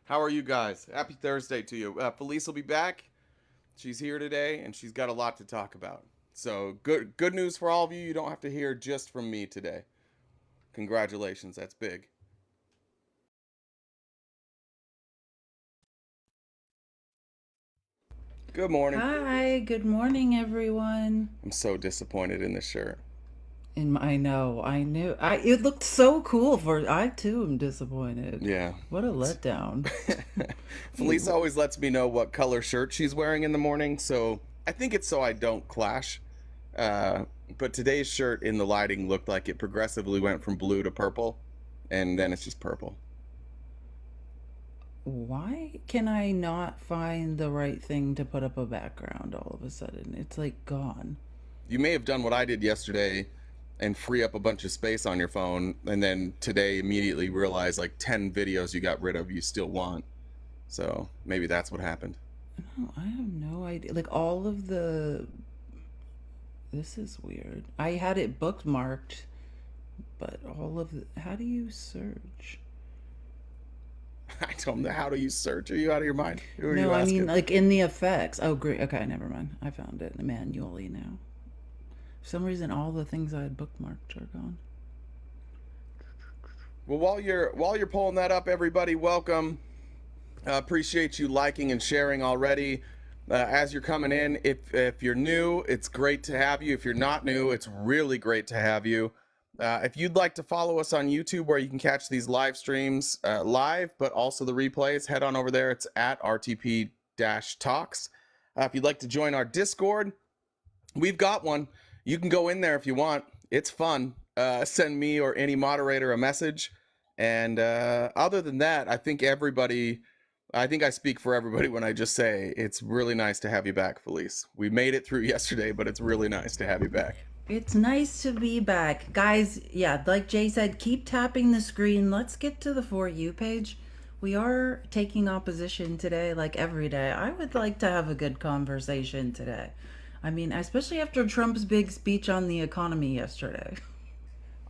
How are you guys? Happy Thursday to you. Felice will be back. She's here today, and she's got a lot to talk about. So good news for all of you. You don't have to hear just from me today. Congratulations, that's big. Good morning. Hi, good morning, everyone. I'm so disappointed in this shirt. I know, I knew, it looked so cool I too am disappointed. Yeah. What a letdown. Felice always lets me know what color shirt she's wearing in the morning, so I think it's so I don't clash. Uh, but today's shirt in the lighting looked like it progressively went from blue to purple, and then it's just purple. Why can I not find the right thing to put up a background all of a sudden? It's like gone. You may have done what I did yesterday and free up a bunch of space on your phone, and then today immediately realize like 10 videos you got rid of you still want. So maybe that's what happened. No, I have no idea. Like all of the. This is weird. I had it bookmarked, but all of the. How do you search? I don't know. How do you search? Are you out of your mind? Who are No, you I mean asking? like in the effects. Oh, great. Okay, never mind. I found it manually now. For some reason, all the things I had bookmarked are gone. Well, while you're pulling that up, everybody, welcome. Appreciate you liking and sharing already. As you're coming in, if you're new, it's great to have you. If you're not new, it's really great to have you. If you'd like to follow us on YouTube, where you can catch these live streams live, but also the replays, head on over there. It's at RTP-Talks. If you'd like to join our Discord, we've got one. You can go in there if you want. It's fun. Send me or any moderator a message. And other than that, I think I speak for everybody when I just say it's really nice to have you back, Felice. We made it through yesterday, but it's really nice to have you back. It's nice to be back. Guys, yeah, like Jay said, keep tapping the screen. Let's get to the For You page. We are taking opposition today, like every day. I would like to have a good conversation today. I mean, especially after Trump's big speech on the economy yesterday.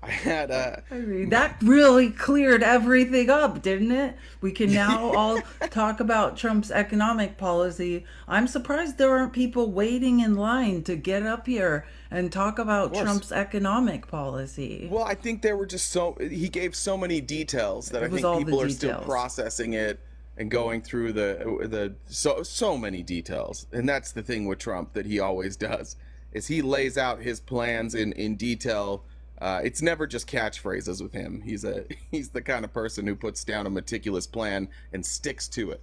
I had I mean, that really cleared everything up, didn't it? We can now all talk about Trump's economic policy. I'm surprised there aren't people waiting in line to get up here and talk of about course. Trump's economic policy. Well, I think there were just he gave so many details that I It was think all the people are still details. processing it and going through the so many details. And that's the thing with Trump that he always does is he lays out his plans in detail. It's never just catchphrases with him. He's the kind of person who puts down a meticulous plan and sticks to it.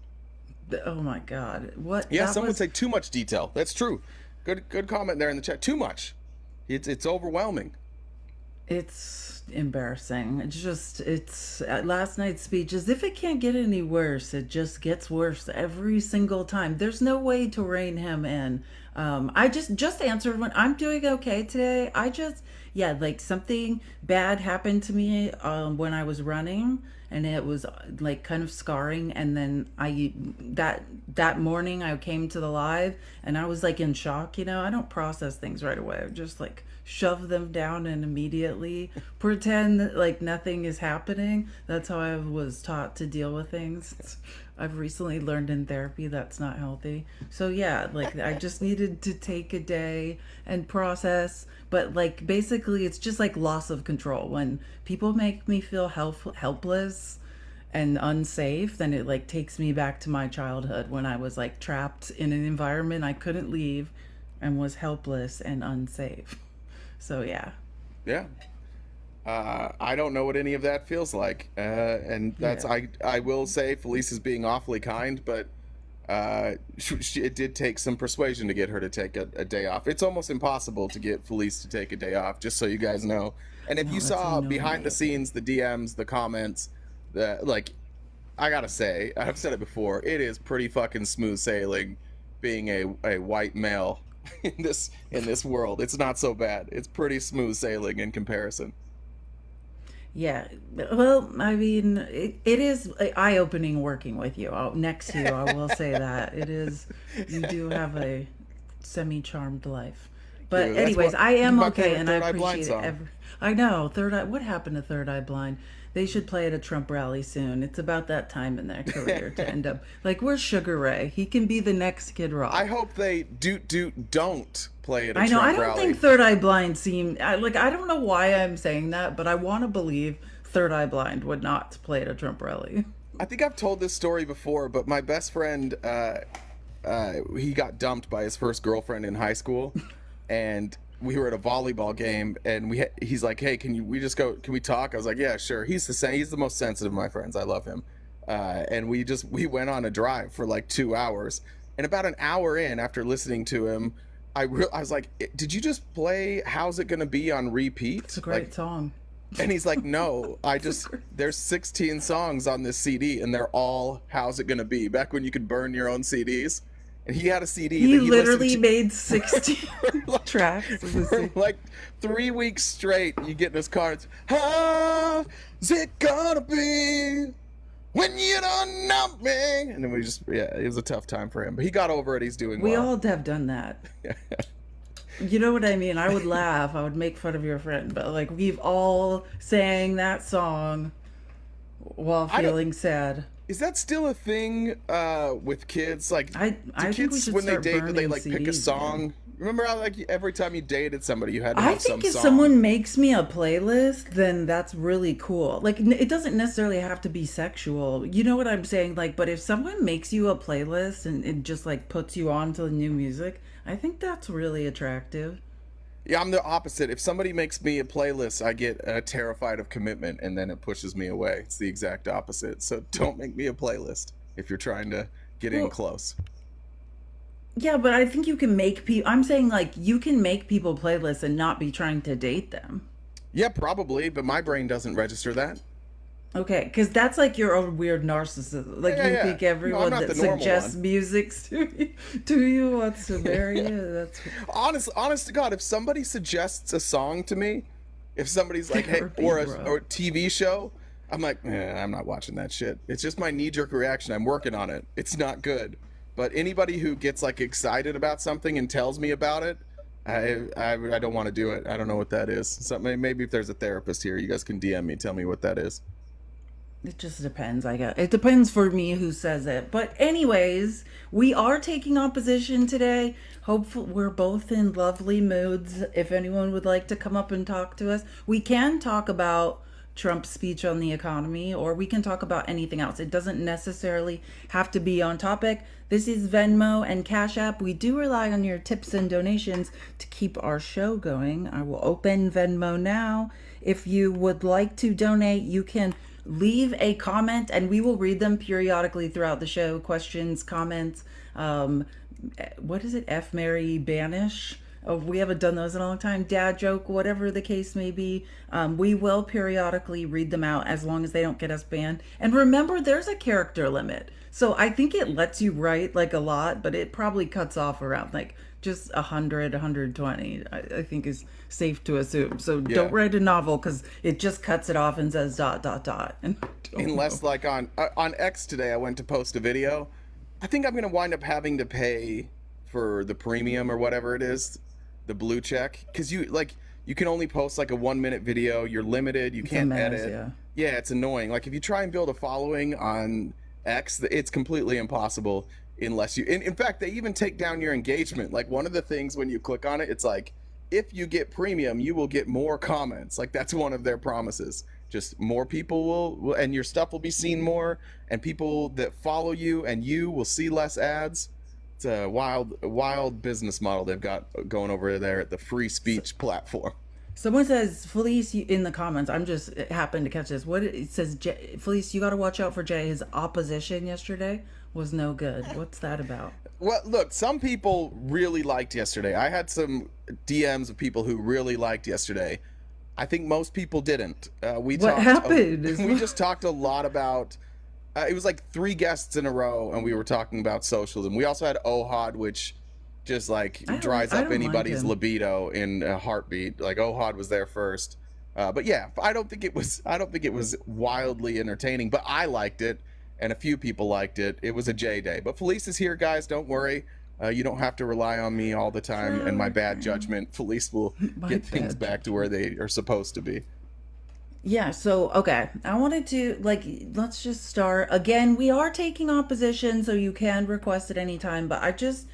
Oh my God. What? Yeah, That some would was. say too much detail. That's true. Good comment there in the chat. Too much. It's overwhelming. It's embarrassing. It's last night's speech. As if it can't get any worse. It just gets worse every single time. There's no way to rein him in. I just answered when I'm doing okay today. Yeah, like something bad happened to me when I was running, and it was like kind of scarring. And then that morning I came to the live, and I was like in shock. I don't process things right away. I just like shove them down and immediately pretend that like nothing is happening. That's how I was taught to deal with things. I've recently learned in therapy that's not healthy. So yeah, like I just needed to take a day and process. But like basically, it's just like loss of control. When people make me feel helpless and unsafe, then it like takes me back to my childhood when I was like trapped in an environment I couldn't leave and was helpless and unsafe. So yeah. Yeah. I don't know what any of that feels like, and that's Yeah. I will say Felice is being awfully kind, but it did take some persuasion to get her to take a day off. It's almost impossible to get Felice to take a day off, just so you guys know. And if No, you that's saw no behind the way. scenes, the DMs, the comments, the like, I gotta say, I've said it before, it is pretty fucking smooth sailing being a white male in this world. It's not so bad. It's pretty smooth sailing in comparison. Yeah. Well, I mean, it is eye opening working with you. Next to you, I will say that. It is, you do have a semi charmed life. Thank But, you. That's anyways, what I am my okay favorite and I Third Eye Blind appreciate it. song. I know. Third Eye, what happened to Third Eye Blind? They should play at a Trump rally soon. It's about that time in their career to end up like, where's Sugar Ray? He can be the next Kid Rock. I hope they don't play at a I know. Trump I don't rally. think Third Eye Blind I don't know why I'm saying that, but I want to believe Third Eye Blind would not play at a Trump rally. I think I've told this story before, but my best friend, he got dumped by his first girlfriend in high school, and we were at a volleyball game, and he's like, "Hey, can we talk?" I was like, "Yeah, sure." He's the most sensitive of my friends. I love him, and we went on a drive for like 2 hours, and about an hour in, after listening to him, I was like, "Did you just play How's It Gonna Be on repeat?" It's a great song. And he's like, "No, there's 16 songs on this CD, and they're all How's It Gonna Be." Back when you could burn your own CDs. And he had a CD. He that literally made 60 tracks. For like 3 weeks straight. You get in his car, it's, how's it gonna be when you don't know me? And then it was a tough time for him. But he got over it. He's doing well. We all have done that. You know what I mean? I would laugh. I would make fun of your friend. But like, we've all sang that song while feeling sad. Is that still a thing with kids? Like, I think we kids, should when they start date, do they like burning pick a CDs song? again. Remember how like every time you dated somebody, you had to I have some think if song? someone makes me a playlist, then that's really cool. Like, it doesn't necessarily have to be sexual. You know what I'm saying? Like, but if someone makes you a playlist and it just like puts you on to the new music, I think that's really attractive. Yeah, I'm the opposite. If somebody makes me a playlist, I get terrified of commitment, and then it pushes me away. It's the exact opposite. So don't make me a playlist if you're trying to get in close. Yeah, but I think you can make people. I'm saying like you can make people playlists and not be trying to date them. Yeah, probably, but my brain doesn't register that. Okay, because that's like your own weird narcissism. Like you think everyone not that the normal suggests one. music to you wants to marry you. That's Honest to God, if somebody suggests a song to me, if somebody's like, hey, Therapy, or a bro. TV show, I'm like, I'm not watching that shit. It's just my knee-jerk reaction. I'm working on it. It's not good. But anybody who gets like excited about something and tells me about it, I don't want to do it. I don't know what that is. Maybe if there's a therapist here, you guys can DM me, tell me what that is. It just depends, I guess. It depends for me who says it. But anyways, we are taking opposition today. Hopefully, we're both in lovely moods. If anyone would like to come up and talk to us, we can talk about Trump's speech on the economy, or we can talk about anything else. It doesn't necessarily have to be on topic. This is Venmo and Cash App. We do rely on your tips and donations to keep our show going. I will open Venmo now. If you would like to donate, you can leave a comment and we will read them periodically throughout the show. Questions, comments, what is it? F, Mary, Banish. Oh, we haven't done those in a long time. Dad joke, whatever the case may be. We will periodically read them out as long as they don't get us banned. And remember, there's a character limit. So I think it lets you write like a lot, but it probably cuts off around like just 100, 120, I think is safe to assume. So don't write a novel because it just cuts it off and says ... And Unless like on X today, I went to post a video. I think I'm going to wind up having to pay for the premium or whatever it is, the blue check. Because you can only post like a 1-minute video. You're limited. You can't edit. Yeah, it's annoying. Like if you try and build a following on X, it's completely impossible unless you... In fact, they even take down your engagement. Like one of the things when you click on it, it's like, if you get premium, you will get more comments. Like that's one of their promises. Just more people will and your stuff will be seen more, and people that follow you and you will see less ads. It's a wild business model they've got going over there at the free speech platform. Someone says, Felice, in the comments, I'm just happened to catch this. What it says, Felice, you got to watch out for Jay. His opposition yesterday was no good. What's that about? Well, look, some people really liked yesterday. I had some DMs of people who really liked yesterday. I think most people didn't. What happened? We just talked a lot about... it was like 3 guests in a row, and we were talking about socialism. We also had Ohad, which just like dries up anybody's libido in a heartbeat. Like Ohad was there first. But yeah, I don't think it was wildly entertaining, but I liked it. And a few people liked it. It was a J day. But Felice is here, guys. Don't worry. You don't have to rely on me all the time and my bad judgment. Felice will get things back to where they are supposed to be. Yeah, so okay. I wanted to let's just start. Again, we are taking opposition, so you can request at any time, but I just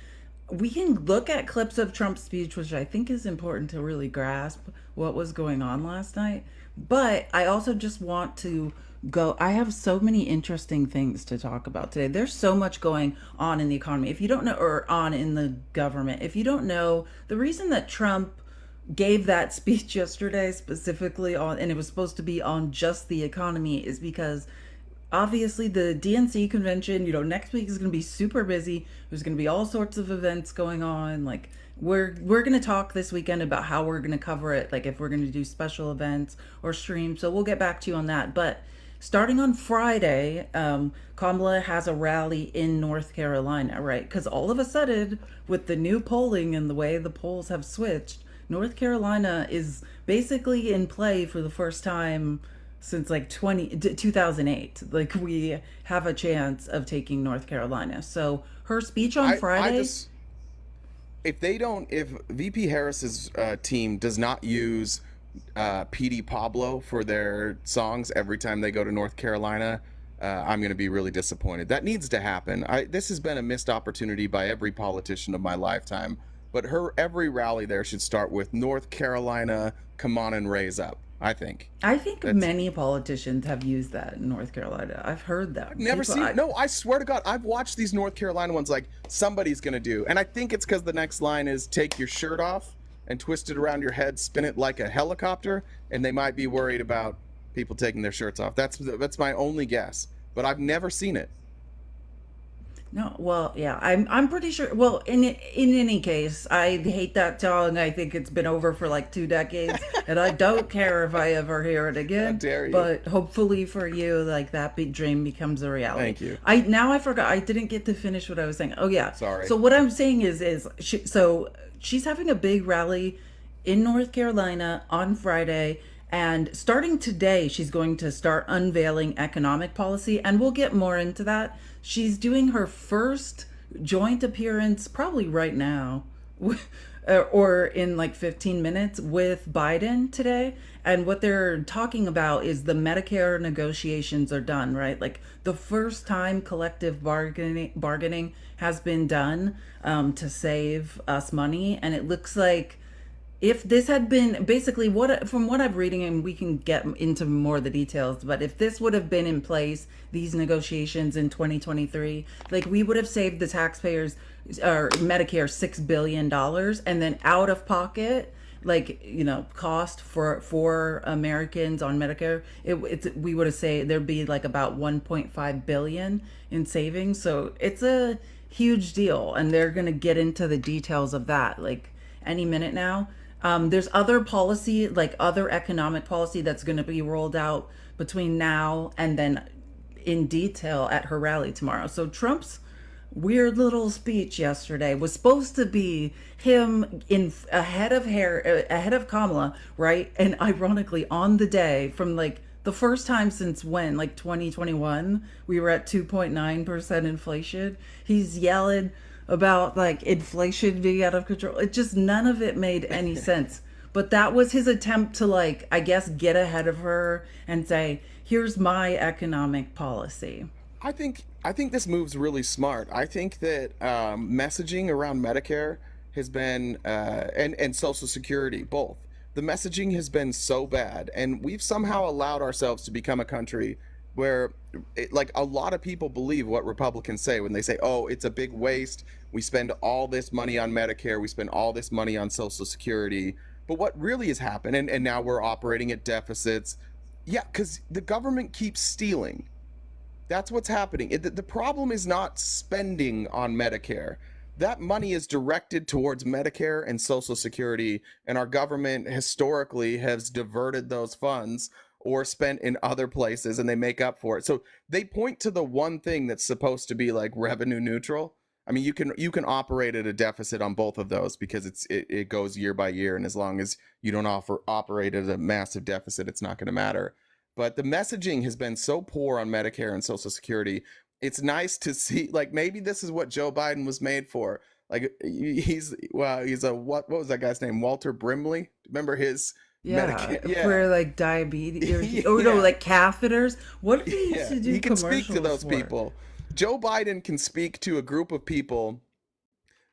we can look at clips of Trump's speech, which I think is important to really grasp what was going on last night. But I also just want to go. I have so many interesting things to talk about today. There's so much going on in the economy. If you don't know, or on in the government, if you don't know, the reason that Trump gave that speech yesterday specifically on, and it was supposed to be on just the economy, is because obviously the DNC convention, next week is going to be super busy. There's going to be all sorts of events going on. Like we're going to talk this weekend about how we're going to cover it, like if we're going to do special events or streams. So we'll get back to you on that. But starting on Friday, Kamala has a rally in North Carolina, right? Because all of a sudden, with the new polling and the way the polls have switched, North Carolina is basically in play for the first time since like 2008. Like we have a chance of taking North Carolina. So her speech on I Friday. just if VP Harris's team does not use PD Pablo for their songs every time they go to North Carolina, I'm going to be really disappointed. That needs to happen. This has been a missed opportunity by every politician of my lifetime. But every rally there should start with North Carolina, come on and raise up. I think That's many politicians have used that in North Carolina. I've heard I've that. never seen. No, I swear to God, I've watched these North Carolina ones. Like somebody's gonna do, and I think it's because the next line is "take your shirt off and twist it around your head, spin it like a helicopter," and they might be worried about people taking their shirts off. That's my only guess, but I've never seen it. No, well, yeah, I'm pretty sure. Well, in any case, I hate that song. I think it's been over for like 2 decades, and I don't care if I ever hear it How again. dare you? But hopefully for you, like that big dream becomes a reality. Thank you. I forgot. I didn't get to finish what I was saying. Oh yeah. Sorry. So what I'm saying so she's having a big rally in North Carolina on Friday. And starting today, she's going to start unveiling economic policy, and we'll get more into that. She's doing her first joint appearance probably right now, or in like 15 minutes with Biden today. And what they're talking about is the Medicare negotiations are done, right? Like the first time collective bargaining has been done to save us money. And it looks like if this had been basically what from what I'm reading, and we can get into more of the details, but if this would have been in place, these negotiations in 2023, like we would have saved the taxpayers or Medicare $6 billion, and then out of pocket, like cost for Americans on Medicare, we would have saved, there'd be like about 1.5 billion in savings. So it's a huge deal, and they're going to get into the details of that like any minute now. There's other policy, like other economic policy, that's going to be rolled out between now and then in detail at her rally tomorrow. So Trump's weird little speech yesterday was supposed to be him in ahead of Kamala, right? And ironically, on the day from like the first time since when, like 2021, we were at 2.9% inflation. He's yelling about like inflation being out of control. It just, none of it made any sense. But that was his attempt to, like, I guess, get ahead of her and say, here's my economic policy. I think this move's really smart. I think that messaging around Medicare has been and Social Security both. The messaging has been so bad, and we've somehow allowed ourselves to become a country where like a lot of people believe what Republicans say when they say, "Oh, it's a big waste. We spend all this money on Medicare. We spend all this money on Social Security." But what really has happened, and now we're operating at deficits. Yeah, because the government keeps stealing. That's what's happening. The problem is not spending on Medicare. That money is directed towards Medicare and Social Security, and our government historically has diverted those funds or spent in other places, and they make up for it. So they point to the one thing that's supposed to be like revenue neutral. I mean, you can operate at a deficit on both of those because it goes year by year, and as long as you don't operate at a massive deficit, it's not going to matter. But the messaging has been so poor on Medicare and Social Security. It's nice to see, like, maybe this is what Joe Biden was made for. Like he's a what was that guy's name? Walter Brimley. Remember his Yeah, Medicare. Yeah. for like diabetes or no, Yeah. like catheters. What did he used Yeah. to He do can speak to commercials those for? people. Joe Biden can speak to a group of people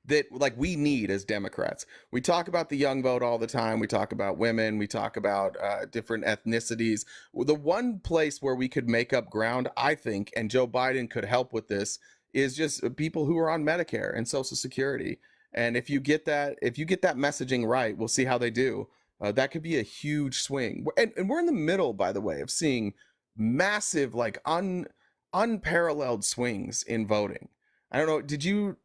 that like we need as Democrats. We talk about the young vote all the time. We talk about women. We talk about different ethnicities. Well, the one place where we could make up ground, I think, and Joe Biden could help with this, is just people who are on Medicare and Social Security. And if you get that messaging right, we'll see how they do. That could be a huge swing. And we're in the middle, by the way, of seeing massive, like unparalleled swings in voting. I don't know. Did you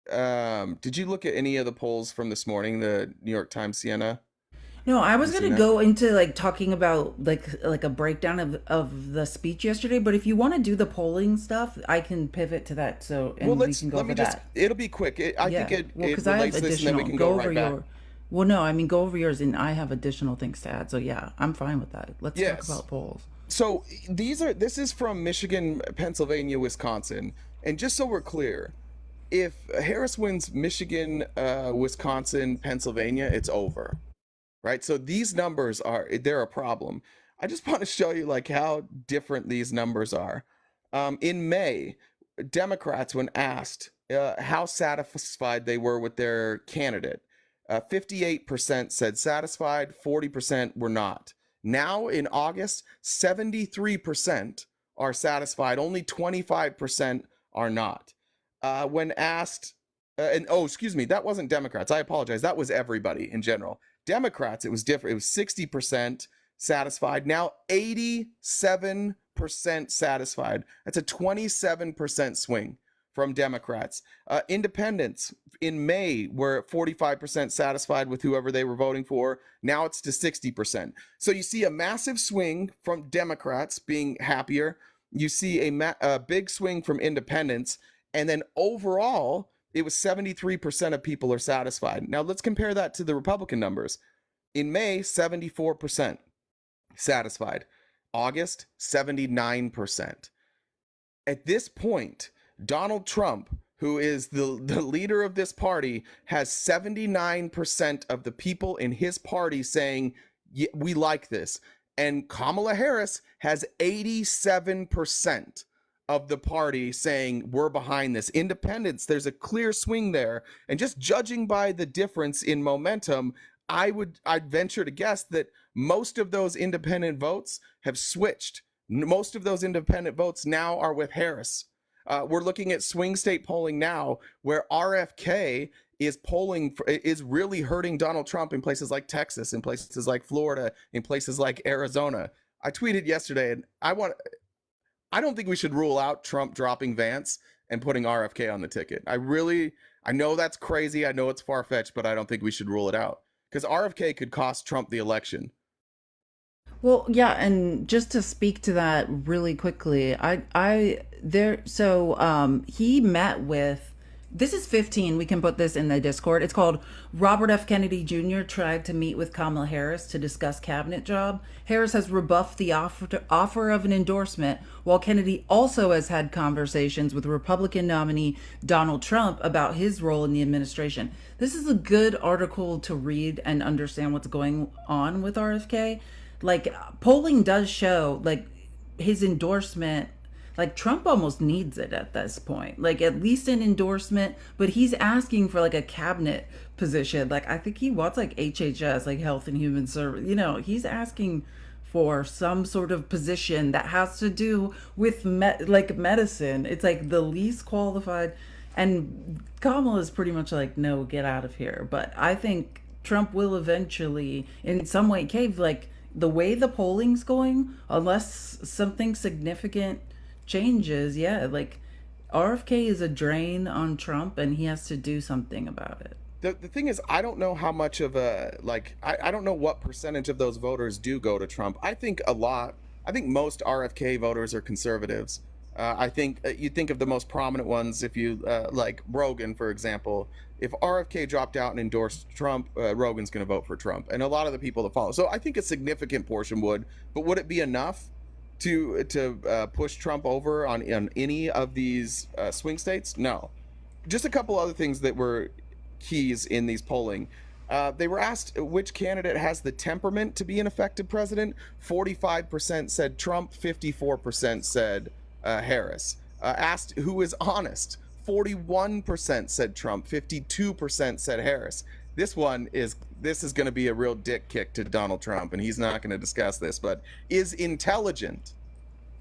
look at any of the polls from this morning, the New York Times Siena? No, I Have was you gonna seen that? go into like talking about like a breakdown of the speech yesterday, but if you want to do the polling stuff, I can pivot to that. So Well, and we can go let over me just, that. it'll be quick. I think Yeah. Well, it because I have relates to this and then we additional. can go Go over right back. your. Well, no, I mean go over yours, and I have additional things to add. So yeah, I'm fine with that. Let's talk Yes. about polls. So this is from Michigan, Pennsylvania, Wisconsin. And just so we're clear, if Harris wins Michigan, Wisconsin, Pennsylvania, it's over. Right? So these numbers they're a problem. I just want to show you like how different these numbers are. In May, Democrats, when asked how satisfied they were with their candidate, 58% said satisfied, 40% were not. Now in August, 73% are satisfied, only 25% are not. When asked, and oh, excuse me, that wasn't Democrats. I apologize. That was everybody in general. Democrats, it was different. It was 60% satisfied. Now 87% satisfied. That's a 27% swing from Democrats. Independents in May were 45% satisfied with whoever they were voting for. Now it's to 60%. So you see a massive swing from Democrats being happier. You see a big swing from independents. And then overall, it was 73% of people are satisfied. Now let's compare that to the Republican numbers. In May, 74% satisfied. August, 79%. At this point, Donald Trump, who is the leader of this party, has 79% of the people in his party saying, yeah, we like this. And Kamala Harris has 87% of the party saying we're behind this. Independents, there's a clear swing there. And just judging by the difference in momentum, I'd venture to guess that most of those independent votes have switched. Most of those independent votes now are with Harris. We're looking at swing state polling now, where RFK is really hurting Donald Trump in places like Texas, in places like Florida, in places like Arizona. I tweeted yesterday, and I don't think we should rule out Trump dropping Vance and putting RFK on the ticket. I know that's crazy. I know it's far fetched, but I don't think we should rule it out because RFK could cost Trump the election. Well, yeah, and just to speak to that really quickly, he met with, this is 15, we can put this in the Discord. It's called Robert F. Kennedy Jr. tried to meet with Kamala Harris to discuss cabinet job. Harris has rebuffed the offer of an endorsement, while Kennedy also has had conversations with Republican nominee Donald Trump about his role in the administration. This is a good article to read and understand what's going on with RFK. Like polling does show like his endorsement, like Trump almost needs it at this point, like at least an endorsement, but he's asking for like a cabinet position. Like I think he wants like HHS, like Health and Human Service, he's asking for some sort of position that has to do with like medicine. It's like the least qualified, and Kamala is pretty much like, no, get out of here. But I think Trump will eventually in some way cave. Like the way the polling's going, unless something significant changes, yeah, like RFK is a drain on Trump and he has to do something about it. The thing is, I don't know how much of a like I don't know what percentage of those voters do go to Trump. I think a lot. I think most RFK voters are conservatives. I think you think of the most prominent ones. If you like Rogan, for example, if RFK dropped out and endorsed Trump, Rogan's going to vote for Trump, and a lot of the people that follow. So I think a significant portion would. But would it be enough to push Trump over on any of these swing states? No. Just a couple other things that were keys in these polling. They were asked which candidate has the temperament to be an effective president. 45% said Trump, 54% said Harris. Asked who is honest. 41% said Trump, 52% said Harris. This is going to be a real dick kick to Donald Trump, and he's not going to discuss this, but is intelligent.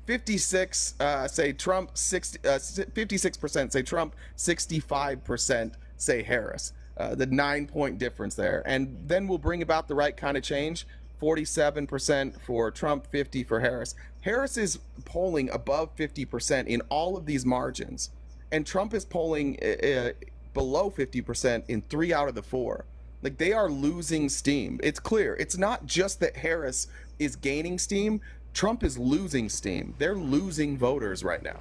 56 say Trump, 56% say Trump, 65% say Harris. The 9-point difference there. And then we'll bring about the right kind of change. 47% for Trump, 50 for Harris. Harris is polling above 50% in all of these margins. And Trump is polling below 50% in 3 out of the 4. Like, they are losing steam. It's clear. It's not just that Harris is gaining steam. Trump is losing steam. They're losing voters right now.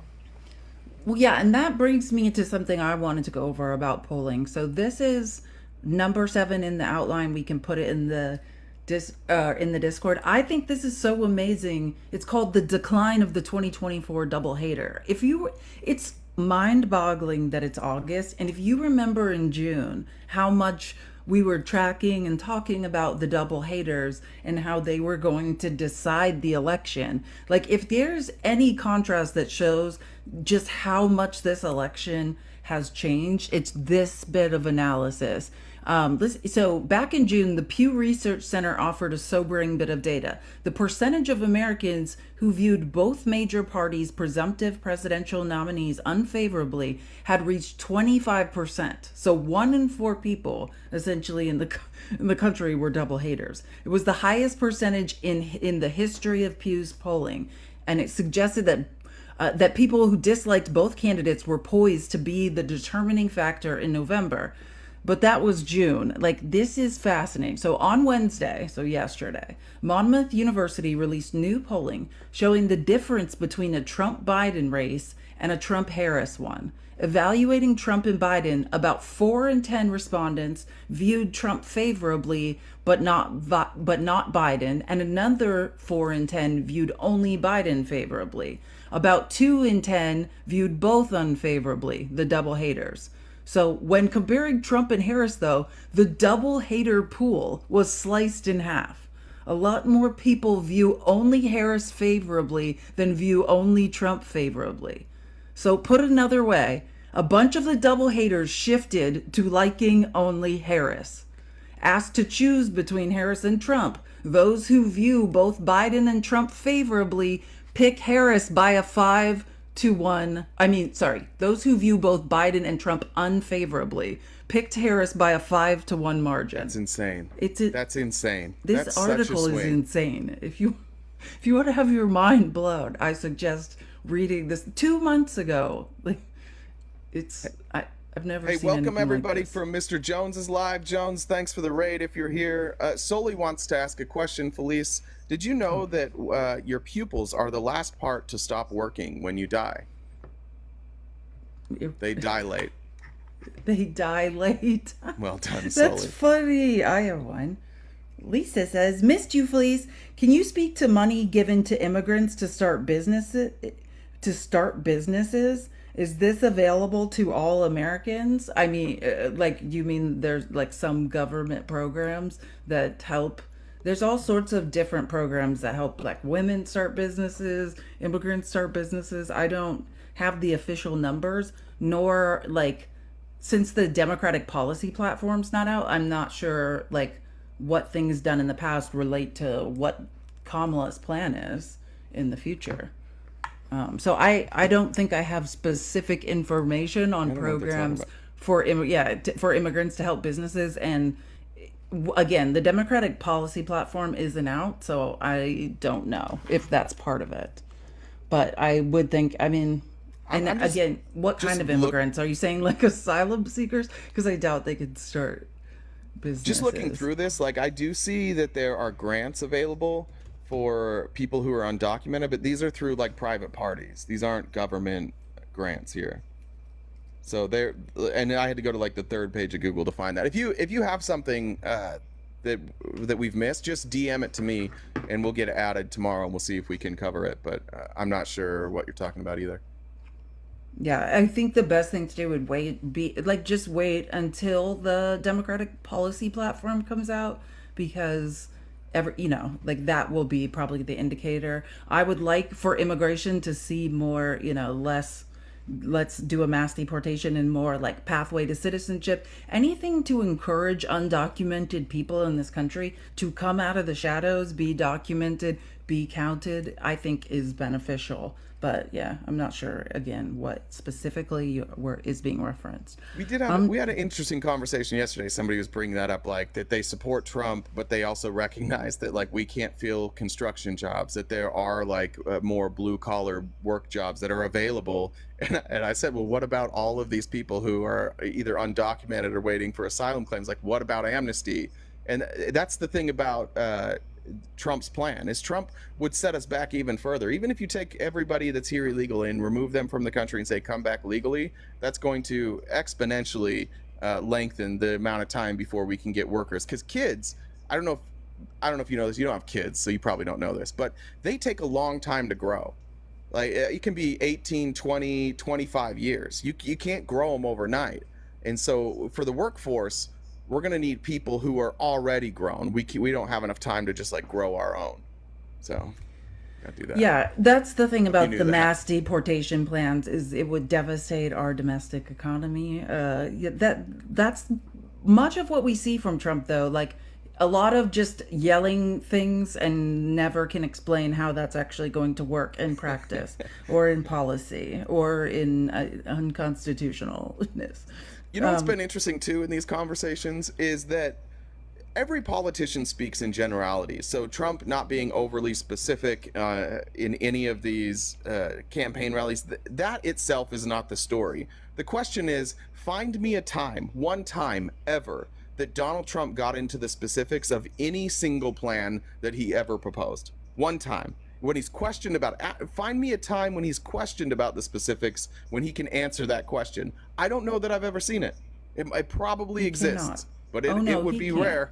Well, yeah, and that brings me to something I wanted to go over about polling. So this is number 7 in the outline. We can put it in the Discord. I think this is so amazing. It's called the decline of the 2024 double hater. It's mind-boggling that it's August, and if you remember in June how much we were tracking and talking about the double haters and how they were going to decide the election. Like, if there's any contrast that shows just how much this election has changed, it's this bit of analysis. So back in June, the Pew Research Center offered a sobering bit of data. The percentage of Americans who viewed both major parties' presumptive presidential nominees unfavorably had reached 25%. So 1 in 4 people, essentially in the country, were double haters. It was the highest percentage in the history of Pew's polling, and it suggested that people who disliked both candidates were poised to be the determining factor in November. But that was June. Like, this is fascinating. So on Wednesday, so yesterday, Monmouth University released new polling showing the difference between a Trump-Biden race and a Trump-Harris one. Evaluating Trump and Biden, about 4 in 10 respondents viewed Trump favorably, but not Biden, and another 4 in 10 viewed only Biden favorably. About 2 in 10 viewed both unfavorably, the double haters. So when comparing Trump and Harris, though, the double hater pool was sliced in half. A lot more people view only Harris favorably than view only Trump favorably. So put another way, a bunch of the double haters shifted to liking only Harris. Asked to choose between Harris and Trump, those who view both Biden and Trump favorably pick Harris by a 5-1. Those who view both Biden and Trump unfavorably picked Harris by a 5-1 margin. That's insane. That's insane. This article is insane. If you want to have your mind blown, I suggest reading this 2 months ago. Like, I've never seen anything welcome everybody like this. from Mr. Jones's live. Jones, thanks for the raid if you're here. Soli wants to ask a question. Felice, did you know that your pupils are the last part to stop working when you die? They dilate. They dilate. Well done, That's Soli. funny. I have one. Lisa says, "Missed you, Felice. Can you speak to money given to immigrants to start businesses? Is this available to all Americans? I mean, you mean there's like some government programs that help? There's all sorts of different programs that help like women start businesses, immigrants start businesses. I don't have the official numbers, nor since the Democratic policy platform's not out, I'm not sure what things done in the past relate to what Kamala's plan is in the future. So I don't think I have specific information on programs for immigrants to help businesses. And again, the Democratic policy platform isn't out, so I don't know if that's part of it. But I would think, what kind of immigrants? Are you saying asylum seekers? Because I doubt they could start businesses. Just looking through this, I do see that there are grants available for people who are undocumented, but these are through private parties. These aren't government grants here. So and I had to go to the third page of Google to find that. If you have something that we've missed, just DM it to me and we'll get it added tomorrow and we'll see if we can cover it. But I'm not sure what you're talking about either. Yeah, I think the best thing to do would be like just wait until the Democratic policy platform comes out, because like that will be probably the indicator. I would like for immigration to see more, less let's do a mass deportation and more like pathway to citizenship. Anything to encourage undocumented people in this country to come out of the shadows, be documented, be counted, I think is beneficial. But yeah, I'm not sure again what specifically is being referenced. We had an interesting conversation yesterday. Somebody was bringing that up, like that they support Trump, but they also recognize that like we can't fill construction jobs, that there are like more blue collar work jobs that are available. And I said, well, what about all of these people who are either undocumented or waiting for asylum claims? Like, what about amnesty? And that's the thing about Trump's plan is Trump would set us back even further. Even if you take everybody that's here illegally and remove them from the country and say come back legally, that's going to exponentially lengthen the amount of time before we can get workers. Because kids, I don't know if I don't know if you know this. You don't have kids, so you probably don't know this, but they take a long time to grow. Like it can be 18, 20, 25 years. You can't grow them overnight. And so for the workforce, we're going to need people who are already grown. We don't have enough time to just like grow our own. So gotta do that. Yeah, that's the thing You about knew the that. mass deportation plans is it would devastate our domestic economy. Yeah, that's much of what we see from Trump, though. Like a lot of just yelling things and never can explain how that's actually going to work in practice or in policy or in unconstitutionalness. You know what's been interesting too in these conversations is that every politician speaks in generalities. So Trump not being overly specific in any of these campaign rallies, that itself is not the story. The question is, find me a time, one time ever, that Donald Trump got into the specifics of any single plan that he ever proposed. One time. When he's questioned about, find me a time when he's questioned about the specifics, when he can answer that question. I don't know that I've ever seen it. It probably He cannot. exists, but Oh it no, would he be can't. rare.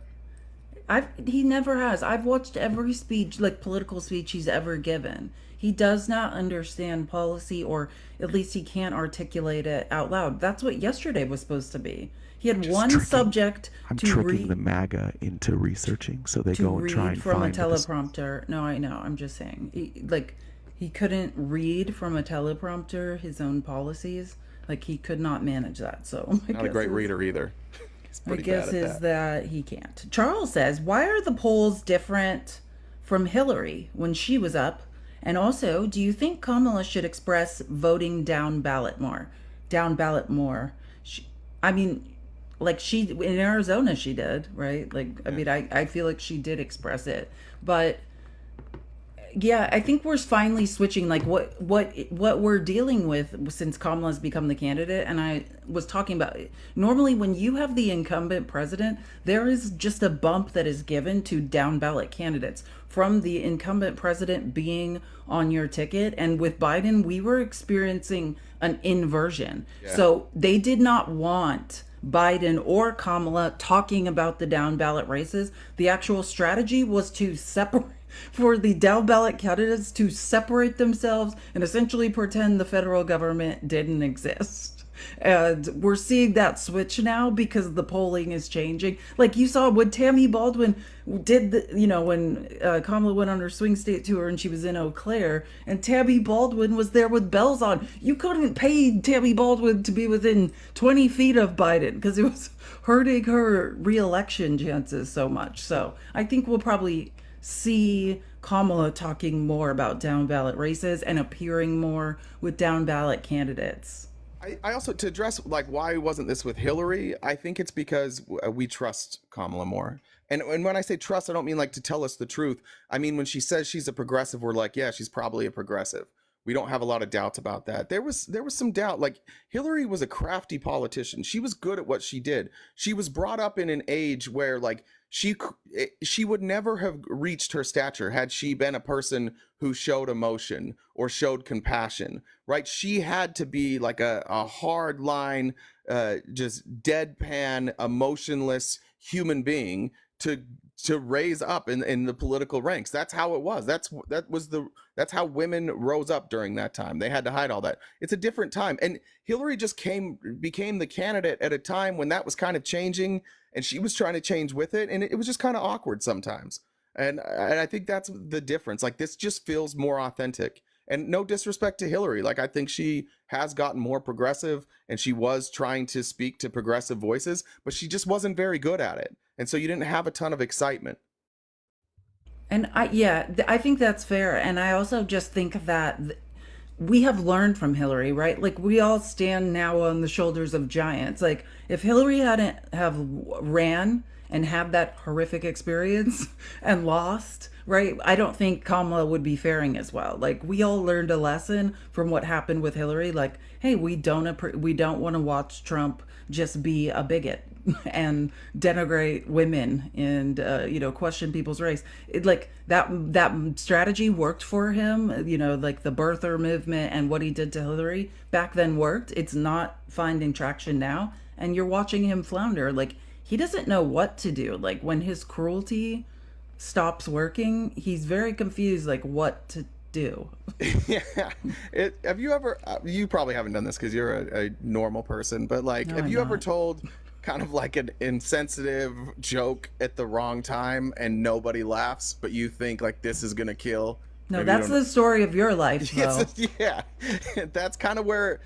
He never has. I've watched every speech, like political speech he's ever given. He does not understand policy, or at least he can't articulate it out loud. That's what yesterday was supposed to be. He had Just one tricking. subject I'm to tricking the read MAGA into researching, so they to go and try read and from a find what this. teleprompter. No, I know. I'm just saying. He couldn't read from a teleprompter his own policies. Like he could not manage that. So I Not a guess great it's reader either. He's my pretty bad guess at is that. that he can't. Charles says, why are the polls different from Hillary when she was up? And also, do you think Kamala should express voting down ballot more? Down ballot more. I mean, like she in Arizona, she did, right? Like, I Yeah. mean, I feel like she did express it. But yeah, I think we're finally switching like what we're dealing with since Kamala's become the candidate. And I was talking about it. Normally when you have the incumbent president, there is just a bump that is given to down ballot candidates from the incumbent president being on your ticket. And with Biden, we were experiencing an inversion. Yeah. So they did not want Biden or Kamala talking about the down ballot races. The actual strategy was to separate for the down ballot candidates to separate themselves and essentially pretend the federal government didn't exist. And we're seeing that switch now because the polling is changing. Like you saw when Tammy Baldwin did when Kamala went on her swing state tour and she was in Eau Claire and Tammy Baldwin was there with bells on. You couldn't pay Tammy Baldwin to be within 20 feet of Biden because it was hurting her reelection chances so much. So I think we'll probably see Kamala talking more about down ballot races and appearing more with down ballot candidates. I also to address like why wasn't this with Hillary? I think it's because we trust Kamala more. And when I say trust, I don't mean like to tell us the truth. I mean when she says she's a progressive, we're like, yeah, she's probably a progressive. We don't have a lot of doubts about that. There was some doubt. Like Hillary was a crafty politician. She was good at what she did. She was brought up in an age where like she would never have reached her stature had she been a person who showed emotion or showed compassion, right? She had to be like a hard line, just deadpan, emotionless human being to raise up in the political ranks. That's how it was. That's how women rose up during that time. They had to hide all that. It's a different time. And Hillary just became the candidate at a time when that was kind of changing, and she was trying to change with it, and it was just kind of awkward sometimes. And I think that's the difference. Like, this just feels more authentic. And no disrespect to Hillary. Like, I think she has gotten more progressive, and she was trying to speak to progressive voices, but she just wasn't very good at it. And so you didn't have a ton of excitement. And I think that's fair. And I also just think that we have learned from Hillary, right? Like, we all stand now on the shoulders of giants. Like, if Hillary hadn't have ran and had that horrific experience and lost, right? I don't think Kamala would be faring as well. Like, we all learned a lesson from what happened with Hillary. Like, hey, we don't want to watch Trump just be a bigot and denigrate women and question people's race. Like, that strategy worked for him. Like the birther movement and what he did to Hillary back then worked. It's not finding traction now, and you're watching him flounder. Like, he doesn't know what to do. Like, when his cruelty stops working, he's very confused, like what to do. Yeah. Have you ever, you probably haven't done this because you're a normal person, but like, No, have I'm you ever not. told kind of like an insensitive joke at the wrong time and nobody laughs, but you think like this is gonna kill? No, Maybe you that's don't- the story of your life, though. Yeah, that's kind of where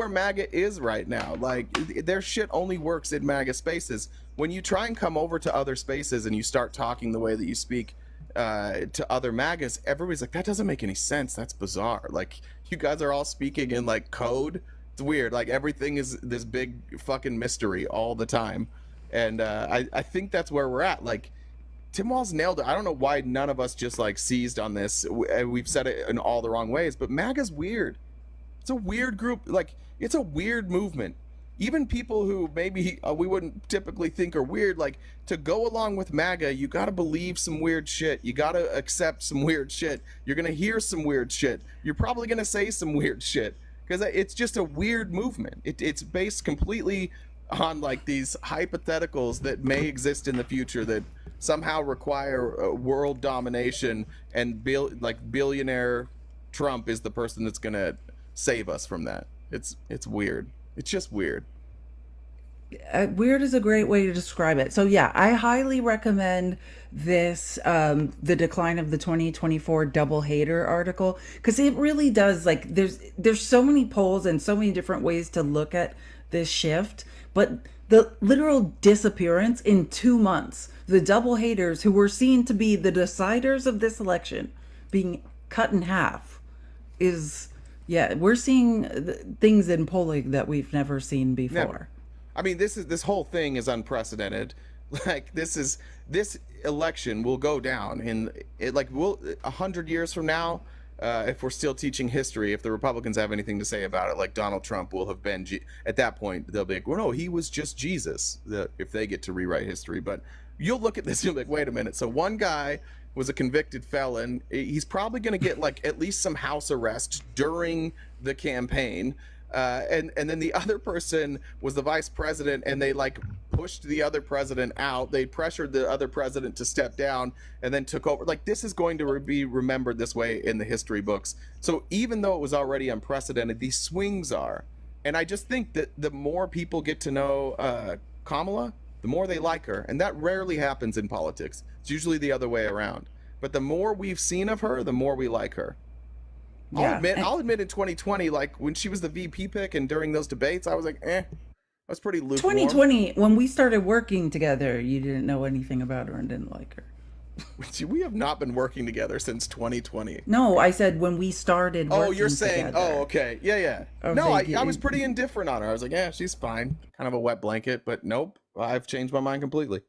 MAGA is right now. Like, their shit only works in MAGA spaces. When you try and come over to other spaces and you start talking the way that you speak to other MAGAs, everybody's like, that doesn't make any sense. That's bizarre. Like, you guys are all speaking in like code. It's weird. Like, everything is this big fucking mystery all the time, and I think that's where we're at. Like, Tim Walz nailed it. I don't know why none of us just like seized on this. We've said it in all the wrong ways, but MAGA's weird. It's a weird group. Like, it's a weird movement. Even people who maybe we wouldn't typically think are weird, like, to go along with MAGA, you got to believe some weird shit. You got to accept some weird shit. You're going to hear some weird shit. You're probably going to say some weird shit because it's just a weird movement. It's based completely on like these hypotheticals that may exist in the future that somehow require world domination, and billionaire Trump is the person that's gonna save us from that. It's weird. It's just weird. Weird is a great way to describe it. So yeah, I highly recommend this, The Decline of the 2024 Double Hater article, because it really does, like, there's so many polls and so many different ways to look at this shift, but the literal disappearance in 2 months, the double haters who were seen to be the deciders of this election being cut in half is, yeah, we're seeing things in polling that we've never seen before. Never. I mean, this whole thing is unprecedented. Like, this election will go down in it. Like, 100 years from now, if we're still teaching history, if the Republicans have anything to say about it, like, Donald Trump will have been at that point they'll be like, well, no, he was just Jesus. If they get to rewrite history, but you'll look at this and you'll be like, wait a minute. So one guy was a convicted felon. He's probably going to get like at least some house arrest during the campaign. And then the other person was the vice president, and they like pushed the other president out. They pressured the other president to step down and then took over. Like, this is going to be remembered this way in the history books. So even though it was already unprecedented, these swings are. And I just think that the more people get to know Kamala, the more they like her. And that rarely happens in politics. It's usually the other way around. But the more we've seen of her, the more we like her. Yeah. I'll admit in 2020, like when she was the VP pick and during those debates, I was like, I was pretty lukewarm. 2020, when we started working together, you didn't know anything about her and didn't like her. We have not been working together since 2020. No, I said when we started working Oh, you're saying, together. oh, okay. Yeah. Or No, they I was didn't. pretty indifferent on her. I was like, yeah, she's fine. Kind of a wet blanket, but nope. I've changed my mind completely.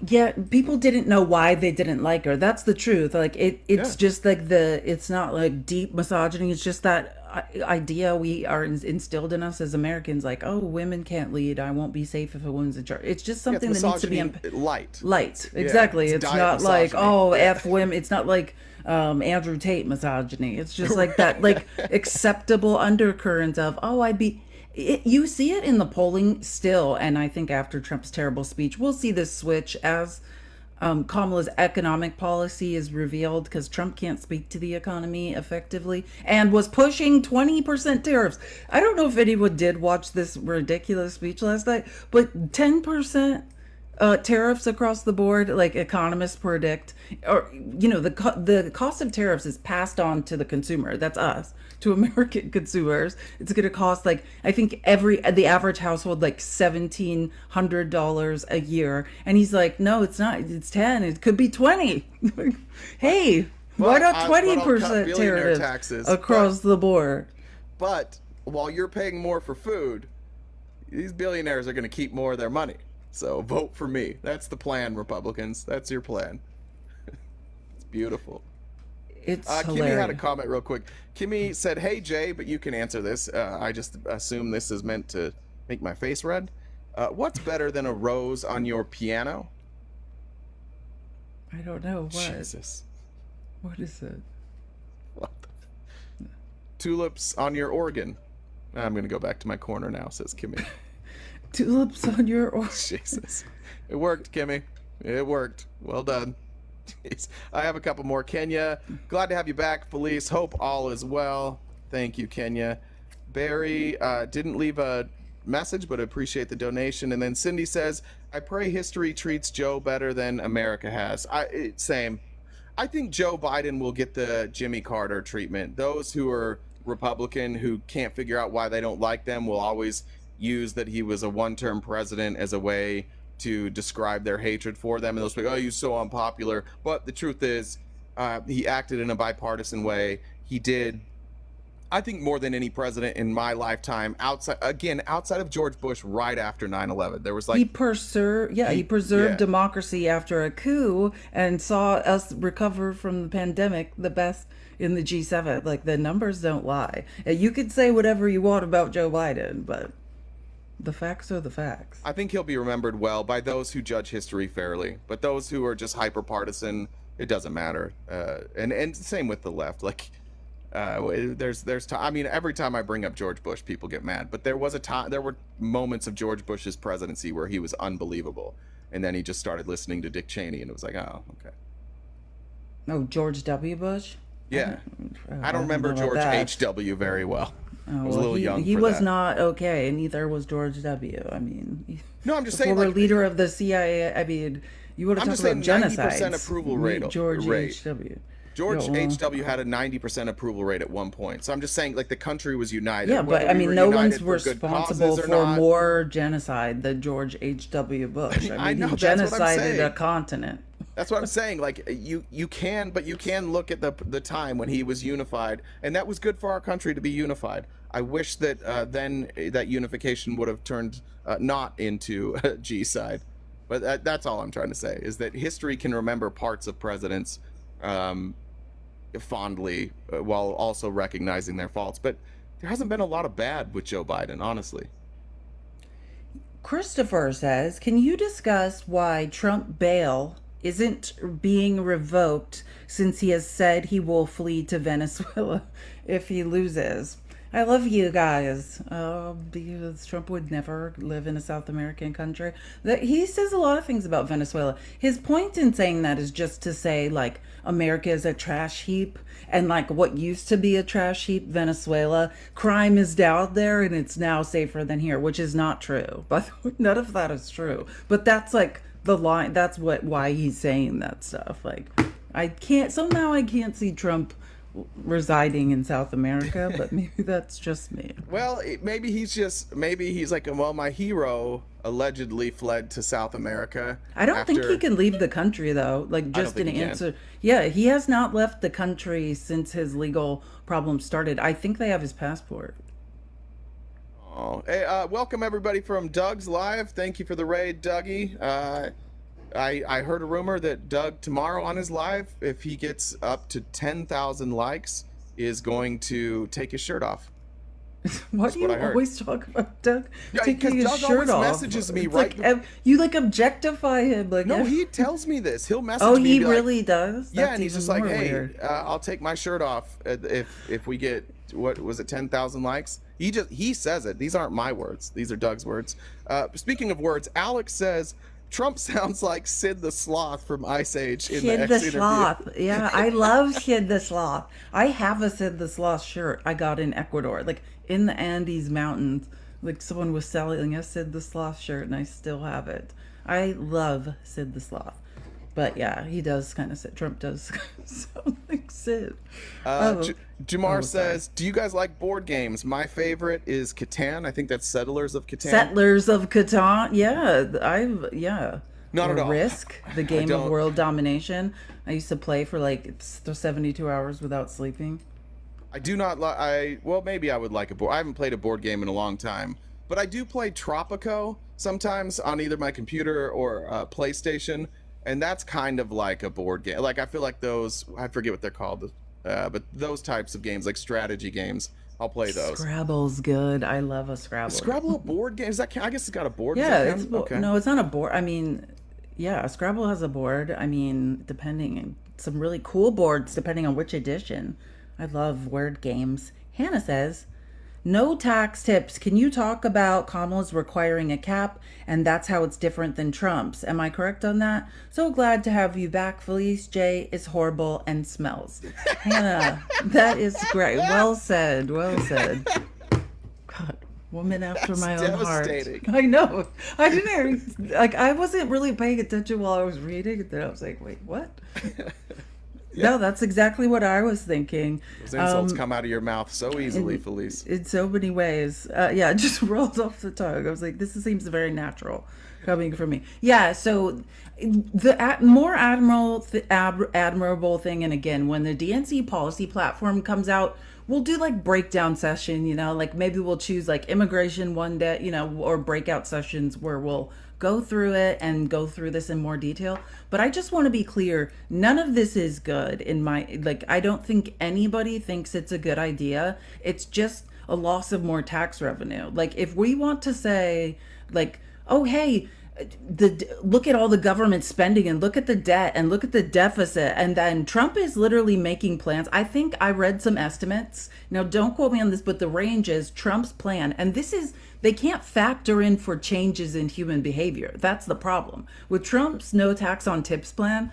Yeah, people didn't know why they didn't like her. That's the truth. Like, it's Yeah. just like it's not like deep misogyny. It's just that idea we are instilled in us as Americans, like, oh, women can't lead. I won't be safe if a woman's in charge. It's just Yeah, something it's that needs to be misogyny light. light. Exactly. it's It's diet not like, misogyny. oh, F women. It's not like Andrew Tate misogyny. It's just like that, like, acceptable undercurrent of, oh, You see it in the polling still, and I think after Trump's terrible speech, we'll see this switch as Kamala's economic policy is revealed, because Trump can't speak to the economy effectively and was pushing 20% tariffs. I don't know if anyone did watch this ridiculous speech last night, but 10% tariffs across the board, like economists predict, or the cost of tariffs is passed on to the consumer. That's us, to American consumers. It's going to cost, like, I think the average household like $1,700 a year, and he's like, no, it's not. It's 10. It could be 20. Hey, why not 20% tariffs taxes across the board? But while you're paying more for food, these billionaires are going to keep more of their money. So vote for me. That's the plan, Republicans. That's your plan. It's beautiful. It's Kimmy hilarious. had a comment real quick. Kimmy said, "Hey Jay, but you can answer this. I just assume this is meant to make my face red. What's better than a rose on your piano?" I don't know. What? Jesus. What is it? What the... Tulips on your organ. I'm going to go back to my corner now, says Kimmy. Tulips on your organ. Jesus. It worked, Kimmy. It worked. Well done. Jeez. I have a couple more. Kenya, glad to have you back. Felice, hope all is well. Thank you, Kenya. Barry didn't leave a message, but appreciate the donation. And then Cindy says, I pray history treats Joe better than America has. Same. I think Joe Biden will get the Jimmy Carter treatment. Those who are Republican who can't figure out why they don't like them will always use that he was a one-term president as a way to describe their hatred for them, and they'll say, oh, he's so unpopular. But the truth is, he acted in a bipartisan way. He did, I think, more than any president in my lifetime, outside of George Bush, right after 9/11. There was like he preserved democracy after a coup and saw us recover from the pandemic the best in the G7. Like, the numbers don't lie. You could say whatever you want about Joe Biden, but the facts are the facts. I think he'll be remembered well by those who judge history fairly, but those who are just hyper partisan, it doesn't matter. And same with the left. Like, I mean, every time I bring up George Bush, people get mad. But there were moments of George Bush's presidency where he was unbelievable, and then he just started listening to Dick Cheney, and it was like, oh, okay. Oh, George W. Bush? Yeah, I don't remember George H.W. very well. I was a little young. He was not okay, and neither was George W. I mean, no, I'm just saying, former leader of the CIA. I mean, you would have talked about genocide. 90% approval rate. George H.W. George H.W. had a 90% approval rate at one point. So I'm just saying, like, the country was united. Yeah, but I mean, no one's responsible for more genocide than George H.W. Bush. I mean, he genocided a continent. That's what I'm saying. Like, you can look at the time when he was unified, and that was good for our country to be unified. I wish that then that unification would have turned not into a G side. But that's all I'm trying to say, is that history can remember parts of presidents fondly while also recognizing their faults. But there hasn't been a lot of bad with Joe Biden, honestly. Christopher says, can you discuss why Trump bail isn't being revoked since he has said he will flee to Venezuela if he loses? I love you guys, because Trump would never live in a South American country. He says a lot of things about Venezuela. His point in saying that is just to say, like, America is a trash heap, and like what used to be a trash heap, Venezuela, crime is down there and it's now safer than here, which is not true. But none of that is true. But that's like the line. That's why he's saying that stuff. Like, I can't see Trump residing in South America, but maybe that's just me. Well, maybe he's like, well, my hero allegedly fled to South America. I don't think he can leave the country, though. Like, just an answer. Yeah, he has not left the country since his legal problems started. I think they have his passport. Oh, hey, welcome everybody from Doug's Live. Thank you for the raid, Dougie. I heard a rumor that Doug tomorrow on his live, if he gets up to 10,000 likes, is going to take his shirt off. Why do you always talk about Doug taking his Doug shirt off? Messages me you like objectify him. Like, no, he tells me this. He'll message me. Oh, he really does? Yeah, and he's just like, hey, I'll take my shirt off if we get, what was it, 10,000 likes? He says it. These aren't my words. These are Doug's words. Speaking of words, Alex says Trump sounds like Sid the Sloth from Ice Age in the Sid X the interview. Sloth. Yeah, I love Sid the Sloth. I have a Sid the Sloth shirt I got in Ecuador, like in the Andes Mountains. Like someone was selling a Sid the Sloth shirt and I still have it. I love Sid the Sloth. But yeah, he does kind of sit. Trump does sound like Sid. Jamar sorry. says, "Do you guys like board games? My favorite is Catan. I think that's Settlers of Catan. Settlers of Catan. Yeah. Not Or at all. Risk, the I game of don't- world domination. I used to play for like 72 hours without sleeping. I do not like. Well, maybe I would like a board. I haven't played a board game in a long time, but I do play Tropico sometimes on either my computer or PlayStation, and that's kind of like a board game. Like I feel like those. I forget what they're called, but those types of games, like strategy games, I'll play those. Scrabble's good. I love a Scrabble. Scrabble a board game? Is that? I guess it's got a board. Yeah, Does it it's count? Okay. no, it's not a board. I mean, yeah, Scrabble has a board. I mean, depending, some really cool boards depending on which edition. I love word games. Hannah says, no tax tips. Can you talk about Kamala's requiring a cap and that's how it's different than Trump's? Am I correct on that? So glad to have you back. Felice J is horrible and smells. Hannah, that is great. Well said. Well said. God, woman after That's my own heart. devastating. I know. I didn't like. I wasn't really paying attention while I was reading, and then I was like, "Wait, what?" No, that's exactly what I was thinking. Those insults come out of your mouth so easily, Felice. In so many ways. Yeah, it just rolled off the tongue. I was like, this seems very natural coming from me. Yeah, so the more admirable thing, and again, when the DNC policy platform comes out, we'll do like breakdown session, like maybe we'll choose like immigration one day, or breakout sessions where we'll go through it and go through this in more detail. But I just want to be clear, none of this is good I don't think anybody thinks it's a good idea. It's just a loss of more tax revenue. Like if we want to say like, oh, hey, look at all the government spending and look at the debt and look at the deficit, and then Trump is literally making plans. I think I read some estimates. Now don't quote me on this, but the range is Trump's plan, and they can't factor in for changes in human behavior. That's the problem with Trump's no tax on tips plan.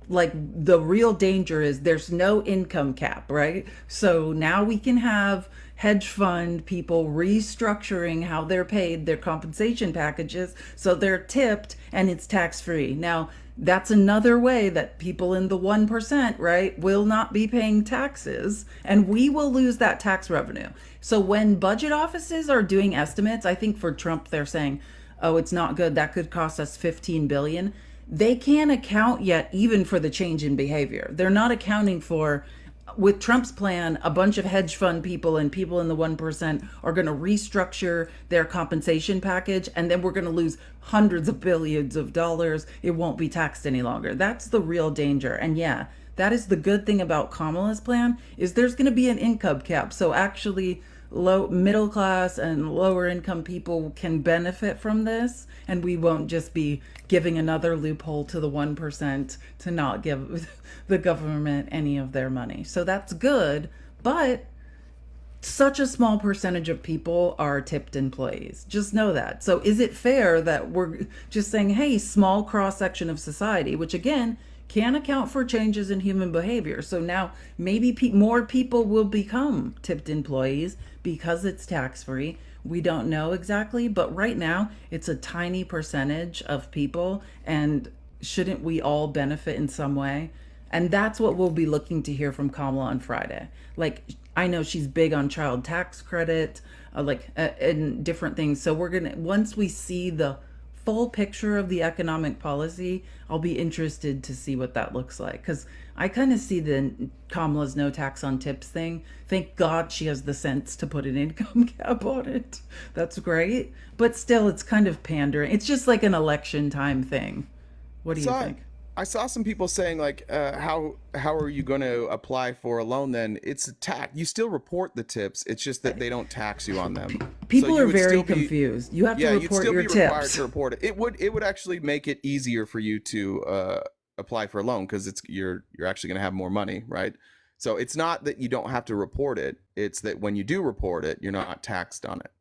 Like the real danger is there's no income cap, right? So now we can have hedge fund people restructuring how they're paid, their compensation packages, so they're tipped and it's tax free. Now that's another way that people in the 1%, right, will not be paying taxes, and we will lose that tax revenue. So when budget offices are doing estimates, I think for Trump they're saying, oh, it's not good, that could cost us 15 billion. They can't account yet even for the change in behavior. They're not accounting for, with Trump's plan, a bunch of hedge fund people and people in the 1% are going to restructure their compensation package, and then we're going to lose hundreds of billions of dollars. It won't be taxed any longer. That's the real danger. And yeah, that is the good thing about Kamala's plan, is there's going to be an income cap. So actually middle class and lower income people can benefit from this, and we won't just be giving another loophole to the 1% to not give the government any of their money. So that's good, but such a small percentage of people are tipped employees. Just know that. So is it fair that we're just saying, hey, small cross-section of society, which again can account for changes in human behavior. So now maybe more people will become tipped employees because it's tax-free. We don't know exactly, but right now it's a tiny percentage of people, and shouldn't we all benefit in some way? And that's what we'll be looking to hear from Kamala on Friday. Like, I know she's big on child tax credit, and different things. So once we see the full picture of the economic policy, I'll be interested to see what that looks like, because I kind of see the Kamala's no tax on tips thing. Thank God she has the sense to put an income cap on it. That's great, but still it's kind of pandering. It's just like an election time thing. What do you think? I saw some people saying like, how are you going to apply for a loan then? It's a tax. You still report the tips. It's just that they don't tax you on them. People So are very confused. You have to report you'd still your be required tips. to report it. It would actually make it easier for you to apply for a loan, because you're actually going to have more money, right? So it's not that you don't have to report it. It's that when you do report it, you're not taxed on it.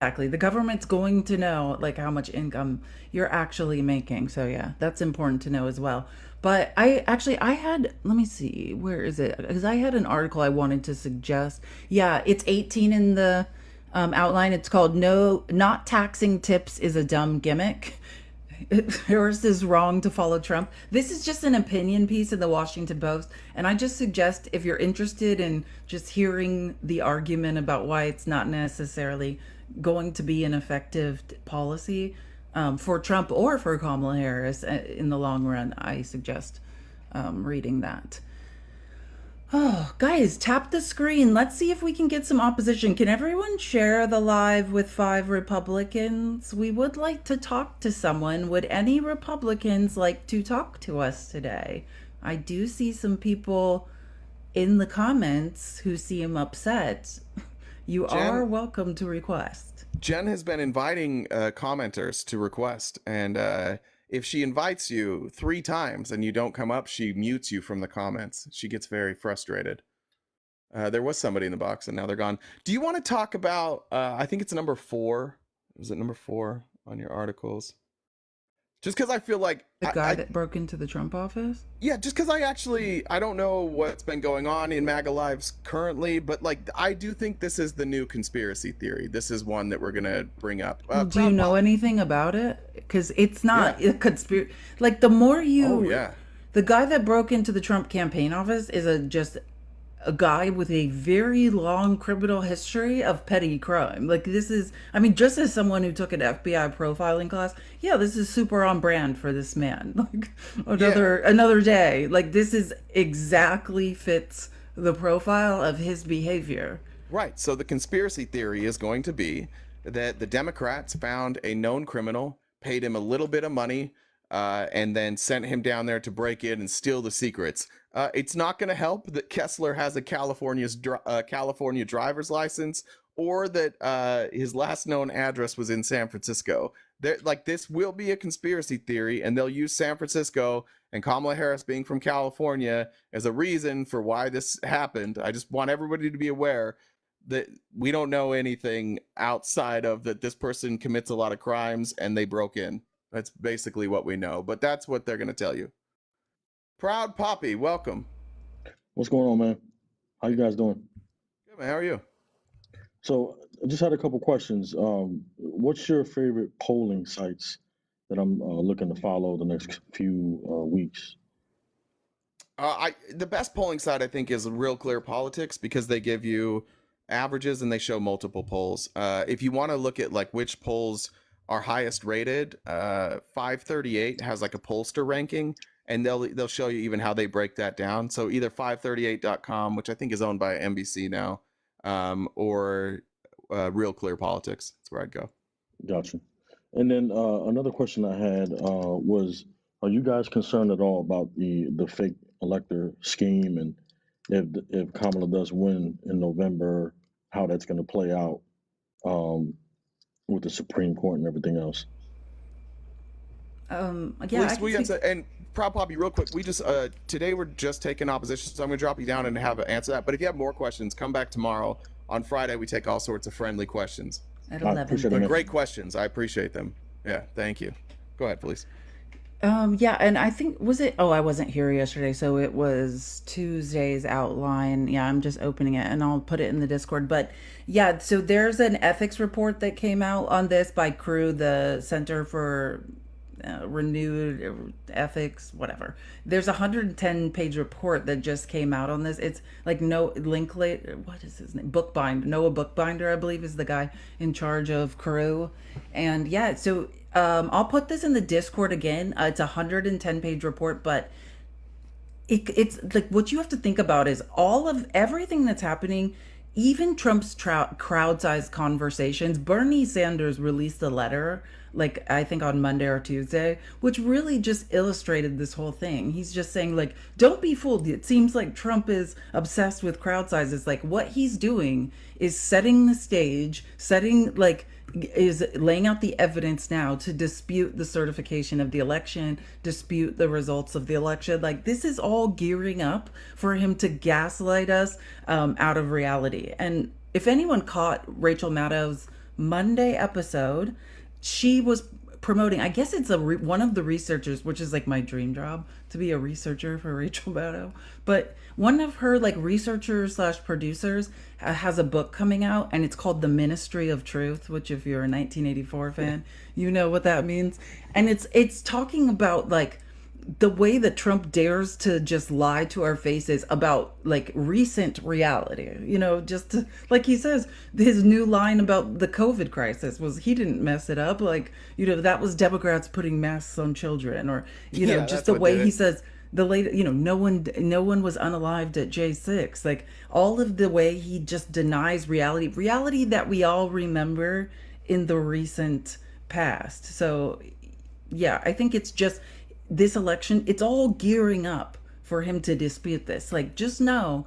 Exactly. The government's going to know like how much income you're actually making. So yeah, that's important to know as well. But I had, let me see, where is it? Because I had an article I wanted to suggest. Yeah, it's 18 in the outline. It's called "No, Not Taxing Tips is a Dumb Gimmick." Harris is wrong to follow Trump. This is just an opinion piece in the Washington Post. And I just suggest if you're interested in just hearing the argument about why it's not necessarily going to be an effective policy for Trump or for Kamala Harris in the long run, I suggest reading that. Oh, guys, tap the screen. Let's see if we can get some opposition. Can everyone share the live with 5 Republicans? We would like to talk to someone. Would any Republicans like to talk to us today? I do see some people in the comments who seem upset. You are welcome to request. Jen has been inviting commenters to request, and if she invites you 3 times and you don't come up, she mutes you from the comments. She gets very frustrated. There was somebody in the box, and now they're gone. Do you want to talk about, I think it's number 4. Is it number 4 on your articles? Just because I feel like... The guy that broke into the Trump office? Yeah, just because I don't know what's been going on in MAGA Lives currently, but like I do think this is the new conspiracy theory. This is one that we're going to bring up. Do you know anything about it? Because it's not a conspiracy. Like the more you... Oh, yeah. The guy that broke into the Trump campaign office is just a guy with a very long criminal history of petty crime. Like this is, I mean, just as someone who took an FBI profiling class, yeah, this is super on brand for this man. Like another day. Like this is exactly fits the profile of his behavior. Right. So the conspiracy theory is going to be that the Democrats found a known criminal, paid him a little bit of money, and then sent him down there to break in and steal the secrets. It's not going to help that Kessler has a California driver's license, or that his last known address was in San Francisco. This will be a conspiracy theory, and they'll use San Francisco and Kamala Harris being from California as a reason for why this happened. I just want everybody to be aware that we don't know anything outside of that this person commits a lot of crimes and they broke in. That's basically what we know, but that's what they're going to tell you. Proud Poppy, welcome. What's going on, man? How you guys doing? Good, man. How are you? So I just had a couple questions. What's your favorite polling sites that I'm looking to follow the next few weeks? The best polling site I think is Real Clear Politics, because they give you averages and they show multiple polls. If you want to look at like which polls are highest rated, 538 has like a pollster ranking, and they'll show you even how they break that down. So either 538.com, which I think is owned by NBC now, or Real Clear Politics. That's where I'd go. Gotcha. And then another question I had was, are you guys concerned at all about the fake elector scheme, and if Kamala does win in November, how that's going to play out with the Supreme Court and everything else? And Proud Poppy, real quick, we just today we're just taking opposition, so I'm gonna drop you down and have an answer that. But if you have more questions, come back tomorrow. On Friday, we take all sorts of friendly questions. At I 11. appreciate They're it. great questions. I appreciate them. Yeah, thank you. Go ahead, please. Yeah, and I think, was it, I wasn't here yesterday, so it was Tuesday's outline. Yeah, I'm just opening it and I'll put it in the Discord. But yeah, so there's an ethics report that came out on this by CREW, the Center for Renewed Ethics, whatever. There's a 110-page report that just came out on this. It's like what is his name? Noah Bookbinder, I believe, is the guy in charge of CREW. And yeah, so I'll put this in the Discord again. It's a 110-page report, but it's like what you have to think about is all of everything that's happening, even Trump's crowd-sized conversations. Bernie Sanders released a letter, like I think on Monday or Tuesday, which really just illustrated this whole thing. He's just saying, like, don't be fooled. It seems like Trump is obsessed with crowd sizes. Like what he's doing is setting the stage, setting like is laying out the evidence now to dispute the certification of the election, dispute the results of the election. Like, this is all gearing up for him to gaslight us out of reality. And if anyone caught Rachel Maddow's Monday episode, she was promoting, I guess it's one of the researchers, which is like my dream job, to be a researcher for Rachel Maddow. But one of her like researchers slash producers has a book coming out, and it's called The Ministry of Truth, which if you're a 1984 fan, you know what that means. And it's talking about like the way that Trump dares to just lie to our faces about like recent reality, just to, like he says, his new line about the COVID crisis was he didn't mess it up. Like, that was Democrats putting masks on children, or, just the way he says the late, no one was unalived at J6. Like, all of the way he just denies reality that we all remember in the recent past. So yeah, I think it's just this election, it's all gearing up for him to dispute this. Like, just know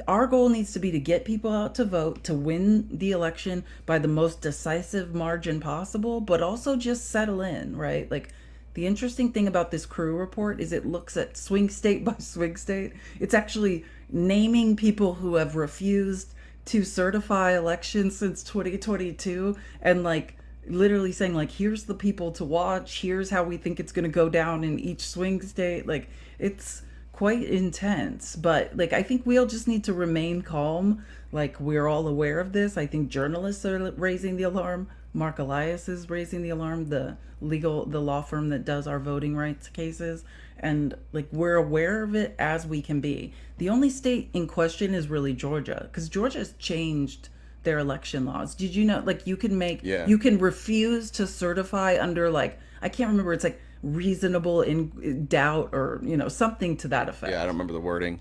our goal needs to be to get people out to vote, to win the election by the most decisive margin possible, but also just settle in, right? Like, the interesting thing about this crew report is it looks at swing state by swing state. It's actually naming people who have refused to certify elections since 2022, and like literally saying like, here's the people to watch, here's how we think it's going to go down in each swing state. Like, it's quite intense, but like, I think we all just need to remain calm. Like, we're all aware of this. I think journalists are raising the alarm. Mark Elias is raising the alarm, the law firm that does our voting rights cases. And like, we're aware of it as we can be. The only state in question is really Georgia, because Georgia's changed their election laws. Did you know, like, you can you can refuse to certify under, like, I can't remember, it's like reasonable in doubt, or something to that effect. Yeah, I don't remember the wording.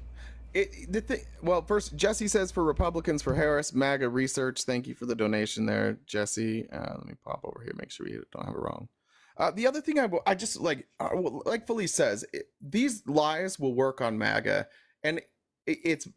Well, first, Jesse says for Republicans for Harris, MAGA research. Thank you for the donation there, Jesse. Let me pop over here, make sure we don't have it wrong. The other thing I just like Felice says, these lies will work on MAGA, and it's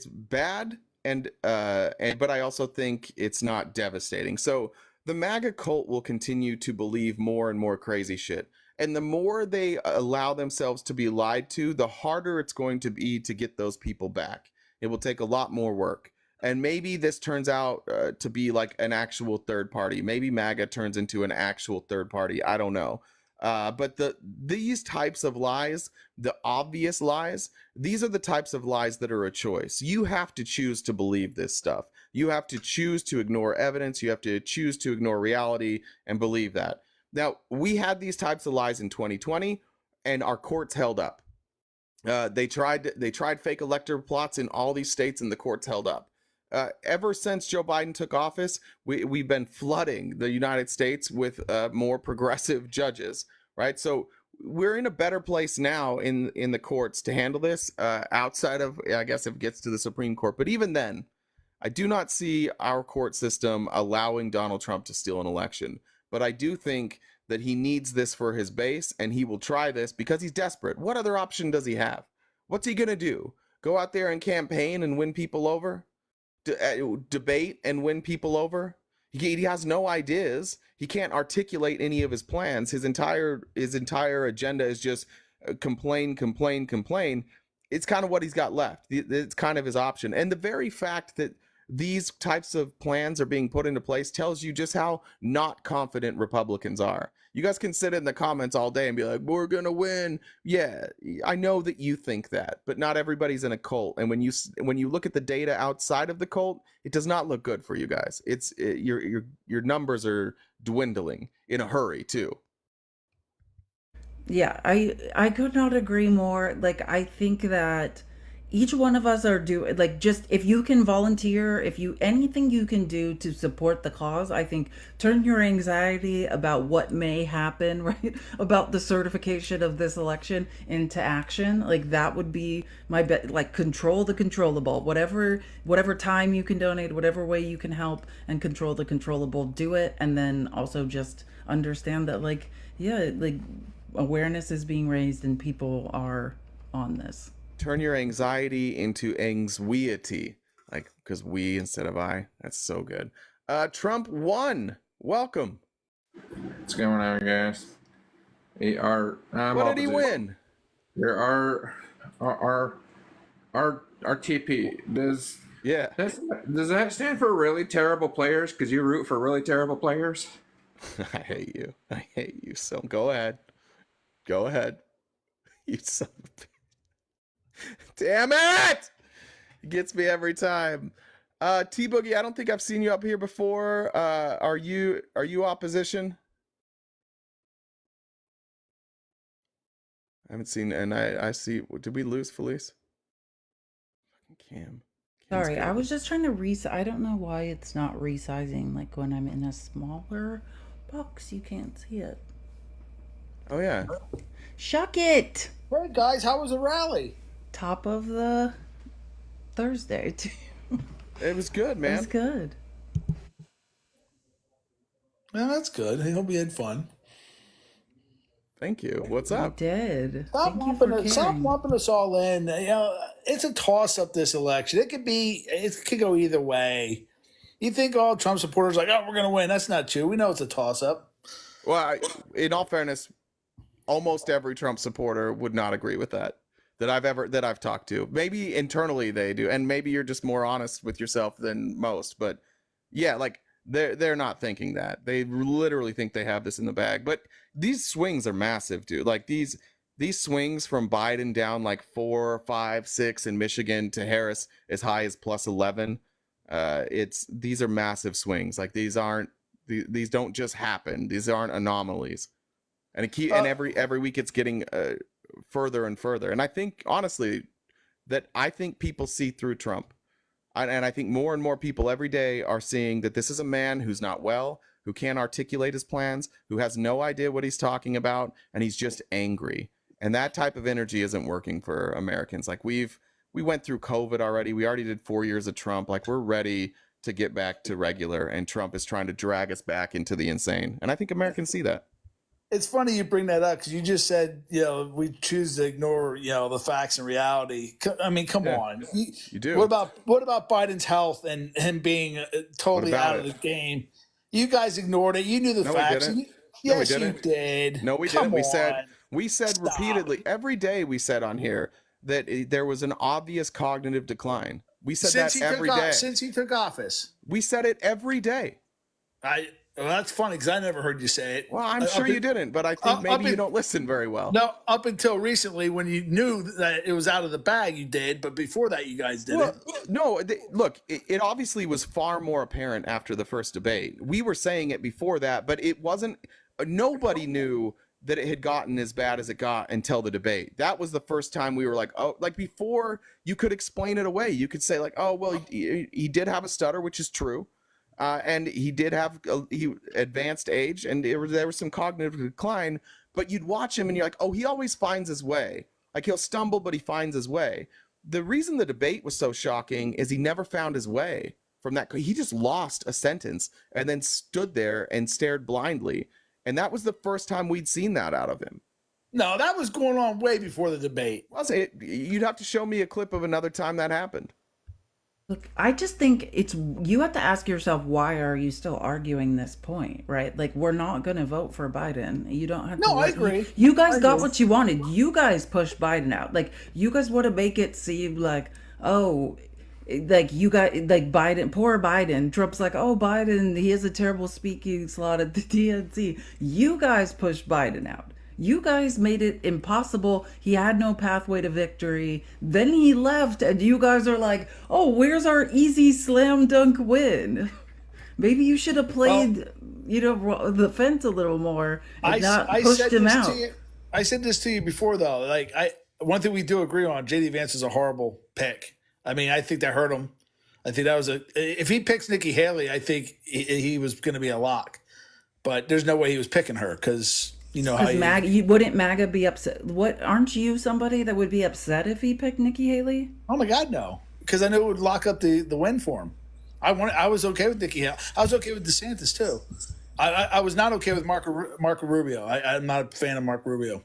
bad. But I also think it's not devastating. So the MAGA cult will continue to believe more and more crazy shit. And the more they allow themselves to be lied to, the harder it's going to be to get those people back. It will take a lot more work. And maybe this turns out to be like an actual third party. Maybe MAGA turns into an actual third party. I don't know. But these types of lies, the obvious lies, these are the types of lies that are a choice. You have to choose to believe this stuff. You have to choose to ignore evidence. You have to choose to ignore reality and believe that. Now, we had these types of lies in 2020, and our courts held up. They tried fake elector plots in all these states, and the courts held up. Ever since Joe Biden took office, we've been flooding the United States with more progressive judges, right? So we're in a better place now in the courts to handle this, outside of, I guess, if it gets to the Supreme Court. But even then, I do not see our court system allowing Donald Trump to steal an election. But I do think that he needs this for his base, and he will try this because he's desperate. What other option does he have? What's he going to do? Go out there and campaign and win people over? Debate and win people over? He has no ideas. He can't articulate any of his plans. His entire agenda is just complain. It's kind of what he's got left. It's kind of his option. And the very fact that these types of plans are being put into place tells you just how not confident Republicans are. You guys can sit in the comments all day and be like, we're going to win. Yeah, I know that you think that, but not everybody's in a cult. And when you look at the data outside of the cult, it does not look good for you guys. Your numbers are dwindling in a hurry too. Yeah, I could not agree more. Like, I think that each one of us are doing, like, just if you can volunteer, if you anything you can do to support the cause, I think turn your anxiety about what may happen, right, about the certification of this election into action. Like, that would be my bet. Like, control the controllable. Whatever time you can donate, whatever way you can help and control the controllable, do it. And then also just understand that, like, yeah, like, awareness is being raised and people are on this. Turn your anxiety into anxiety, like, because we instead of I. That's so good. Trump won. Welcome. What's going on, guys? I'm What did he opposite. win? There are our TP. Does that stand for really terrible players? Because you root for really terrible players. I hate you. I hate you. So go ahead. Go ahead. You son of a bitch. Damn it! It gets me every time. T Boogie, I don't think I've seen you up here before. Are you opposition? I haven't seen, and I see. Did we lose Felice? Cam. Sorry, I was just trying to I don't know why it's not resizing. Like when I'm in a smaller box, you can't see it. Oh yeah. Shuck it. Hey guys, how was the rally? Top of the Thursday. It was good, man. It was good. Yeah, that's good. I hope you had fun. Thank you. What's up? You did. Stop lumping us all in. You know, it's a toss-up this election. It could go either way. You think all Trump supporters are like, oh, we're going to win. That's not true. We know it's a toss-up. Well, in all fairness, almost every Trump supporter would not agree with that I've talked to. Maybe internally they do, and maybe you're just more honest with yourself than most. But yeah, like they're not thinking that. They literally think they have this in the bag. But these swings are massive, dude. Like these swings from Biden down like 4, 5, 6 in Michigan to Harris as high as plus 11. These are massive swings. Like these don't just happen. These aren't anomalies. And every week it's getting further and further. And I think honestly I think people see through Trump. And I think more and more people every day are seeing that this is a man who's not well, who can't articulate his plans, who has no idea what he's talking about, and he's just angry. And that type of energy isn't working for Americans. Like we went through COVID already. We already did 4 years of Trump. Like we're ready to get back to regular, and Trump is trying to drag us back into the insane. And I think Americans see that. It's funny you bring that up because you just said, we choose to ignore, the facts and reality. I mean, come on. You do. What about Biden's health and him being totally out of the game? You guys ignored it. You knew the facts. Yes, you did. No, we didn't. We said repeatedly every day. We said on here that there was an obvious cognitive decline. We said that every day since he took office. We said it every day. Well, that's funny because I never heard you say it. Well, I'm sure you didn't, but I think maybe you don't listen very well. No, up until recently when you knew that it was out of the bag, you did. But before that, you guys didn't. No, look, it obviously was far more apparent after the first debate. We were saying it before that, but it wasn't. Nobody knew that it had gotten as bad as it got until the debate. That was the first time we were like, oh, like before you could explain it away. You could say like, oh, well, he did have a stutter, which is true. And he did have advanced age, and there was some cognitive decline. But you'd watch him, and you're like, oh, he always finds his way. Like he'll stumble, but he finds his way. The reason the debate was so shocking is he never found his way from that. He just lost a sentence and then stood there and stared blindly. And that was the first time we'd seen that out of him. No, that was going on way before the debate. Was it? You'd have to show me a clip of another time that happened. Look, I just think you have to ask yourself, why are you still arguing this point, right? Like, we're not going to vote for Biden. You don't have to. No, I agree. You guys got what you wanted. You guys pushed Biden out. Like, you guys want to make it seem like, oh, like you got, like Biden, poor Biden. Trump's like, oh, Biden, he has a terrible speaking slot at the DNC. You guys pushed Biden out. You guys made it impossible. He had no pathway to victory. Then he left, and you guys are like, oh, where's our easy slam dunk win? Maybe you should have played, the fence a little more and not pushed him out. I said this to you before, though. Like, one thing we do agree on, J.D. Vance is a horrible pick. I mean, I think that hurt him. I think that was if he picks Nikki Haley, I think he was going to be a lock. But there's no way he was picking her because... You know how wouldn't MAGA be upset? Aren't you somebody that would be upset if he picked Nikki Haley? Oh my God, no! Because I knew it would lock up the win for him. I was okay with Nikki Haley. I was okay with DeSantis too. I was not okay with Marco Rubio. I'm not a fan of Marco Rubio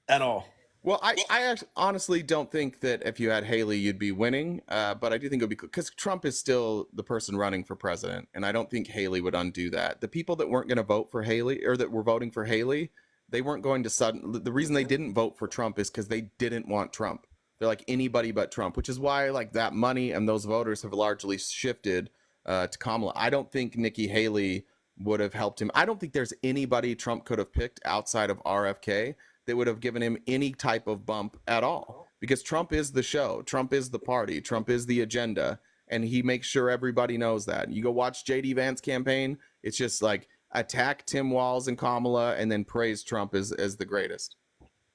at all. Well, I actually honestly don't think that if you had Haley, you'd be winning. But I do think it would be because Trump is still the person running for president, and I don't think Haley would undo that. The people that weren't going to vote for Haley or that were voting for Haley, they weren't going to the reason they didn't vote for Trump is because they didn't want Trump. They're like anybody but Trump, which is why like that money and those voters have largely shifted to Kamala. I don't think Nikki Haley would have helped him. I don't think there's anybody Trump could have picked outside of RFK that would have given him any type of bump at all, because Trump is the show, Trump is the party, Trump is the agenda, and he makes sure everybody knows that. You go watch JD Vance campaign, it's just like attack Tim Walz and Kamala and then praise Trump as the greatest,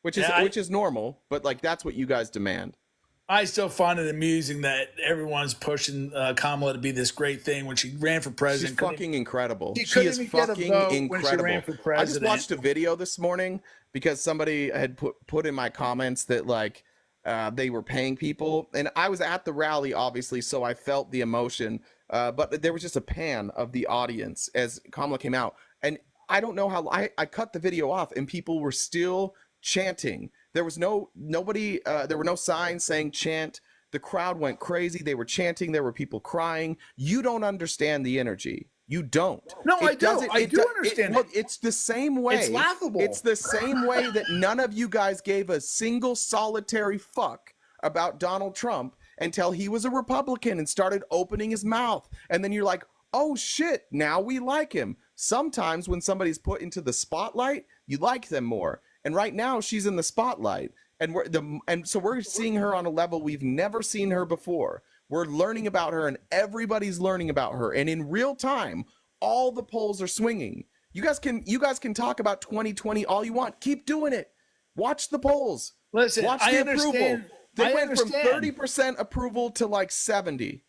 which is normal, but like that's what you guys demand. I still find it amusing that everyone's pushing Kamala to be this great thing when she ran for president. She's fucking incredible. She is fucking incredible. I just watched a video this morning because somebody had put in my comments that like they were paying people, and I was at the rally obviously, so I felt the emotion. But there was just a pan of the audience as Kamala came out, and I don't know how I cut the video off, and people were still chanting. There was nobody. There were no signs saying chant. The crowd went crazy. They were chanting. There were people crying. You don't understand the energy. You don't. No, I do. I do understand. Look, it's the same way. It's laughable. It's the same way that none of you guys gave a single solitary fuck about Donald Trump until he was a Republican and started opening his mouth. And then you're like, oh shit, now we like him. Sometimes when somebody's put into the spotlight, you like them more. And right now she's in the spotlight, and so we're seeing her on a level we've never seen her before. We're learning about her, and everybody's learning about her. And in real time, all the polls are swinging. You guys can talk about 2020 all you want. Keep doing it. Watch the polls. Listen, watch the approval. They went from 30% approval to like 70.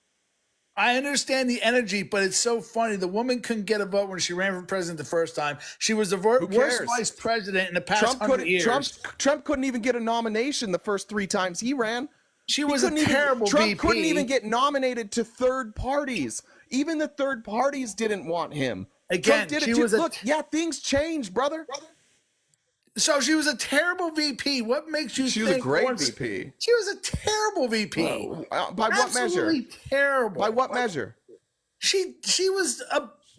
I understand the energy, but it's so funny. The woman couldn't get a vote when she ran for president the first time. She was the worst vice president in the past 100 years. Trump couldn't even get a nomination the first 3 times he ran. She was a terrible Trump VP. couldn't even get nominated to third parties. Even the third parties didn't want him. Again, things change, brother. So she was a terrible VP. What makes you think she was a great VP? She was a terrible VP. By what measure? Absolutely terrible. By what measure? She was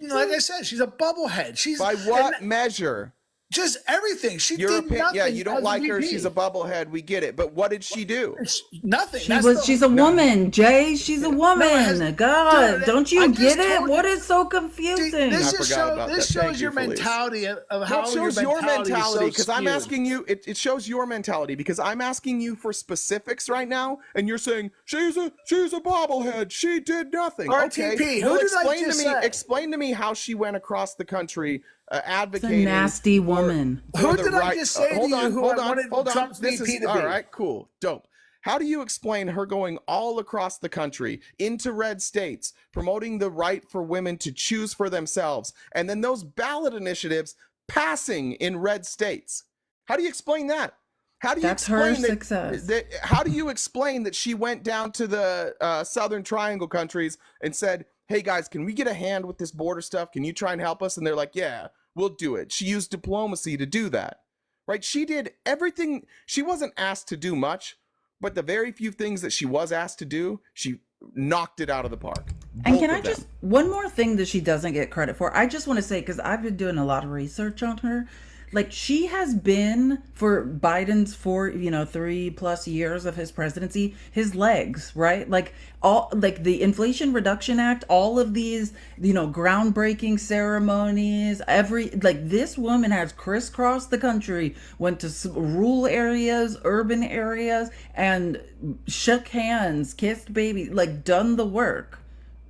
like I said, she's a bubblehead. By what measure? Just everything. She did nothing. Yeah, you don't like her. She's a bubblehead. We get it. But what did she do? Nothing. She's a woman, Jay. She's a woman. God, don't you get it? What is so confusing? This shows your mentality of how it shows your mentality because I'm asking you. It shows your mentality because I'm asking you for specifics right now, and you're saying she's a bobblehead. She did nothing. RTP. Okay. Who did I just say? Explain to me how she went across the country. Advocating. It's a nasty woman. Who did I just say to you who I wanted Trump's VP to be? All right, cool, dope. How do you explain her going all across the country into red states, promoting the right for women to choose for themselves, and then those ballot initiatives passing in red states? How do you explain that? How do you explain her success. How do you explain that she went down to the Southern Triangle countries and said, hey guys, can we get a hand with this border stuff? Can you try and help us? And they're like, yeah, we'll do it. She used diplomacy to do that, right? She did everything. She wasn't asked to do much, but the very few things that she was asked to do, she knocked it out of the park. And can I just, one more thing that she doesn't get credit for. I just want to say, because I've been doing a lot of research on her. Like, she has been, for Biden's 3+ years of his presidency, his legs, right? Like the Inflation Reduction Act, all of these, groundbreaking ceremonies, this woman has crisscrossed the country, went to rural areas, urban areas, and shook hands, kissed baby, done the work.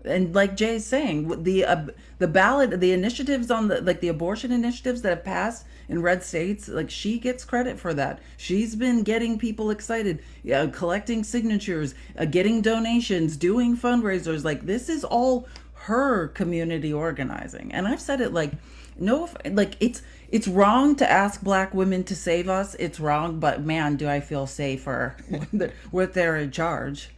And like Jay's saying, the ballot, the initiatives on the abortion initiatives that have passed in red states, she gets credit for that. She's been getting people excited, collecting signatures, getting donations, doing fundraisers. This is all her community organizing. And I've said it it's wrong to ask Black women to save us. It's wrong, but man, do I feel safer when they're in charge.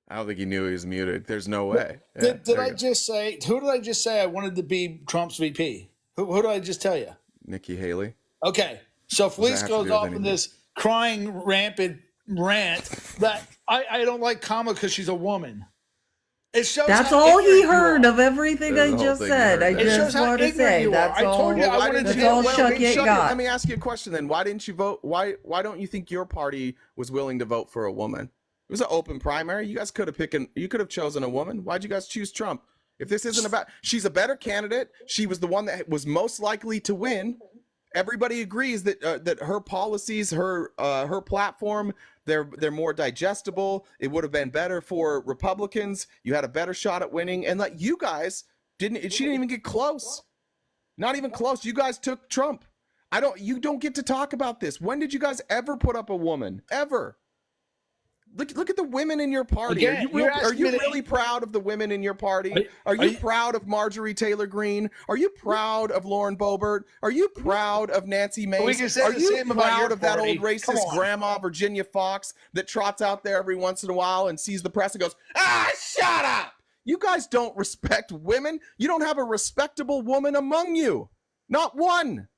I don't think he knew he was muted. There's no way. Did I just say, who did I just say I wanted to be Trump's VP? Who did I just tell you? Nikki Haley. Okay. So Felice have to goes do with off in anything? this crying, rampant rant that I don't like Kamala because she's a woman. It shows That's how all he ignorant you heard are. of everything That's I the whole just thing said. I I heard It there. shows just how want to ignorant say you are. that's I all. told you I Why wanted didn't to you? all Well, Chuck then it Chuck, got. let me ask you a question then. Why didn't you vote? Why don't you think your party was willing to vote for a woman? It was an open primary. You guys could have chosen a woman. Why'd you guys choose Trump? If this isn't about, she's a better candidate. She was the one that was most likely to win. Everybody agrees that that her policies, her platform, they're more digestible. It would have been better for Republicans. You had a better shot at winning, and like you guys didn't. She didn't even get close. Not even close. You guys took Trump. You don't get to talk about this. When did you guys ever put up a woman? Ever? Look at the women in your party. Again, you're Are asking you me to- really proud of the women in your party? Are you proud of Marjorie Taylor Greene? Are you proud of Lauren Boebert? Are you proud of Nancy We can Mace? say Are the you same about proud your of that party. old Come racist on. grandma Virginia Fox that trots out there every once in a while and sees the press and goes, shut up! You guys don't respect women. You don't have a respectable woman among you. Not one.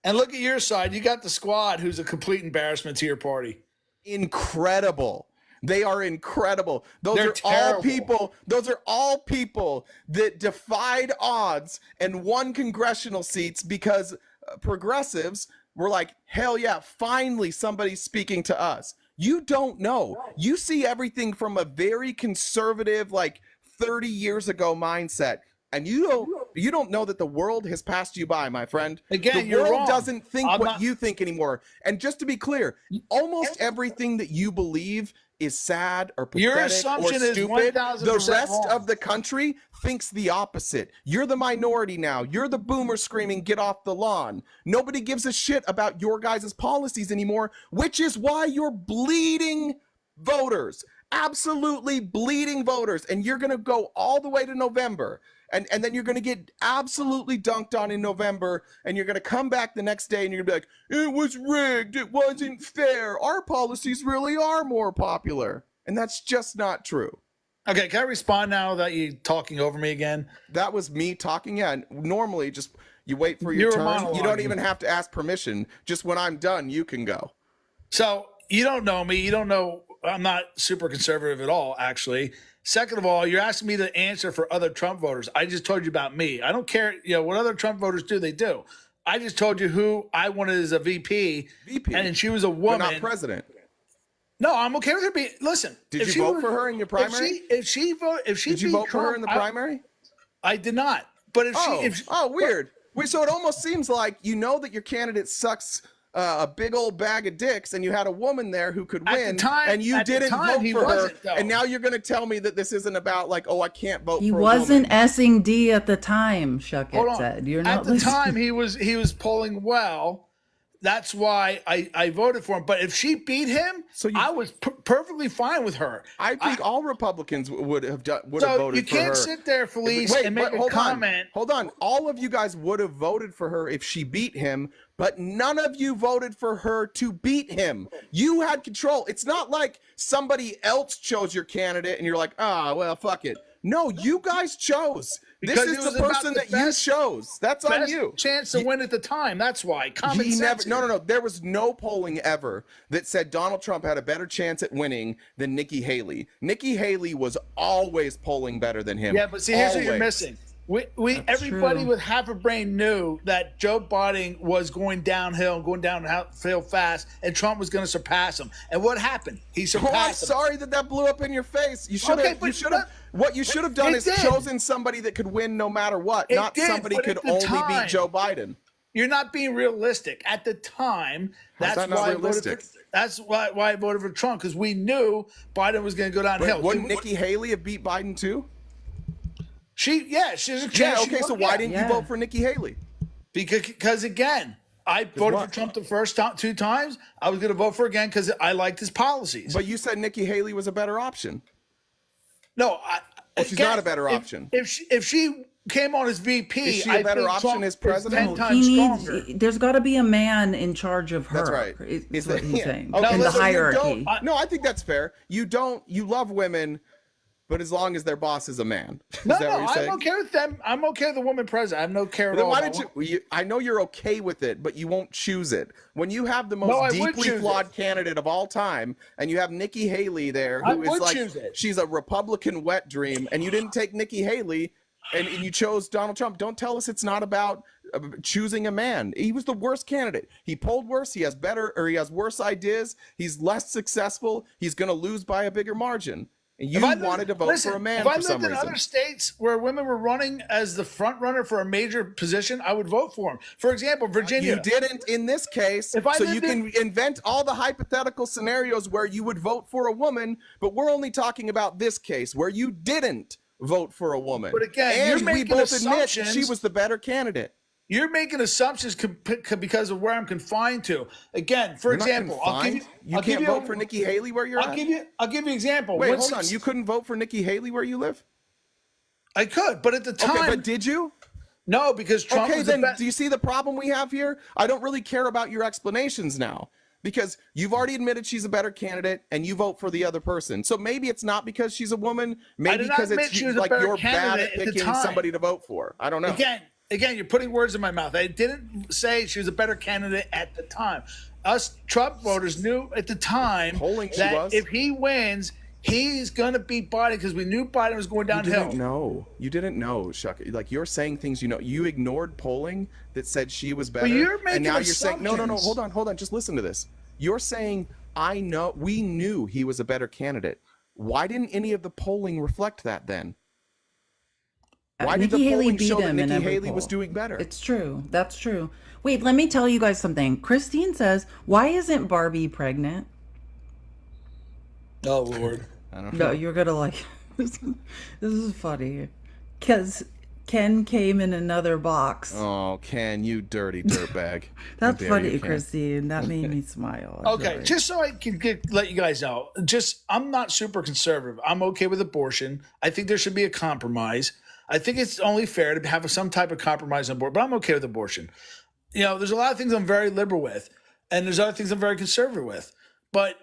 And look at your side. You got the squad who's a complete embarrassment to your party. Incredible. They are incredible. They're Those are all people that defied odds and won congressional seats because progressives were like, hell yeah, finally somebody's speaking to us. You don't know. You see everything from a very conservative, like 30 years ago mindset. And you don't know that the world has passed you by, my friend. Again, the you're world wrong. doesn't think I'm what not- you think anymore. And just to be clear, almost everything that you believe is sad or pathetic Your or assumption is stupid. 1000% The rest wrong. of the country thinks the opposite. You're the minority now. You're the boomer screaming, get off the lawn. Nobody gives a shit about your guys' policies anymore, which is why you're bleeding voters. Absolutely bleeding voters. And you're going to go all the way to November. And then you're going to get absolutely dunked on in November, and you're going to come back the next day and you're going to be like, it was rigged, it wasn't fair. Our policies really are more popular. And that's just not true. Okay, can I respond now that you're talking over me again? That was me talking. Yeah, normally just you wait for You your were turn. You don't monologuing. even have to ask permission. Just when I'm done, you can go. So you don't know me. You don't know I'm not super conservative at all, actually. Second of all, you're asking me to answer for other Trump voters. I just told you about me. I don't care, what other Trump voters do, they do. I just told you who I wanted as a VP. And she was a But woman. not president. No, I'm okay with her being. Listen, Did if you she vote was- for her in your primary? If she Did you beat vote for her Trump, in the primary? I did not. But if Weird. Wait, so it almost seems like you know that your candidate sucks a big old bag of dicks, and you had a woman there who could At the win, time- and you at the didn't time, vote he for her. wasn't, though. And now you're going to tell me that this isn't about like, oh, I can't vote He for a wasn't woman. S-ing D at the time, Hold Shuckett on. said. You're At not the listening. time he was polling well. That's why I voted for him. But if she beat him, I was perfectly fine with her. I think all Republicans would have voted So you for can't her. sit there, Felice, Wait, and make a hold comment. Hold on. All of you guys would have voted for her if she beat him, but none of you voted for her to beat him. You had control. It's not like somebody else chose your candidate and you're like, well, fuck it. No, you guys chose. Because This it is was the about person the that you best- chose. That's on Best you. chance to win at the time. That's why. Common He sense. never, no. There was no polling ever that said Donald Trump had a better chance at winning than Nikki Haley. Nikki Haley was always polling better than him. Yeah, but see, here's what you're Always. missing. Everybody true. with half a brain knew that Joe Biden was going downhill and going downhill fast, and Trump was going to surpass him. And what happened? He Oh, I'm surpassed him. sorry that blew up in your face. You should Okay, have. but You should have. What you should have done it is did. chosen somebody that could win no matter what, It not did, somebody but could at the only time- beat Joe Biden. You're not being realistic. At the time, How's that's that not why I voted realistic? for. That's why I voted for Trump, because we knew Biden was going to go downhill. But wouldn't Nikki Haley have beat Biden too? She's a chance. Yeah. Okay. So why didn't you Yeah. vote for Nikki Haley? Because again, I voted what? for Trump the first time, 2 times. I was going to vote for again because I liked his policies. But you said Nikki Haley was a better option. No, she's not a better option. If she came on as VP, Is she a better think option Trump as is president? 10 times stronger. There's got to be a man in charge of her. That's right. Is what he's saying. Okay, in the so you hierarchy. don't- no, I think that's fair. You love women, But as long as their boss is a man. Is No, that what you're saying? I'm okay with them. I'm okay with the woman president. I have no care at Then all. why did you? I know you're okay with it, but you won't choose it. When you have the most I would deeply choose flawed it. candidate of all time, and you have Nikki Haley there, I who is would like choose it. she's a Republican wet dream, and you didn't take Nikki Haley, and you chose Donald Trump. Don't tell us it's not about choosing a man. He was the worst candidate. He polled worse. He has worse ideas. He's less successful. He's going to lose by a bigger margin. And you wanted to vote for a man for some reason. If I lived in other states where women were running as the front runner for a major position, I would vote for him. For example, Virginia. You didn't in this case, so you can invent all the hypothetical scenarios where you would vote for a woman, but we're only talking about this case where you didn't vote for a woman. But again, and you're we making both admit assumptions. she was the better candidate. You're making assumptions because of where I'm confined to. Again, for example, You can't vote for Nikki Haley where you're at? I'll give you an example. Wait, hold on. You couldn't vote for Nikki Haley where you live? I could, but at the time. Okay, but did you? No, because Trump was then the best. do you see the problem we have here? I don't really care about your explanations now because you've already admitted she's a better candidate and you vote for the other person. So maybe it's not because she's a woman, maybe because it's like you're bad at picking somebody to vote for. I don't know. Again, you're putting words in my mouth. I didn't say she was a better candidate at the time. Us Trump voters knew at the time that if he wins, he's going to beat Biden because we knew Biden was going downhill. You didn't know, Chuck. Like you're saying things you ignored polling that said she was better. But you're making and now assumptions. You're saying no, hold on, just listen to this. You're saying we knew he was a better candidate. Why didn't any of the polling reflect that then? Why did the polling show that Nikki Haley was doing better? It's true. That's true. Wait, let me tell you guys something. Christine says, why isn't Barbie pregnant? Oh, Lord. I don't know. No, you're going to like, this is funny. Because Ken came in another box. Oh, Ken, you dirty dirtbag. That's funny, Christine. That made me smile. Okay, just so I can let you guys know, I'm not super conservative. I'm okay with abortion. I think there should be a compromise. I think it's only fair to have some type of compromise on board, but I'm okay with abortion. There's a lot of things I'm very liberal with, and there's other things I'm very conservative with. But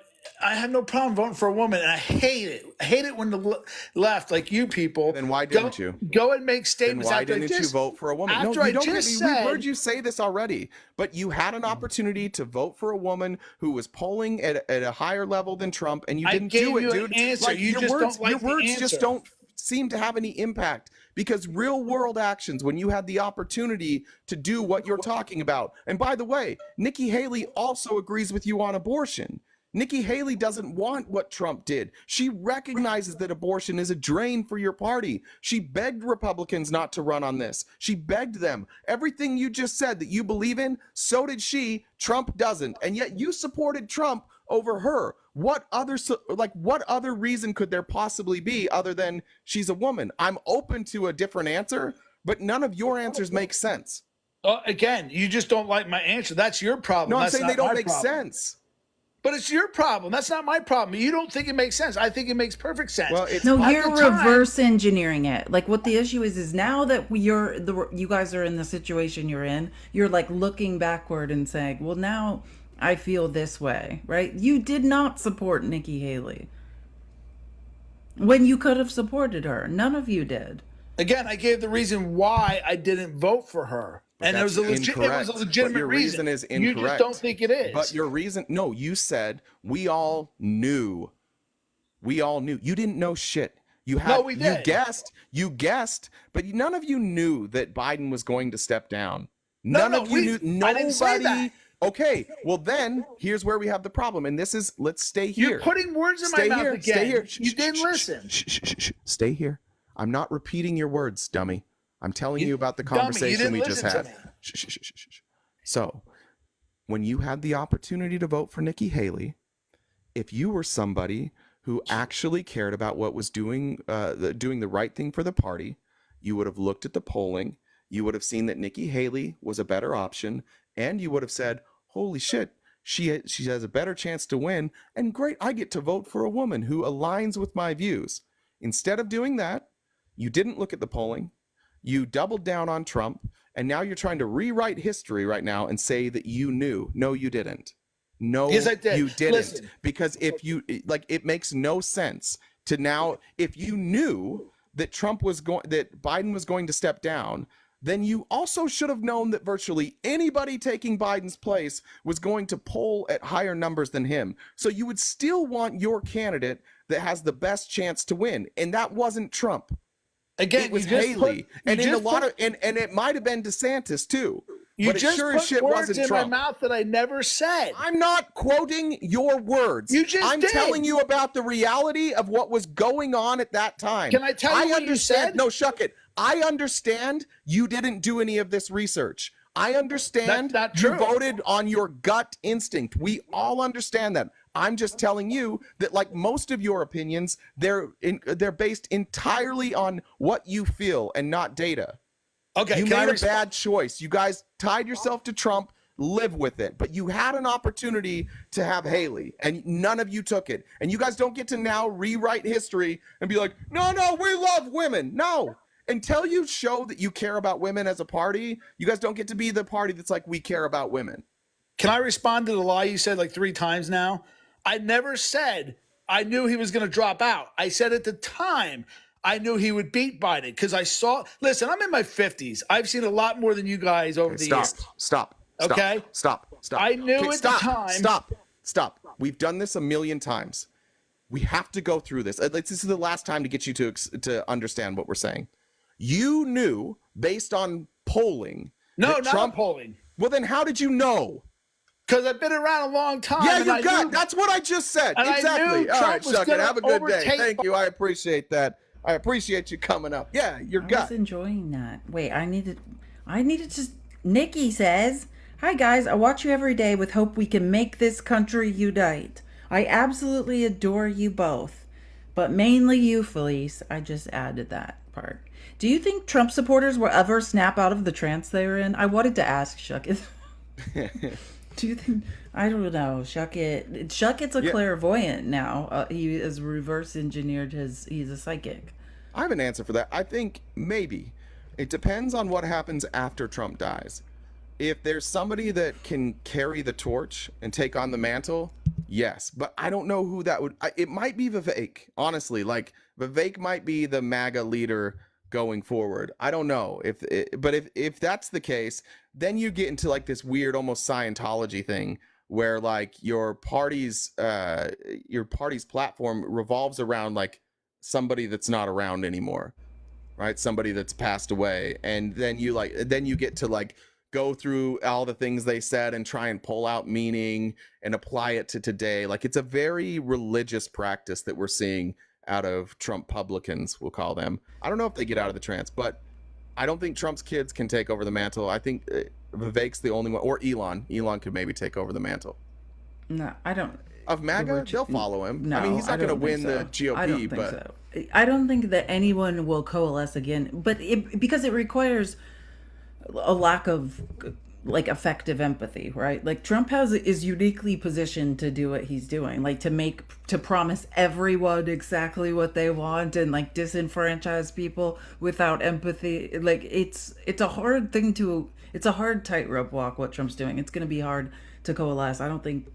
I have no problem voting for a woman, and I hate it. I hate it when the left, like you people, then why didn't you go and make statements? Then why didn't you vote for a woman? After No, you don't. We've heard you say this already, but you had an opportunity to vote for a woman who was polling at a higher level than Trump, and you didn't do it, dude. Answer. Your words just don't seem to have any impact. Because real world actions, when you had the opportunity to do what you're talking about. And by the way, Nikki Haley also agrees with you on abortion. Nikki Haley doesn't want what Trump did. She recognizes that abortion is a drain for your party. She begged Republicans not to run on this. She begged them. Everything you just said that you believe in, so did she. Trump doesn't. And yet you supported Trump over her. What other reason could there possibly be other than she's a woman? I'm open to a different answer, but none of your answers make sense. Again, you just don't like my answer. That's your problem. No, I'm saying they don't make problem. sense. But it's your problem. That's not my problem. You don't think it makes sense. I think it makes perfect sense. Well, you're reverse engineering it. Like what the issue is now that you guys are in the situation you're in, you're like looking backward and saying, well, now I feel this way, right? You did not support Nikki Haley when you could have supported her. None of you did. Again, I gave the reason why I didn't vote for her. And it was a legitimate your reason is incorrect. You just don't think it is. But your reason, no, you said we all knew. We all knew. You didn't know shit. No, we did. You guessed, but none of you knew that Biden was going to step down. None of you knew. Nobody. I didn't say that. Okay, well then, here's where we have the problem, and this is, let's stay here. You're putting words in my mouth again. Stay here. You didn't listen. Stay here. I'm not repeating your words, dummy. I'm telling you about the conversation we just had. So, when you had the opportunity to vote for Nikki Haley, if you were somebody who actually cared about what was doing the right thing for the party, you would have looked at the polling, you would have seen that Nikki Haley was a better option, and you would have said, holy shit, she has a better chance to win, and great, I get to vote for a woman who aligns with my views. Instead of doing that, you didn't look at the polling, you doubled down on Trump, and now you're trying to rewrite history right now and say that you knew. No, you didn't. No, yes, I did. You didn't. Listen. Because if you, it makes no sense. to now, if you knew that that Biden was going to step down, then you also should have known that virtually anybody taking Biden's place was going to poll at higher numbers than him. So you would still want your candidate that has the best chance to win. And that wasn't Trump. Again, It was you just Haley. put- And you in a just lot put- of and it might have been DeSantis too. You But it just sure as put shit words wasn't in Trump. my mouth that I never said. I'm not quoting your words. You just I'm did. telling you about the reality of what was going on at that time. Can I tell you what you understand. said? No, shuck it. I understand you didn't do any of this research. I understand That's not you true. voted on your gut instinct. We all understand that. I'm just telling you that, like most of your opinions, they're based entirely on what you feel and not data. Okay, You can I made a respond? bad choice. You guys tied yourself to Trump. Live with it. But you had an opportunity to have Haley, and none of you took it. And you guys don't get to now rewrite history and be like, no, we love women. No. Until you show that you care about women as a party, you guys don't get to be the party that's like, we care about women. Can I respond to the lie you said like 3 times now? I never said I knew he was going to drop out. I said at the time I knew he would beat Biden because I saw. Listen, I'm in my 50s. I've seen a lot more than you guys over the years. Stop. Okay? Stop. I knew at the stop, time- Stop. We've done this a million times. We have to go through this. This is the last time to get you to understand what we're saying. You knew based on polling. No, that not Trump. polling. Well, then how did you know? Because I've been around a long time. Yeah, and your I gut. knew- That's what I just said. and I Exactly. knew All Trump right, was Shuck it. gonna Have a good day. overtake Thank you. I appreciate that. I appreciate you coming up. Yeah, your I gut. was enjoying that. Wait, I needed to. Nikki says, "Hi guys, I watch you every day with hope we can make this country unite. I absolutely adore you both, but mainly you, Felice." I just added that part. Do you think Trump supporters will ever snap out of the trance they were in? I wanted to ask Shuck. Do you think? I don't know. Shucket's a clairvoyant now. He has reverse engineered his. He's a psychic. I have an answer for that. I think maybe. It depends on what happens after Trump dies. If there's somebody that can carry the torch and take on the mantle, yes. But I don't know who that would. It might be Vivek, honestly. Like, Vivek might be the MAGA leader going forward. I don't know. But if that's the case, then you get into like this weird, almost Scientology thing where like your party's platform revolves around like somebody that's not around anymore, right? Somebody that's passed away, and then you get to like go through all the things they said and try and pull out meaning and apply it to today. Like, it's a very religious practice that we're seeing out of Trump publicans, we'll call them. I don't know if they get out of the trance, but I don't think Trump's kids can take over the mantle. I think Vivek's the only one, or Elon. Elon could maybe take over the mantle. No, I don't. Of MAGA, they'll follow him. No, I mean, he's not going to don't win think the so. GOP, I don't think but so. I don't think that anyone will coalesce again, but because it requires a lack of like effective empathy, right? Like, Trump is uniquely positioned to do what he's doing, like to promise everyone exactly what they want and like disenfranchise people without empathy. Like, it's a hard thing it's a hard tightrope walk what Trump's doing. It's going to be hard to coalesce. I don't think.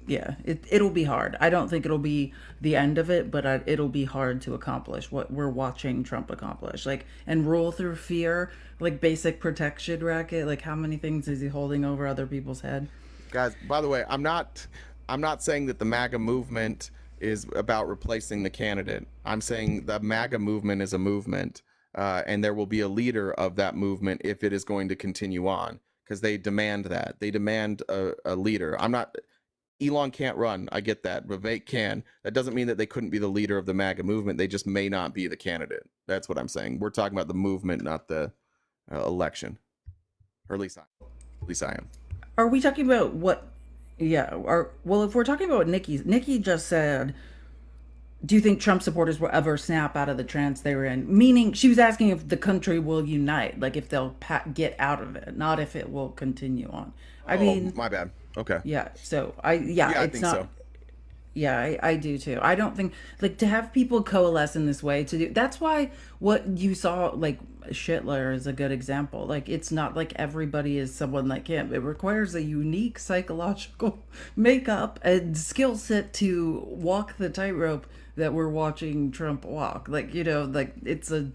Yeah, it'll be hard. I don't think it'll be the end of it, but it'll be hard to accomplish what we're watching Trump accomplish. Like, and rule through fear, like basic protection racket. Like, how many things is he holding over other people's head? guys, by the way, I'm not saying that the MAGA movement is about replacing the candidate. I'm saying the MAGA movement is a movement, and there will be a leader of that movement if it is going to continue on, because they demand that. They demand a leader. Elon can't run. I get that. Vivek can. That doesn't mean that they couldn't be the leader of the MAGA movement. They just may not be the candidate. That's what I'm saying. We're talking about the movement, not the election. Or at least I am. Are we talking about what? Yeah. Well, if we're talking about Nikki just said, do you think Trump supporters will ever snap out of the trance they were in? Meaning, she was asking if the country will unite, like if they'll get out of it, not if it will continue on. I mean, my bad. Okay. yeah. So I think so. Yeah, I do too. I don't think, like, to have people coalesce in this way that's why what you saw, like, Schittler is a good example. Like, it's not like everybody is someone like him. It requires a unique psychological makeup and skill set to walk the tightrope that we're watching Trump walk. Like, like it's a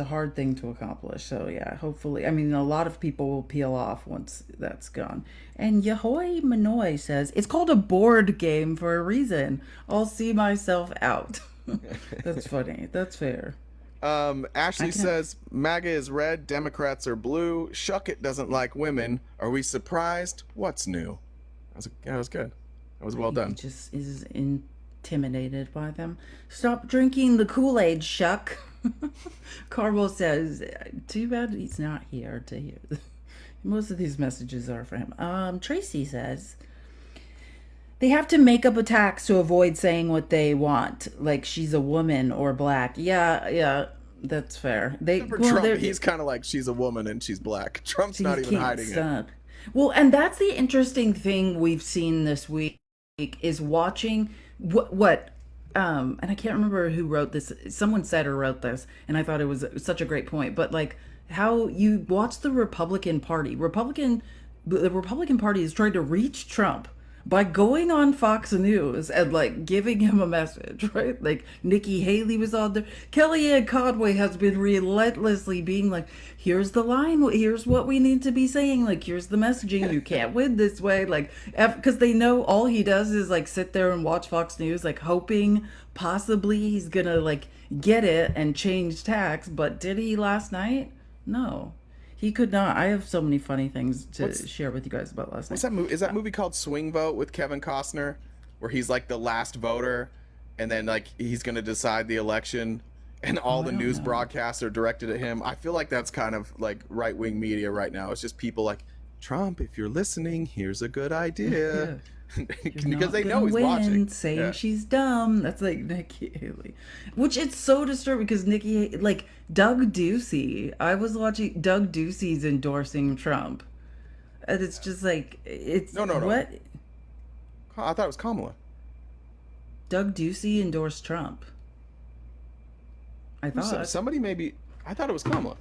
hard thing to accomplish. So yeah, hopefully, I mean, a lot of people will peel off once that's gone. And Yahoy Manoy says it's called a board game for a reason. I'll see myself out. That's funny. That's fair. Ashley says MAGA is red, Democrats are blue. Shuckett doesn't like women. Are we surprised? What's new? That was good. That was well done. He just is intimidated by them. Stop drinking the Kool-Aid, Shuck. Carvel says, too bad he's not here to hear. Most of these messages are for him. Tracy says, they have to make up attacks to avoid saying what they want, like she's a woman or black. Yeah, that's fair. Trump, he's kind of like she's a woman and she's black. Trump's not even hiding it. Well, and that's the interesting thing we've seen this week is watching what and I can't remember who wrote this. Someone said or wrote this, and I thought it was such a great point. But like how you watch the Republican Party. The Republican Party is trying to reach Trump by going on Fox News and like giving him a message, right? Like Nikki Haley was on there. Kellyanne Conway has been relentlessly being like, here's the line, here's what we need to be saying, like here's the messaging, you can't win this way, like because they know all he does is like sit there and watch Fox News, like hoping possibly he's gonna like get it and change tacks. But did he last night? No. He could not. I have so many funny things to share with you guys about last night. What's that movie? Is that movie called Swing Vote with Kevin Costner, where he's like the last voter, and then like he's gonna decide the election, and all the news broadcasts are directed at him? I feel like that's kind of like right-wing media right now. It's just people like, Trump, if you're listening, here's a good idea. Because they know he's watching. Saying she's dumb. That's like Nikki Haley, which it's so disturbing because like Doug Ducey. I was watching Doug Ducey's endorsing Trump, and it's just like it's no. What? I thought it was Kamala. Doug Ducey endorsed Trump. I thought somebody maybe. I thought it was Kamala.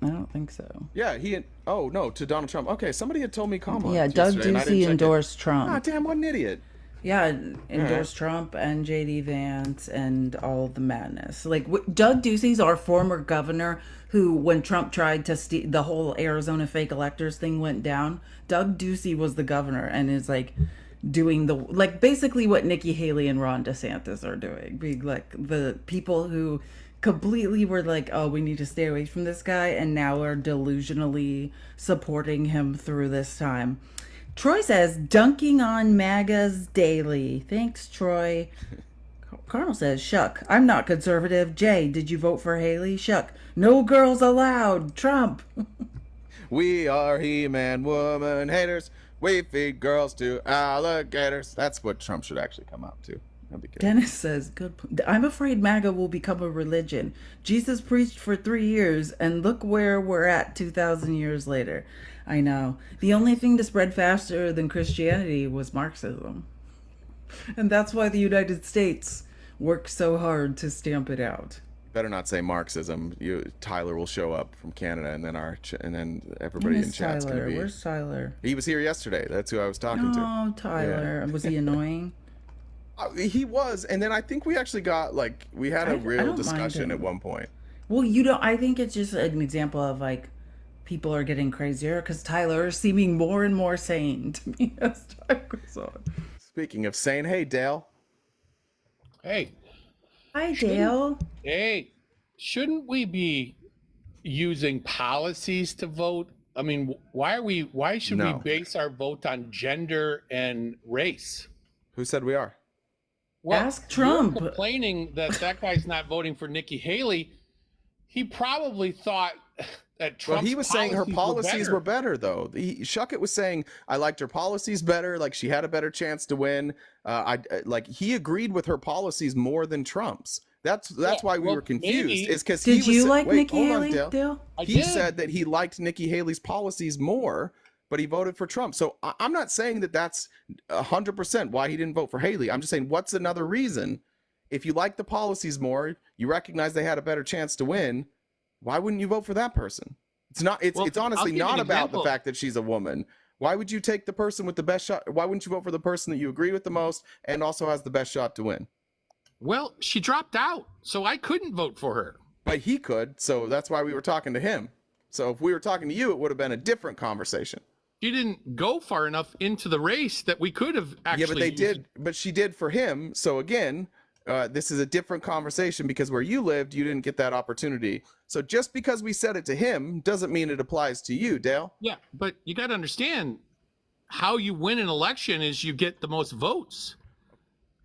I don't think so. Yeah, to Donald Trump. Okay, somebody had told me Kamala. Yeah, Doug Ducey endorsed Trump. Ah, damn, what an idiot. Yeah, endorsed Trump and JD Vance and all the madness. Like Doug Ducey's our former governor who, when Trump tried to steal the whole Arizona fake electors thing went down, Doug Ducey was the governor and is like doing basically what Nikki Haley and Ron DeSantis are doing, being like the people who completely were like, oh, we need to stay away from this guy, and now are delusionally supporting him through this time. Troy says, dunking on MAGAs daily. Thanks, Troy. Carnal says, Shuck, I'm not conservative. Jay, did you vote for Haley? Shuck, no girls allowed. Trump. We are he-man, woman haters. We feed girls to alligators. That's what Trump should actually come out to. That'd be good. Dennis says, good. I'm afraid MAGA will become a religion. Jesus preached for 3 years, and look where we're at 2,000 years later. I know. The only thing to spread faster than Christianity was Marxism. And that's why the United States worked so hard to stamp it out. Better not say Marxism. Tyler will show up from Canada, and then everybody in chat's gonna be. Where's Tyler? He was here yesterday. That's who I was talking to. Oh, Tyler. Yeah. Was he annoying? He was, and then I think we actually got we had a real discussion at one point. Well, I think it's just an example of like people are getting crazier because Tyler is seeming more and more sane to me as time goes on. Speaking of sane, hey Dale. Hey. Hi, Dale. Hey, shouldn't we be using policies to vote? I mean, why should we base our vote on gender and race? Who said we are? Well, ask Trump. You're complaining that guy's not voting for Nikki Haley. He probably thought that Trump's he was saying her policies were better though. Shuckett was saying I liked her policies better, like she had a better chance to win. He agreed with her policies more than Trump's. That's why we were confused. Is because did you like Nikki Haley, Dale? He said that he liked Nikki Haley's policies more, but he voted for Trump. So I'm not saying that that's 100% why he didn't vote for Haley. I'm just saying, what's another reason? If you like the policies more, you recognize they had a better chance to win, why wouldn't you vote for that person? It's honestly not about the fact that she's a woman. Why would you take the person with the best shot? Why wouldn't you vote for the person that you agree with the most and also has the best shot to win? Well, she dropped out, so I couldn't vote for her. But he could, so that's why we were talking to him. So if we were talking to you, it would have been a different conversation. She didn't go far enough into the race that we could have actually. Yeah, but they did. But she did for him. So again, this is a different conversation because where you lived, you didn't get that opportunity. So just because we said it to him doesn't mean it applies to you, Dale. Yeah, but you got to understand how you win an election is you get the most votes.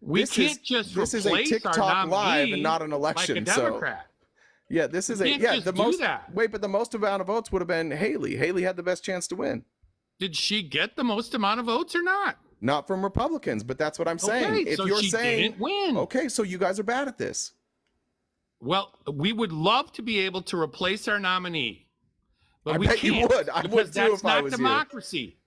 This is a TikTok live and not an election. Like a Democrat. Yeah, this is the most amount of votes would have been Haley. Haley had the best chance to win. Did she get the most amount of votes or not? Not from Republicans, but that's what I'm saying. If so you're she saying didn't win. Okay, so you guys are bad at this. Well, we would love to be able to replace our nominee. But I bet you would. I would too if I was you. That's not democracy.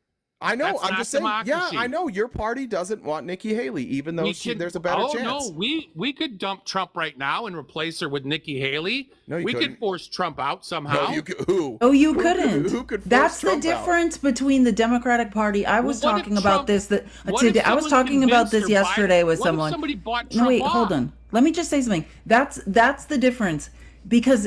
I know. That's I'm just saying. democracy. Yeah, I know. Your party doesn't want Nikki Haley, even though there's a better chance. No, we could dump Trump right now and replace her with Nikki Haley. No, we could force Trump out somehow. No, who? Oh, you couldn't. Who could force That's Trump the difference between the Democratic Party. I was Well, what talking if about Trump- this. what if I was someone talking about this convinced her yesterday with what if someone. somebody bought No, Trump wait, off? hold on. Let me just say something. That's the difference because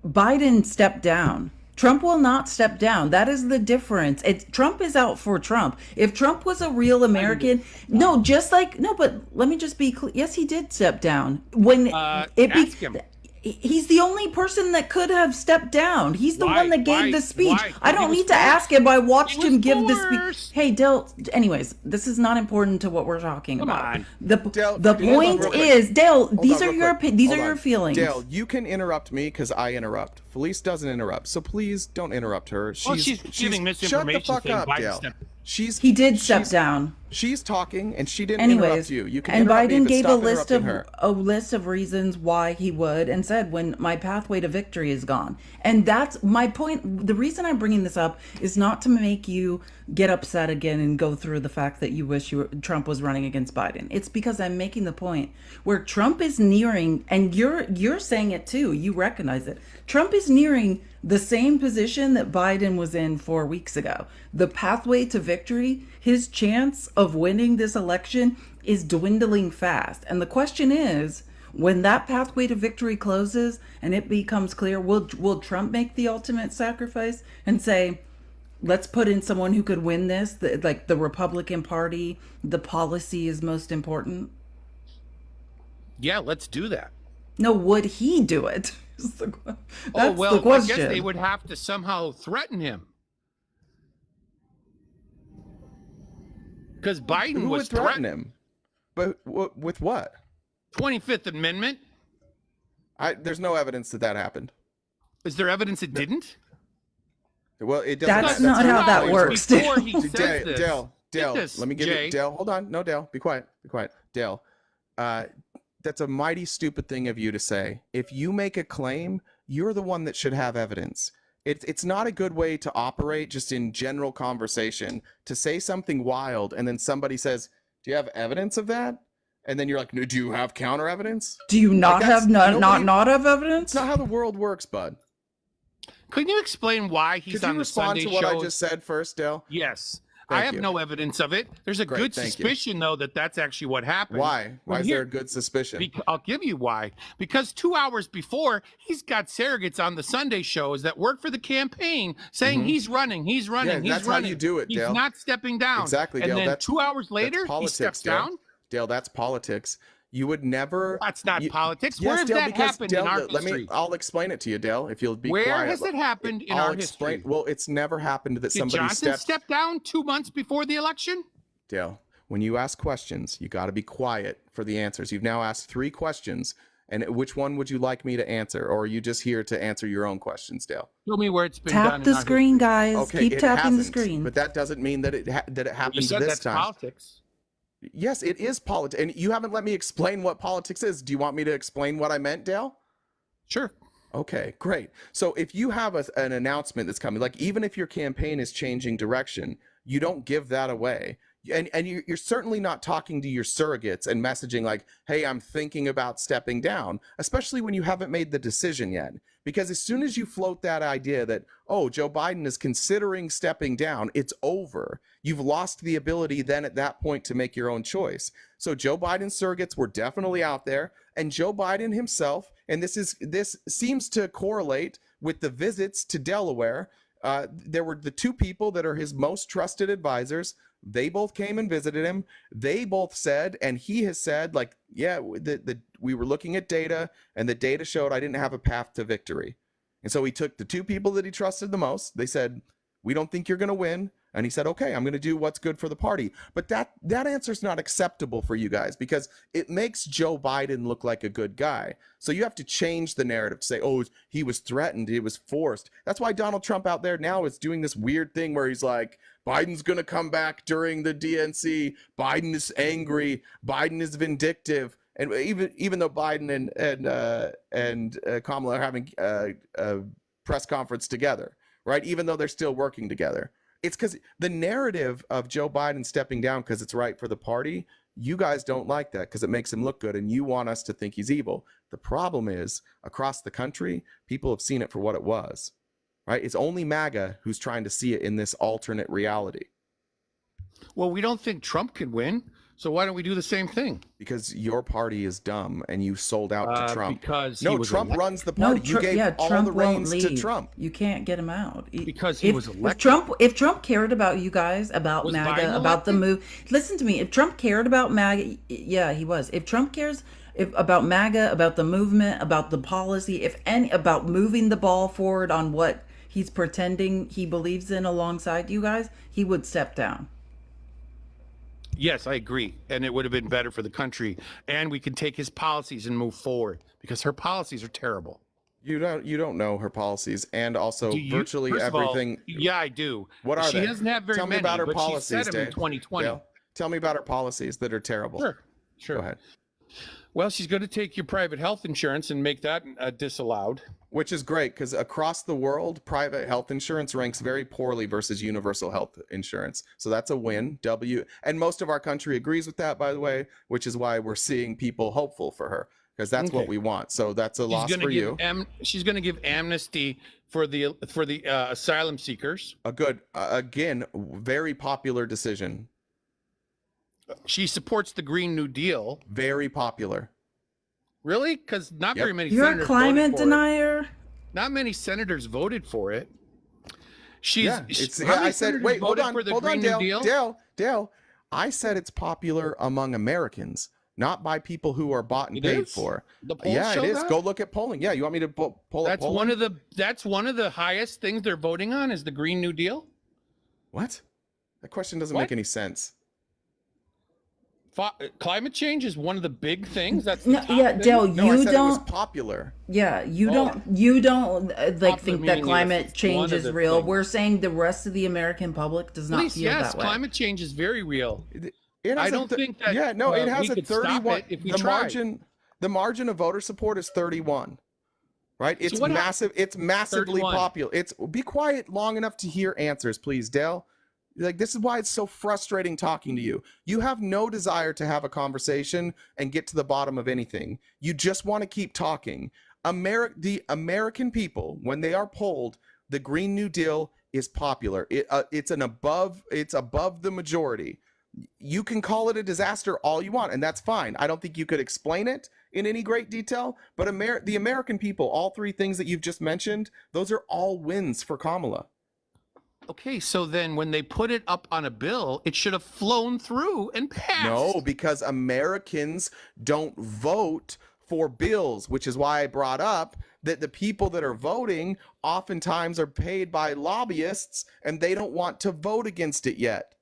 Biden stepped down. Trump will not step down. That is the difference. Trump is out for Trump. If Trump was a real American, but let me just be clear. Yes, he did step down. Ask him. He's the only person that could have stepped down. He's the Why? one that gave Why? the speech. Why? I He don't was need to forced. ask him. I watched He was him give the forced. speech. Hey, Dale, anyways, this is not important to what we're talking Come about. on. Dale, The hold on point real quick. is, Dale, these on are real your quick. these Hold are your on. feelings. Dale, you can interrupt me because I interrupt. Felice doesn't interrupt, so please don't interrupt her. She's giving misinformation. Shut the fuck saying up, Biden Dale. stepped- He did step down. She's talking and she didn't interrupt Anyways, you. You can and interrupt me, Biden but gave stop interrupting her. a list of reasons why he would, and said, "When my pathway to victory is gone." And that's my point. The reason I'm bringing this up is not to make you get upset again and go through the fact that you wish Trump was running against Biden. It's because I'm making the point where Trump is nearing, and you're saying it too. You recognize it. Trump is nearing the same position that Biden was in 4 weeks ago. The pathway to victory, his chance of winning this election is dwindling fast. And the question is, when that pathway to victory closes and it becomes clear, will Trump make the ultimate sacrifice and say, let's put in someone who could win this, like the Republican Party, the policy is most important? Yeah, let's do that. No, would he do it? That's the I question. guess they would have to somehow threaten him. Because Biden Who was would threaten him? But with what? 25th Amendment. There's no evidence that happened. Is there evidence it didn't? Well, it doesn't. That's not how that works. Before he says this. Dale, Get this, let me give Jay. you. Dale, hold on. No, Dale, be quiet. Be quiet. Dale, that's a mighty stupid thing of you to say. If you make a claim, you're the one that should have evidence. It's not a good way to operate just in general conversation to say something wild and then somebody says, do you have evidence of that? And then you're like, no, do you have counter evidence? Do you not have not have evidence? It's not how the world works, bud. Could you explain why he's Could you on the respond Sunday to what show? I just said first, Dale? Yes. Thank I have you. no evidence of it. There's a Great, good thank you. suspicion, though, that that's actually what happened. Why? Why Well, is there a good suspicion? I'll give you why. Because 2 hours before, he's got surrogates on the Sunday shows that work for the campaign saying he's running, Yeah, he's that's how running. you do it, Dale. He's not stepping down. Exactly, And Dale. then 2 hours later, he politics, steps Dale. down. Dale, that's politics. You would never. That's not politics. Yes, Where has Dale, that because, happened Dale, in our let history? me. I'll explain it to you, Dale. If you'll be Where quiet. has it happened in I'll our explain. history? Well, it's never happened that Did somebody Johnson step down 2 months before the election? Dale, when you ask questions, you got to be quiet for the answers. You've now asked 3 questions, and which one would you like me to answer, or are you just here to answer your own questions, Dale? Show me where it's been done. Tap in the our screen, history. guys. Okay, Keep it tapping the hasn't, screen. but that doesn't mean that it You happened said this that's time. politics. Yes, it is politics, and you haven't let me explain what politics is. Do you want me to explain what I meant, Dale? Sure. Okay, great. So if you have an announcement that's coming, like even if your campaign is changing direction, you don't give that away. And you're certainly not talking to your surrogates and messaging like, hey, I'm thinking about stepping down, especially when you haven't made the decision yet. Because as soon as you float that idea that, oh, Joe Biden is considering stepping down, it's over. You've lost the ability then at that point to make your own choice. So Joe Biden's surrogates were definitely out there, and Joe Biden himself, and this seems to correlate with the visits to Delaware. There were the two people that are his most trusted advisors. They both came and visited him. They both said, and he has said, like, yeah, we were looking at data, and the data showed I didn't have a path to victory. And so he took the two people that he trusted the most. They said, we don't think you're going to win. And he said, okay, I'm going to do what's good for the party. But that answer is not acceptable for you guys because it makes Joe Biden look like a good guy. So you have to change the narrative to say, oh, he was threatened, he was forced. That's why Donald Trump out there now is doing this weird thing where he's like, Biden's going to come back during the DNC. Biden is angry. Biden is vindictive. And even though Biden and Kamala are having a press conference together, right? Even though they're still working together. It's because the narrative of Joe Biden stepping down because it's right for the party, you guys don't like that because it makes him look good and you want us to think he's evil. The problem is, across the country, people have seen it for what it was, right? It's only MAGA who's trying to see it in this alternate reality. Well, we don't think Trump could win, so why don't we do the same thing? Because your party is dumb and you sold out to Trump. Because Trump runs the party. You gave all Trump the reins won't to leave. Trump. You can't get him out. Because he was elected. If Trump cared about you guys, about Was MAGA, Biden about the elected? move. Listen to me. If Trump cared about MAGA, yeah, he was. If Trump cares about MAGA, about the movement, about the policy, about moving the ball forward on what he's pretending he believes in alongside you guys, he would step down. Yes, I agree. And it would have been better for the country. And we can take his policies and move forward because her policies are terrible. You don't know her policies, and also virtually First of all, everything. yeah, I do. What are she they? doesn't have very Tell me many, about her but policies, she said them in Dave. 2020. Dale, tell me about her policies that are terrible. Sure. Go ahead. Well, she's going to take your private health insurance and make that disallowed. Which is great because across the world, private health insurance ranks very poorly versus universal health insurance. So that's a win. And most of our country agrees with that, by the way, which is why we're seeing people hopeful for her because that's what we want. So that's a loss for you. She's going to give amnesty for the asylum seekers. A good, again, very popular decision. She supports the Green New Deal. Very popular. Really? Because not very many You're senators a climate voted for denier. it. Not many senators voted for it. I said, wait, hold on, Dale. I said it's popular among Americans, not by people who are bought and paid for. The polls show it is. that? Go look at polling. Yeah, you want me to pull up polling? That's one of the highest things they're voting on is the Green New Deal. What? That question doesn't make any sense. Climate change is one of the big things. That's No, yeah, Dale, No, I you said it was don't. popular. Yeah, you don't like think that meaning climate it's change one of is the real. things. We're saying the rest of the American public does not feel Yes, that way. climate change is very real. I don't think that. it has we a could stop 31. it if we tried. The margin of voter support is 31. Right? It's what massive. It's massively 31. popular. Be quiet long enough to hear answers, please, Dale. Like, this is why it's so frustrating talking to you. You have no desire to have a conversation and get to the bottom of anything. You just want to keep talking. The American people, when they are polled, the Green New Deal is popular. It's above the majority. You can call it a disaster all you want, and that's fine. I don't think you could explain it in any great detail, but the American people, all three things that you've just mentioned, those are all wins for Kamala. Okay, so then when they put it up on a bill, it should have flown through and passed. No, because Americans don't vote for bills, which is why I brought up that the people that are voting oftentimes are paid by lobbyists and they don't want to vote against it yet.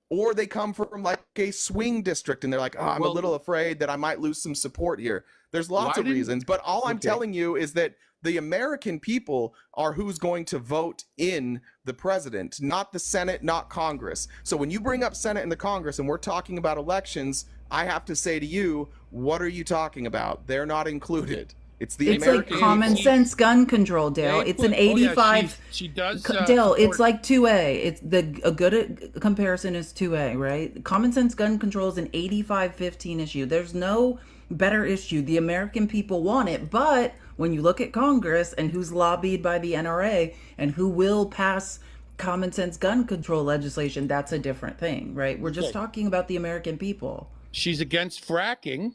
Or they come from like a swing district and they're like, I'm a little afraid that I might lose some support here. There's lots of reasons, but all I'm telling you is that the American people are who's going to vote in the president, not the Senate, not Congress. So when you bring up Senate and the Congress and we're talking about elections, I have to say to you, what are you talking about? They're not included. It's the It's like American common people. sense gun control, Dale. They It's put- an oh, yeah, 85. she does. Dale, it's support- like 2A. It's a good comparison is 2A, right? Common sense gun control is an 85-15 issue. There's no better issue. The American people want it, but when you look at Congress and who's lobbied by the NRA and who will pass common sense gun control legislation, that's a different thing, right? We're just Okay. talking about the American people. She's against fracking.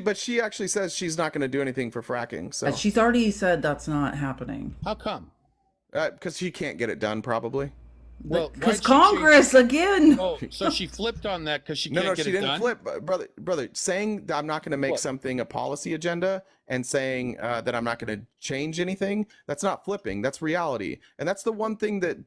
But she actually says she's not going to do anything for fracking. So She's already said that's not happening. How come? because she can't get it done, probably. Well, Because why'd she change- Congress, again. Oh, so she flipped on that because she No, can't no, get she it didn't done. flip, brother. Saying that I'm not going to make What? something a policy agenda and saying that I'm not going to change anything. That's not flipping. That's reality, and that's the one thing that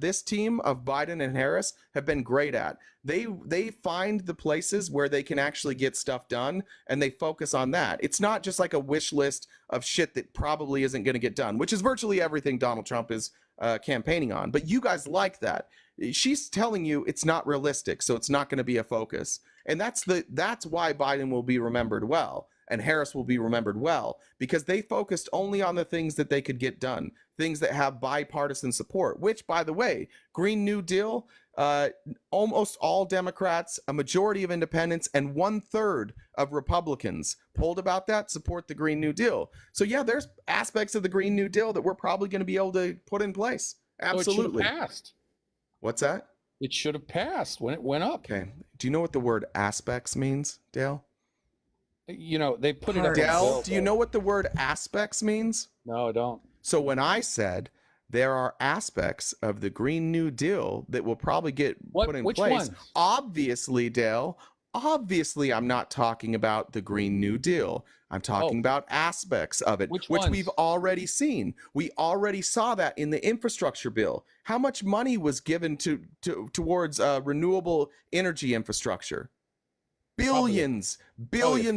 this team of Biden and Harris have been great at. They find the places where they can actually get stuff done, and they focus on that. It's not just like a wish list of shit that probably isn't going to get done, which is virtually everything Donald Trump is campaigning on. But you guys like that. She's telling you it's not realistic, so it's not going to be a focus. And that's why Biden will be remembered well and Harris will be remembered well, because they focused only on the things that they could get done, things that have bipartisan support, which, by the way, Green New Deal, almost all Democrats, a majority of independents, and 1/3 of Republicans polled about that support the Green New Deal. So yeah, there's aspects of the Green New Deal that we're probably going to be able to put in place. Absolutely. Oh, it should have passed. What's that? It should have passed when it went up. Okay. Do you know what the word aspects means, Dale? You know, they put it up. Dale, do you know what the word aspects means? No, I don't. So when I said there are aspects of the Green New Deal that will probably get put in Which place, ones? obviously, Dale, obviously I'm not talking about the Green New Deal. I'm talking about aspects of it, Which which we've ones? already seen. We already saw that in the infrastructure bill. How much money was given towards renewable energy infrastructure? Billions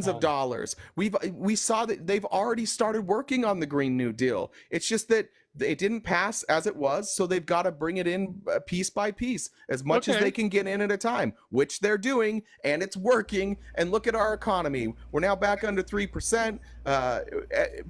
of dollars. We saw that they've already started working on the Green New Deal. It's just that it didn't pass as it was, so they've got to bring it in piece by piece, as much as they can get in at a time, which they're doing, and it's working. And look at our economy. We're now back under 3%.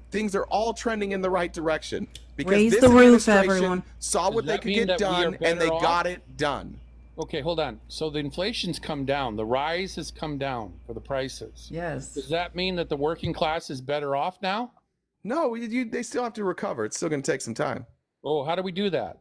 Things are all trending in the right direction because Raise this the roof, administration everyone. saw what they that could mean get that we are done, and they better off? got it done. Okay, hold on. So the inflation's come down. The rise has come down for the prices. Yes. Does that mean that the working class is better off now? No, they still have to recover. It's still going to take some time. Oh, how do we do that?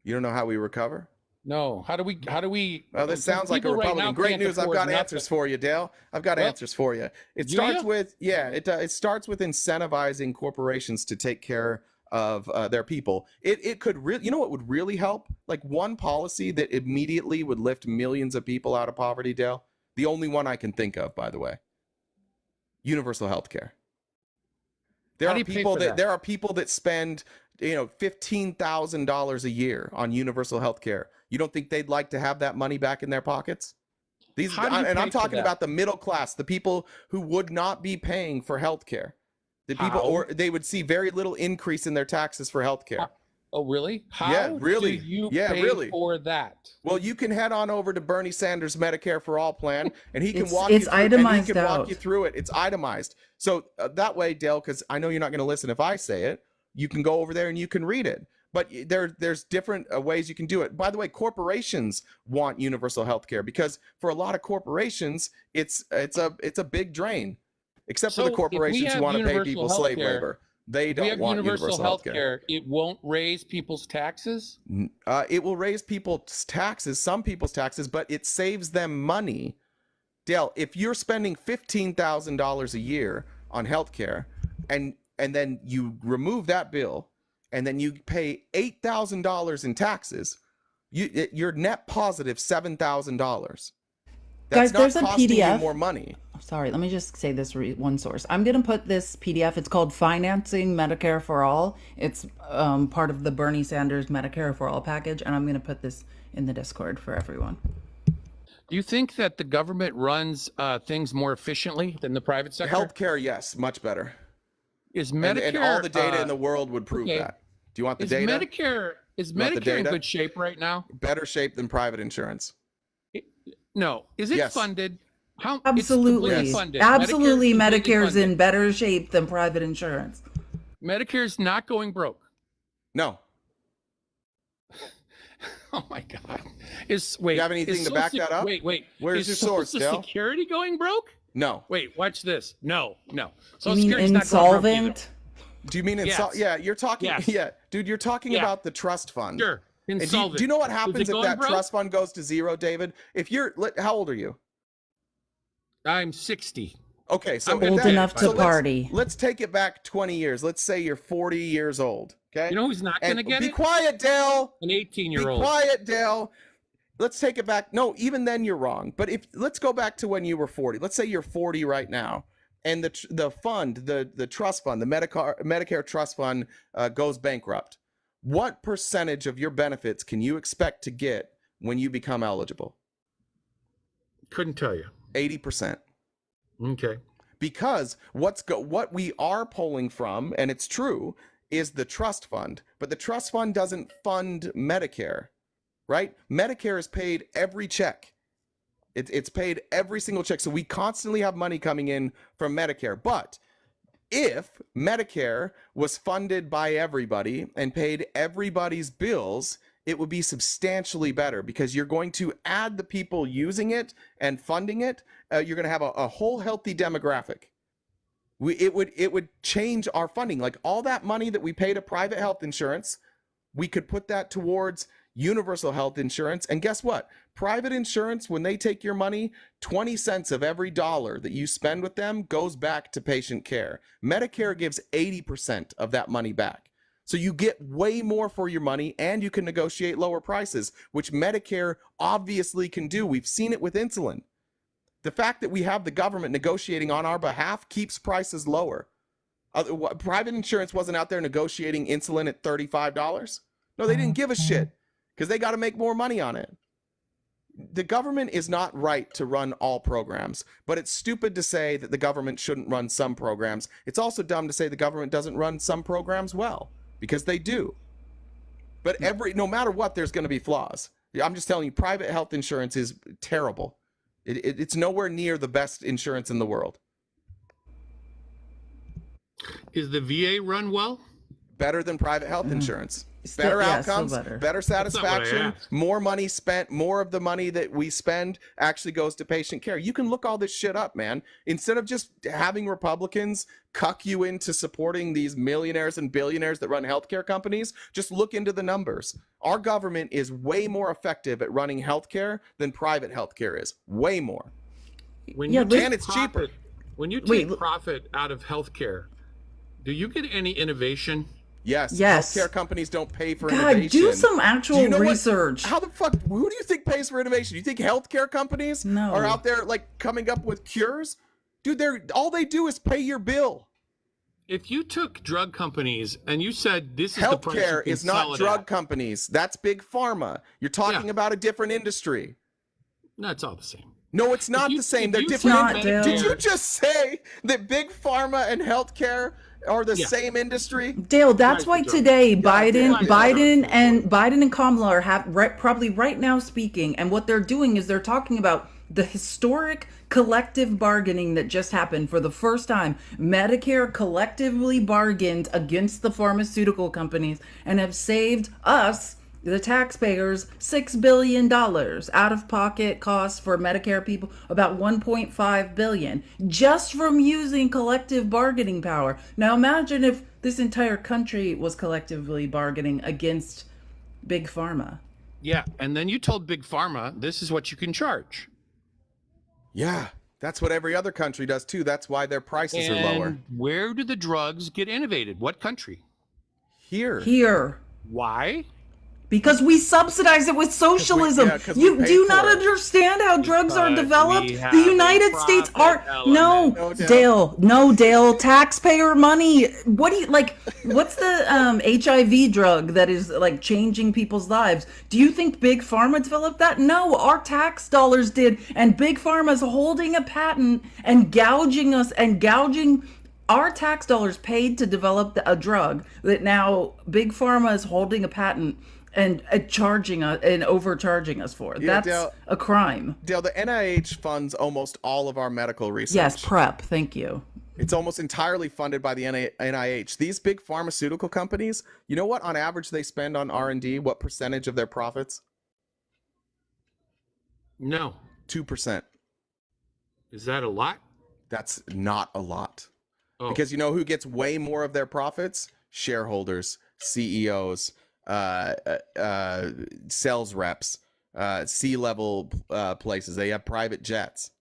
You don't know how we recover? No. How do we? Well, this sounds like a people right Republican. now Great can't news. I've afford got nothing. answers for you, Dale. I've got Well, answers for you. It do starts ya? with, it starts with incentivizing corporations to take care of their people. It could really, you know what would really help? Like one policy that immediately would lift millions of people out of poverty, Dale. The only one I can think of, by the way. Universal health care. There How do are you pay people for that that? there are people that spend, $15,000 a year on universal health care. You don't think they'd like to have that money back in their pockets? How do you And pay I'm for talking that? about the middle class, the people who would not be paying for health care. The people, How? or they would see very little increase in their taxes for health care. Oh, really? How Yeah, really. do you Yeah, pay really. for that? Well, you can head on over to Bernie Sanders' Medicare for All plan, and he can It's- walk you it's through, and he itemized can walk out. you through it. It's itemized. So that way, Dale, because I know you're not going to listen if I say it, you can go over there and you can read it. But there's different ways you can do it. By the way, corporations want universal health care because for a lot of corporations, it's a big drain. Except So for if the we corporations who have want to pay universal people health slave care, labor. They We don't have want universal health health care. care. It won't raise people's taxes. It will raise people's taxes, some people's taxes, but it saves them money. Dale, if you're spending $15,000 a year on healthcare, and then you remove that bill, and then you pay $8,000 in taxes, you're net positive $7,000. That's Guys, there's not a costing you PDF. more money. Sorry, let me just say this one source. I'm going to put this PDF. It's called Financing Medicare for All. It's part of the Bernie Sanders Medicare for All package, and I'm going to put this in the Discord for everyone. Do you think that the government runs things more efficiently than the private sector? Healthcare, yes, much better. Is And, Medicare and all the data in the world would prove okay. that. Do you want the is data? Medicare want the Medicare in data? good shape right now? Better shape than private insurance. No. Is it Yes. funded? How it's Absolutely. completely funded. Absolutely, Medicare is completely Medicare's funded. in better shape than private insurance. Medicare's not going broke. No. Oh my God! You have anything to back that up? Wait. Where's your source, Social Dale? Security going broke? No. Wait, watch this. No. You Social mean Security's not going broke either. insolvent? Do you mean Yes. Yeah, you're talking. Yes. Yeah, dude, you're talking Yeah. about the trust fund. Sure. And Insolvent. do you know what Is happens it if going that broke? trust fund goes to zero, David? If you're, how old are you? I'm 60. Okay, so I'm if Old that- enough to so let's- party. Let's take it back 20 years. Let's say you're 40 years old. Okay. You know who's not going to get be it? quiet, Dale. An Be 18-year-old. quiet, Dale. Let's take it back. No, even then you're wrong. But let's go back to when you were 40. Let's say you're 40 right now, and the fund, the trust fund, the Medicare trust fund goes bankrupt. What percentage of your benefits can you expect to get when you become eligible? Couldn't tell you. 80%. Okay. Because what we are pulling from, and it's true, is the trust fund. But the trust fund doesn't fund Medicare, right? Medicare is paid every check. It's paid every single check. So we constantly have money coming in from Medicare. But if Medicare was funded by everybody and paid everybody's bills, it would be substantially better, because you're going to add the people using it and funding it. You're going to have a whole healthy demographic. It would change our funding. Like all that money that we pay to private health insurance, we could put that towards universal health insurance. And guess what? Private insurance, when they take your money, 20 cents of every dollar that you spend with them goes back to patient care. Medicare gives 80% of that money back. So you get way more for your money, and you can negotiate lower prices, which Medicare obviously can do. We've seen it with insulin. The fact that we have the government negotiating on our behalf keeps prices lower. Private insurance wasn't out there negotiating insulin at $35. No, they didn't give a shit, because they got to make more money on it. The government is not right to run all programs, but it's stupid to say that the government shouldn't run some programs. It's also dumb to say the government doesn't run some programs well, because they do. But no matter what, there's going to be flaws. I'm just telling you, private health insurance is terrible. It's nowhere near the best insurance in the world. Is the VA run well? Better than private health insurance. Still- Better yeah, still outcomes, better. better not what I satisfaction, asked. more money spent, more of the money that we spend actually goes to patient care. You can look all this shit up, man. Instead of just having Republicans cuck you into supporting these millionaires and billionaires that run healthcare companies, just look into the numbers. Our government is way more effective at running healthcare than private healthcare is. Way more. When Yeah, you but- take And it's cheaper. When you Wait, take profit out of healthcare, do you get any innovation? Yes. Yes. Healthcare companies don't pay for God, innovation. do some actual you know what- research. How the fuck? Who do you think pays for innovation? You think healthcare companies No. are out there like coming up with cures? Dude, all they do is pay your bill. If you took drug companies and you said this is the price you Healthcare can is sell not it drug at, companies. That's big pharma. You're talking Yeah. about a different industry. no, it's all the same. No, it's not you- the same. if They're you different. Not, take Did Dale. you just say that big pharma and healthcare are the Yeah. same industry? Dale, that's Price why for drugs. today damn. Biden and Kamala are probably right now speaking, and what they're doing is they're talking about the historic collective bargaining that just happened for the first time. Medicare collectively bargained against the pharmaceutical companies and have saved us, the taxpayers, $6 billion out of pocket costs for Medicare people, about $1.5 billion, just from using collective bargaining power. Now imagine if this entire country was collectively bargaining against Big Pharma. Yeah, and then you told Big Pharma this is what you can charge. Yeah, that's what every other country does too. That's why their prices are lower. And where do the drugs get innovated? What country? Here. Why? Because we subsidize it with socialism. 'cause we You pay do not for it. understand how drugs are Because developed. we The have a United States are profit no, element. Dale, taxpayer money. What do you like? What's the HIV drug that is like changing people's lives? Do you think Big Pharma developed that? No, our tax dollars did, and Big Pharma's holding a patent and gouging us and gouging. Our tax dollars paid to develop a drug that now Big Pharma is holding a patent and charging us and overcharging us for. Yeah, That's Dale- a crime. Dale, the NIH funds almost all of our medical research. Yes, PrEP. Thank you. It's almost entirely funded by the NIH. These big pharmaceutical companies, you know what on average they spend on R&D? What percentage of their profits? No. 2%. Is that a lot? That's not a lot. Oh. Because you know who gets way more of their profits? Shareholders, CEOs, sales reps, C-level places. They have private jets.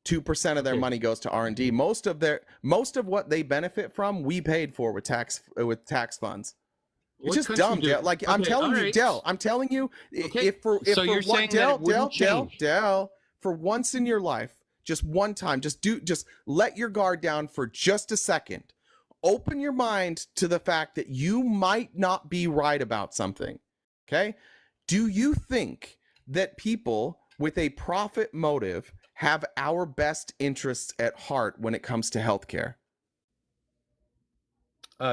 2% of their money goes to R&D. Most of what they benefit from, we paid for with tax funds. It's What just country dumb, Dale. Like I'm Okay, telling all you, right. Dale. I'm telling you, Okay, if for so you're one, saying that it wouldn't change. Dale, for once in your life, just one time, just let your guard down for just a second. Open your mind to the fact that you might not be right about something. Okay? Do you think that people with a profit motive have our best interests at heart when it comes to healthcare?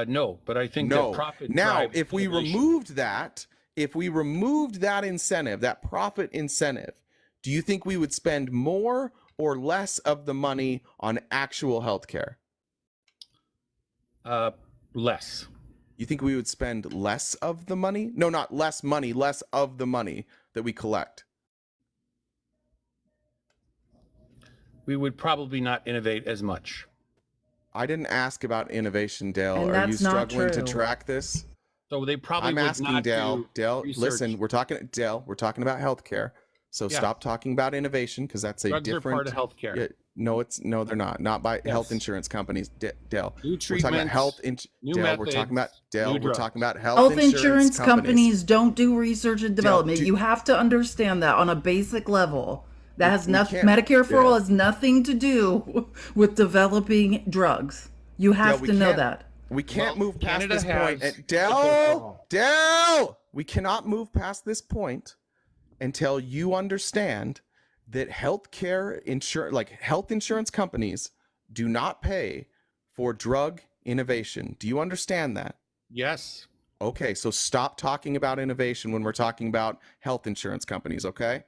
No, but I think No. that profit Now, drives if we innovation. removed that incentive, that profit incentive, do you think we would spend more or less of the money on actual healthcare? Less. You think we would spend less of the money? No, not less money, less of the money that we collect. We would probably not innovate as much. I didn't ask about innovation, Dale. And Are you that's not struggling to true. track this? So they probably I'm would asking not Dale. do Dale, research. listen, we're talking about healthcare. So Yeah. stop talking about innovation because that's a Drugs different are part of healthcare. Yeah, no, they're not. Not by health Yes. insurance companies, Dale. New We're talking about treatments, health. new Dale, methods, we're talking about Dale. new We're drugs. talking about Health insurance companies don't do research and development. do- You have to understand that on a basic level. That has nothing. can't- Medicare for all yeah. has nothing to do with developing drugs. You have we to know can't- that. We can't Well, move past Canada this point. has And Medicare for Dale, we cannot move past this point until you understand that health insurance companies do not pay for drug innovation. Do you understand that? Yes. Okay, so stop talking about innovation when we're talking about health insurance companies, okay?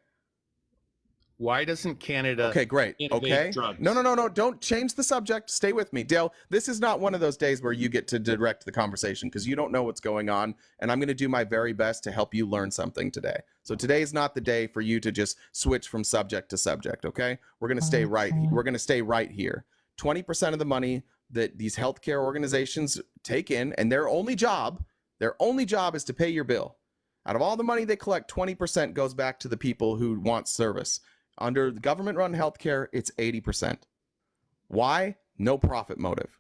Why doesn't Canada Okay, great. innovate Okay. drugs? No. Don't change the subject. Stay with me. Dale, this is not one of those days where you get to direct the conversation because you don't know what's going on. And I'm going to do my very best to help you learn something today. So today is not the day for you to just switch from subject to subject, okay? We're going to stay right. We're going to stay right here. 20% of the money that these healthcare organizations take in, and their only job is to pay your bill. Out of all the money they collect, 20% goes back to the people who want service. Under the government-run healthcare, it's 80%. Why? No profit motive.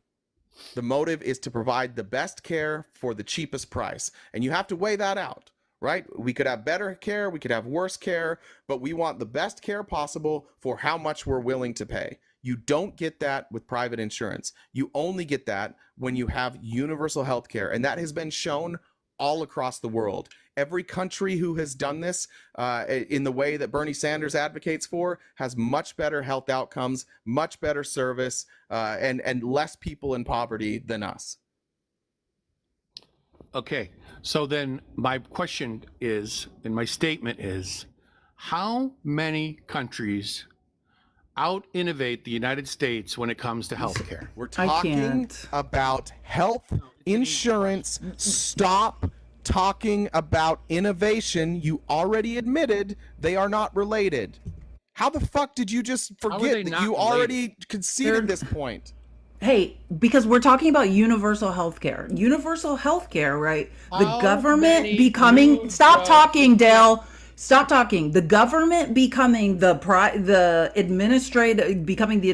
The motive is to provide the best care for the cheapest price. And you have to weigh that out, right? We could have better care, we could have worse care, but we want the best care possible for how much we're willing to pay. You don't get that with private insurance. You only get that when you have universal healthcare. And that has been shown all across the world. Every country who has done this in the way that Bernie Sanders advocates for has much better health outcomes, much better service, and less people in poverty than us. Okay. So then my question is, and my statement is, how many countries out innovate the United States when it comes to healthcare? We're I talking can't. about health insurance. Stop talking about innovation. You already admitted they are not related. How the fuck did you just are they forget that not you related? already conceded They're- this point? Hey, because we're talking about universal health care. Universal health care, right? The How government many becoming new stop drugs- talking, Dale. Stop talking. The government becoming the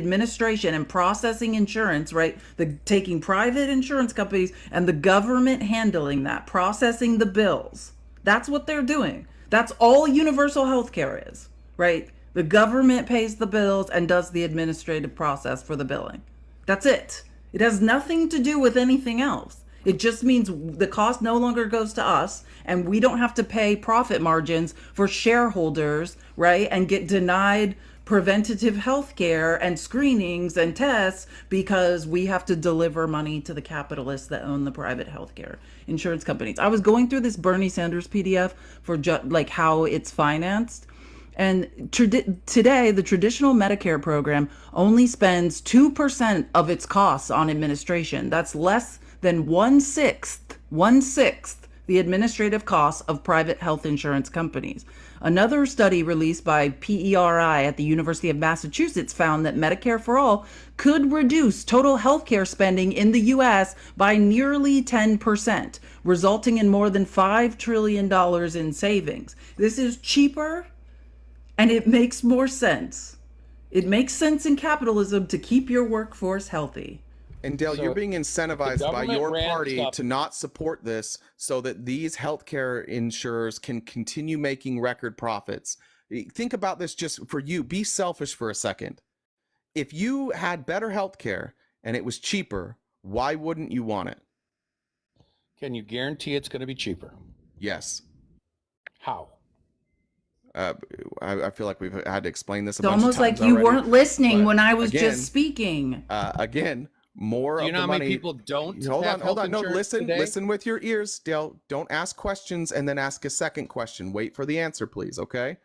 administration and processing insurance, right? Taking private insurance companies and the government handling that, processing the bills. That's what they're doing. That's all universal health care is, right? The government pays the bills and does the administrative process for the billing. That's it. It has nothing to do with anything else. It just means the cost no longer goes to us and we don't have to pay profit margins for shareholders, right? And get denied preventative health care and screenings and tests because we have to deliver money to the capitalists that own the private healthcare insurance companies. I was going through this Bernie Sanders PDF for like how it's financed. And today, the traditional Medicare program only spends 2% of its costs on administration. That's less than one-sixth the administrative costs of private health insurance companies. Another study released by PERI at the University of Massachusetts found that Medicare for All could reduce total healthcare spending in the U.S. by nearly 10%, resulting in more than $5 trillion in savings. This is cheaper, and it makes more sense. It makes sense in capitalism to keep your workforce healthy. And Dale, So you're being incentivized by government your ramps party up- to not support this so that these healthcare insurers can continue making record profits. Think about this just for you. Be selfish for a second. If you had better healthcare and it was cheaper, why wouldn't you want it? Can you guarantee it's going to be cheaper? Yes. How? I feel like we've had to explain this a It's bunch of almost times like you already. weren't listening But when I was again, just speaking. Again, more Do you of know the how money. many people don't Hold have on, hold health on. No, insurance today? listen with your ears, Dale. Don't ask questions and then ask a second question. Wait for the answer, please. Okay,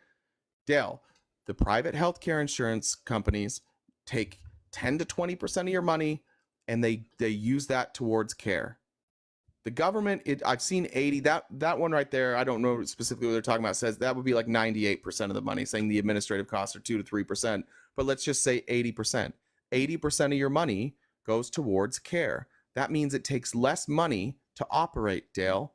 Dale. The private healthcare insurance companies take 10 to 20% of your money, and they use that towards care. The government, I've seen 80. That one right there, I don't know specifically what they're talking about, says that would be like 98% of the money, saying the administrative costs are 2 to 3%. But let's just say 80%. 80% of your money goes towards care. That means it takes less money to operate, Dale.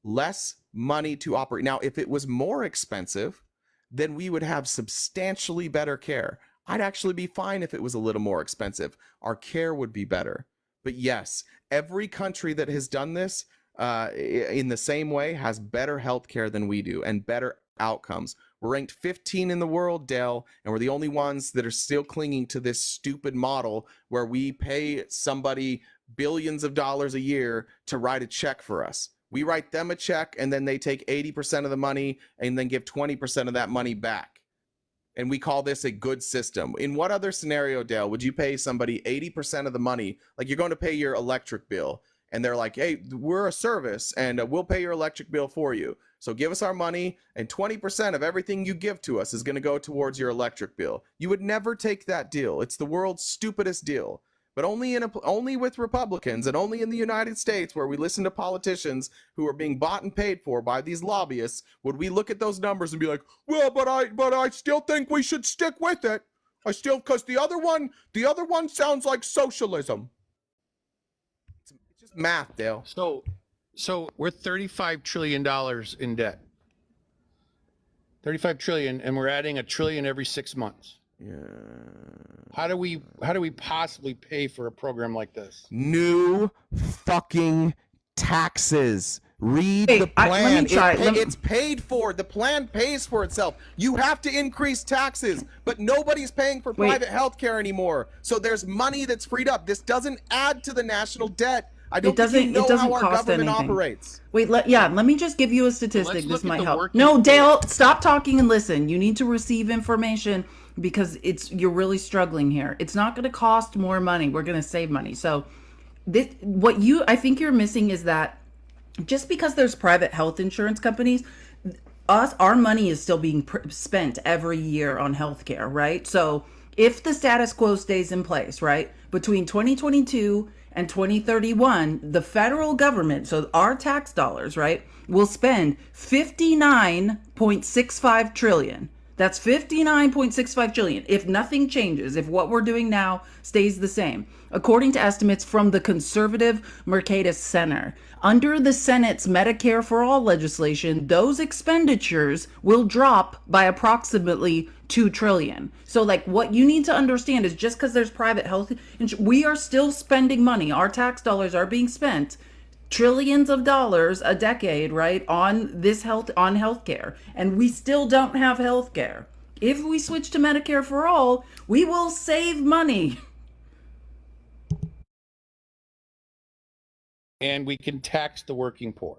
Less money to operate. Now, if it was more expensive, then we would have substantially better care. I'd actually be fine if it was a little more expensive. Our care would be better. But yes, every country that has done this in the same way has better healthcare than we do and better outcomes. We're ranked 15 in the world, Dale, and we're the only ones that are still clinging to this stupid model where we pay somebody billions of dollars a year to write a check for us. We write them a check, and then they take 80% of the money and then give 20% of that money back. And we call this a good system. In what other scenario, Dale, would you pay somebody 80% of the money? Like you're going to pay your electric bill and they're like, hey, we're a service and we'll pay your electric bill for you. So give us our money and 20% of everything you give to us is going to go towards your electric bill. You would never take that deal. It's the world's stupidest deal. But only with Republicans and only in the United States, where we listen to politicians who are being bought and paid for by these lobbyists, would we look at those numbers and be like, well, but I still think we should stick with it. Because the other one sounds like socialism. It's just math, Dale. So we're $35 trillion in debt. 35 trillion, and we're adding $1 trillion every 6 months. Yeah. How do we possibly pay for a program like this? New fucking taxes. Read Hey, the plan. let me try. It's paid for. The plan pays for itself. You have to increase taxes, but nobody's paying for private health care anymore. So there's money that's freed up. This doesn't add to the national debt. I don't think you know how our government operates. Wait, let me just give you a statistic. Let's This look at might the help. working No, poor. Dale, stop talking and listen. You need to receive information because you're really struggling here. It's not going to cost more money. We're going to save money. So I think you're missing is that just because there's private health insurance companies, our money is still being spent every year on healthcare, right? So if the status quo stays in place, right, between 2022 and 2031, the federal government, so our tax dollars, right, will spend 59.65 trillion. That's 59.65 trillion. If nothing changes, if what we're doing now stays the same, according to estimates from the conservative Mercatus Center, under the Senate's Medicare for All legislation, those expenditures will drop by approximately 2 trillion. So like what you need to understand is just because there's private health, we are still spending money. Our tax dollars are being spent trillions of dollars a decade, right, on healthcare, and we still don't have healthcare. If we switch to Medicare for All, we will save money. And we can tax the working poor.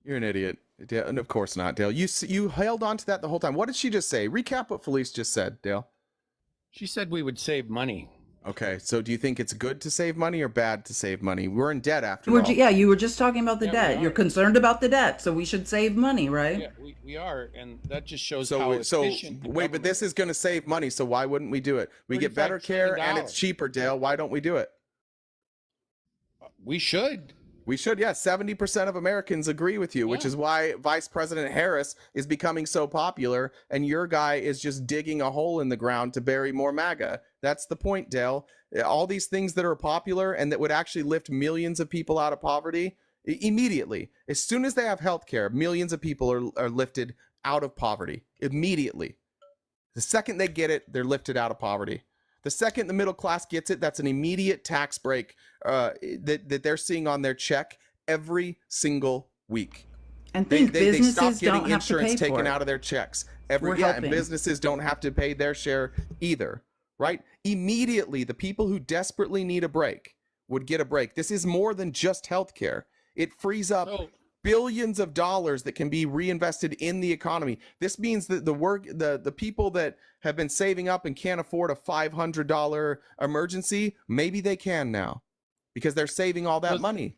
You're an idiot. Dale, and of course not, Dale. You held on to that the whole time. What did she just say? Recap what Felice just said, Dale. She said we would save money. Okay, so do you think it's good to save money or bad to save money? We're in debt after all. Yeah, you were just talking about the Yeah, debt. You're concerned about the debt, so we should save money, right? Yeah, we are, and that just shows So how so efficient. wait, but this is going to save money, so why wouldn't we do it? We get better $35 care trillion. and it's cheaper, Dale. Why don't we do it? We should. We should, yeah. 70% of Americans agree with you, which is why Vice President Harris is becoming so popular, and your guy is just digging a hole in the ground to bury more MAGA. That's the point, Dale. All these things that are popular and that would actually lift millions of people out of poverty immediately. As soon as they have health care, millions of people are lifted out of poverty immediately. The second they get it, they're lifted out of poverty. The second the middle class gets it, that's an immediate tax break that they're seeing on their check every single week. And They businesses stop getting don't have to insurance pay for taken it. out of their checks. We're And helping. businesses don't have to pay their share either, right? Immediately, the people who desperately need a break would get a break. This is more than just healthcare. It frees up billions of dollars that can be reinvested in the economy. This means that the people that have been saving up and can't afford a $500 emergency, maybe they can now because they're saving all that money.